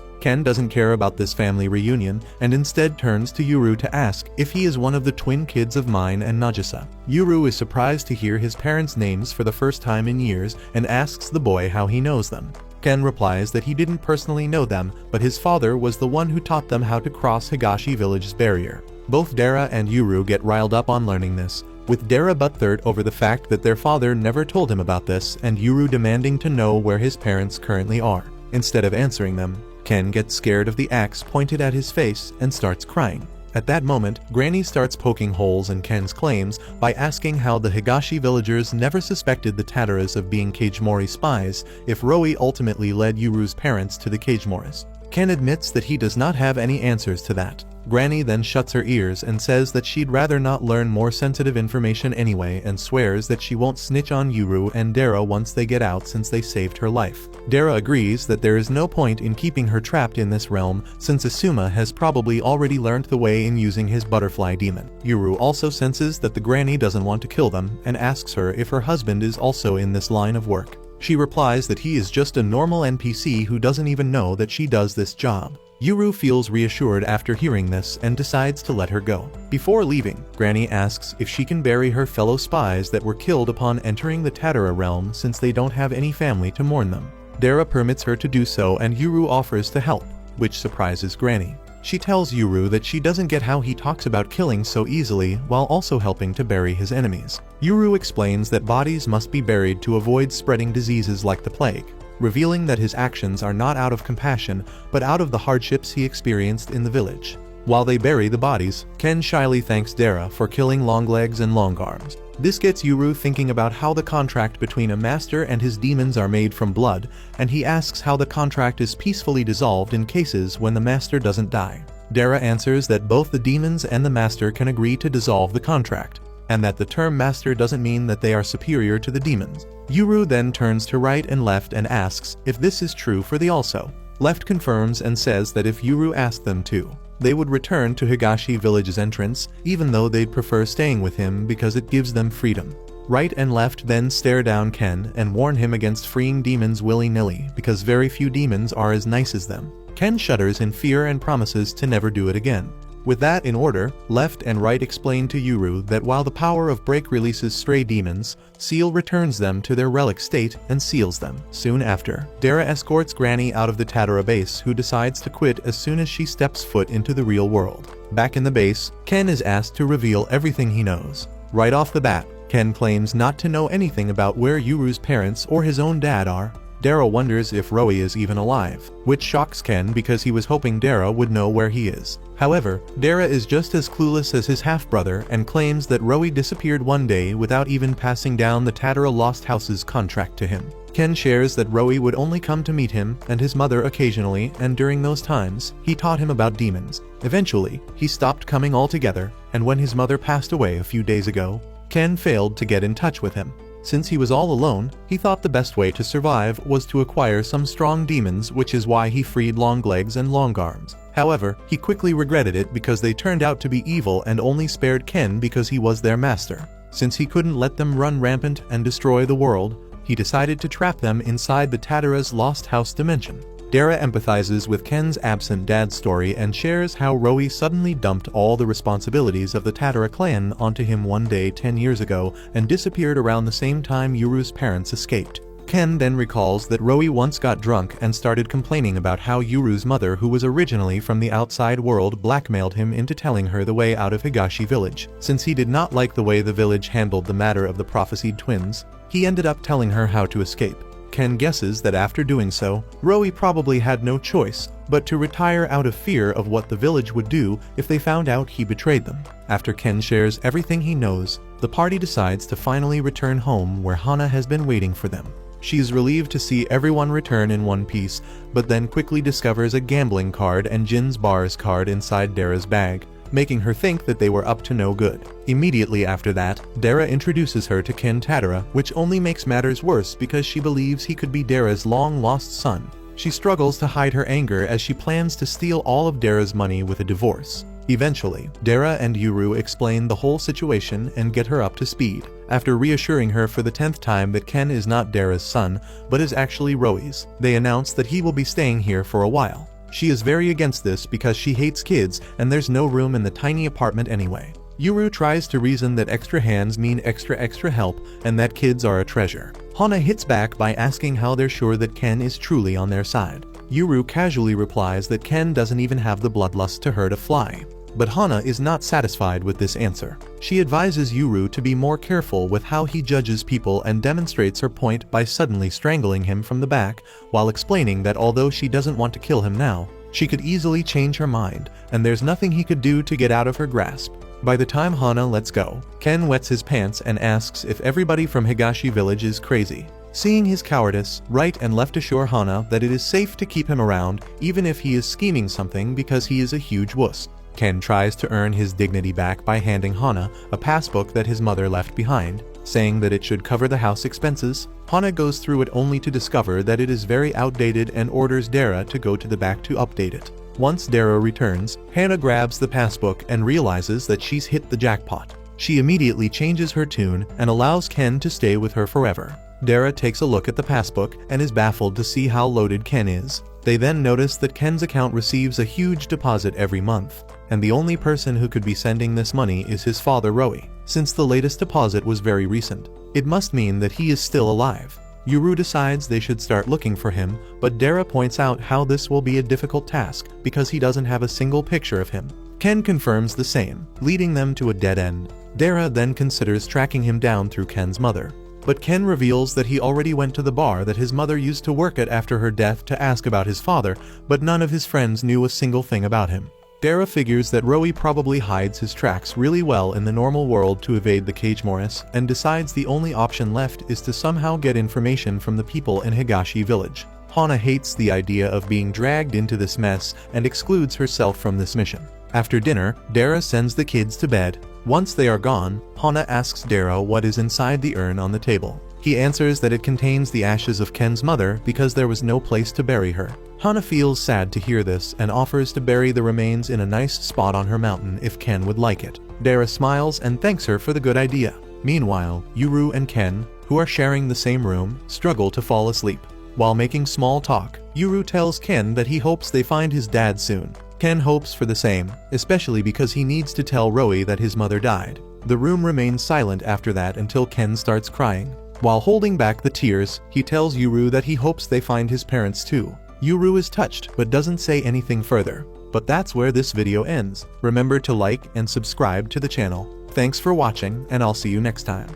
Ken doesn't care about this family reunion and instead turns to Yuru to ask if he is one of the twin kids of Mine and Nagisa. Yuru is surprised to hear his parents' names for the first time in years and asks the boy how he knows them. Ken replies that he didn't personally know them, but his father was the one who taught them how to cross Higashi village's barrier. Both Dara and Yuru get riled up on learning this, with Dara butthurt over the fact that their father never told him about this and Yuru demanding to know where his parents currently are. Instead of answering them, Ken gets scared of the axe pointed at his face and starts crying. At that moment, Granny starts poking holes in Ken's claims by asking how the Higashi villagers never suspected the Tataras of being Kagemori spies if Roi ultimately led Yuru's parents to the Kagemoris. Ken admits that he does not have any answers to that. Granny then shuts her ears and says that she'd rather not learn more sensitive information anyway, and swears that she won't snitch on Yuru and Dara once they get out since they saved her life. Dara agrees that there is no point in keeping her trapped in this realm since Asuma has probably already learned the way in using his butterfly demon. Yuru also senses that the granny doesn't want to kill them and asks her if her husband is also in this line of work. She replies that he is just a normal NPC who doesn't even know that she does this job. Yuru feels reassured after hearing this and decides to let her go. Before leaving, Granny asks if she can bury her fellow spies that were killed upon entering the Tatara realm since they don't have any family to mourn them. Dara permits her to do so and Yuru offers to help, which surprises Granny. She tells Yuru that she doesn't get how he talks about killing so easily while also helping to bury his enemies. Yuru explains that bodies must be buried to avoid spreading diseases like the plague, revealing that his actions are not out of compassion but out of the hardships he experienced in the village. While they bury the bodies, Ken shyly thanks Dara for killing Longlegs and Longarms. This gets Yuru thinking about how the contract between a master and his demons are made from blood, and he asks how the contract is peacefully dissolved in cases when the master doesn't die. Dara answers that both the demons and the master can agree to dissolve the contract, and that the term master doesn't mean that they are superior to the demons. Yuru then turns to right and left and asks if this is true for the also. Left confirms and says that if Yuru asked them to, they would return to Higashi Village's entrance, even though they'd prefer staying with him because it gives them freedom. Right and left then stare down Ken and warn him against freeing demons willy-nilly because very few demons are as nice as them. Ken shudders in fear and promises to never do it again. With that in order, left and right explain to Yuru that while the power of break releases stray demons, seal returns them to their relic state and seals them. Soon after, Dara escorts Granny out of the Tatara base, who decides to quit as soon as she steps foot into the real world. Back in the base, Ken is asked to reveal everything he knows. Right off the bat, Ken claims not to know anything about where Yuru's parents or his own dad are. Dara wonders if Roi is even alive, which shocks Ken because he was hoping Dara would know where he is. However, Dara is just as clueless as his half-brother and claims that Roi disappeared one day without even passing down the Tatara Lost House's contract to him. Ken shares that Roi would only come to meet him and his mother occasionally, and during those times, he taught him about demons. Eventually, he stopped coming altogether, and when his mother passed away a few days ago, Ken failed to get in touch with him. Since he was all alone, he thought the best way to survive was to acquire some strong demons, which is why he freed Longlegs and Longarms. However, he quickly regretted it because they turned out to be evil and only spared Ken because he was their master. Since he couldn't let them run rampant and destroy the world, he decided to trap them inside the Tatara's Lost House dimension. Dara empathizes with Ken's absent dad's story and shares how Roi suddenly dumped all the responsibilities of the Tatara clan onto him one day 10 years ago and disappeared around the same time Yuru's parents escaped. Ken then recalls that Roi once got drunk and started complaining about how Yuru's mother, who was originally from the outside world, blackmailed him into telling her the way out of Higashi Village. Since he did not like the way the village handled the matter of the prophesied twins, he ended up telling her how to escape. Ken guesses that after doing so, Roi probably had no choice but to retire out of fear of what the village would do if they found out he betrayed them. After Ken shares everything he knows, the party decides to finally return home where Hana has been waiting for them. She is relieved to see everyone return in one piece, but then quickly discovers a gambling card and Jin's bars card inside Dara's bag, making her think that they were up to no good. Immediately after that, Dara introduces her to Ken Tatara, which only makes matters worse because she believes he could be Dara's long-lost son. She struggles to hide her anger as she plans to steal all of Dara's money with a divorce. Eventually, Dara and Yuru explain the whole situation and get her up to speed. After reassuring her for the 10th time that Ken is not Dara's son, but is actually Roi's, they announce that he will be staying here for a while. She is very against this because she hates kids and there's no room in the tiny apartment anyway. Yuru tries to reason that extra hands mean extra help and that kids are a treasure. Hana hits back by asking how they're sure that Ken is truly on their side. Yuru casually replies that Ken doesn't even have the bloodlust to hurt a fly. But Hana is not satisfied with this answer. She advises Yuru to be more careful with how he judges people and demonstrates her point by suddenly strangling him from the back, while explaining that although she doesn't want to kill him now, she could easily change her mind, and there's nothing he could do to get out of her grasp. By the time Hana lets go, Ken wets his pants and asks if everybody from Higashi Village is crazy. Seeing his cowardice, right and left assure Hana that it is safe to keep him around even if he is scheming something because he is a huge wuss. Ken tries to earn his dignity back by handing Hana a passbook that his mother left behind, saying that it should cover the house expenses. Hana goes through it only to discover that it is very outdated and orders Dara to go to the back to update it. Once Dara returns, Hana grabs the passbook and realizes that she's hit the jackpot. She immediately changes her tune and allows Ken to stay with her forever. Dara takes a look at the passbook and is baffled to see how loaded Ken is. They then notice that Ken's account receives a huge deposit every month, and the only person who could be sending this money is his father Roi. Since the latest deposit was very recent, it must mean that he is still alive. Yuru decides they should start looking for him, but Dara points out how this will be a difficult task because he doesn't have a single picture of him. Ken confirms the same, leading them to a dead end. Dara then considers tracking him down through Ken's mother, but Ken reveals that he already went to the bar that his mother used to work at after her death to ask about his father, but none of his friends knew a single thing about him. Dara figures that Roi probably hides his tracks really well in the normal world to evade the Cage Morris, and decides the only option left is to somehow get information from the people in Higashi village. Hana hates the idea of being dragged into this mess and excludes herself from this mission. After dinner, Dara sends the kids to bed. Once they are gone, Hana asks Dara what is inside the urn on the table. He answers that it contains the ashes of Ken's mother because there was no place to bury her. Hana feels sad to hear this and offers to bury the remains in a nice spot on her mountain if Ken would like it. Dara smiles and thanks her for the good idea. Meanwhile, Yuru and Ken, who are sharing the same room, struggle to fall asleep. While making small talk, Yuru tells Ken that he hopes they find his dad soon. Ken hopes for the same, especially because he needs to tell Roi that his mother died. The room remains silent after that until Ken starts crying. While holding back the tears, he tells Yuru that he hopes they find his parents too. Yuru is touched but doesn't say anything further. But that's where this video ends. Remember to like and subscribe to the channel. Thanks for watching, and I'll see you next time.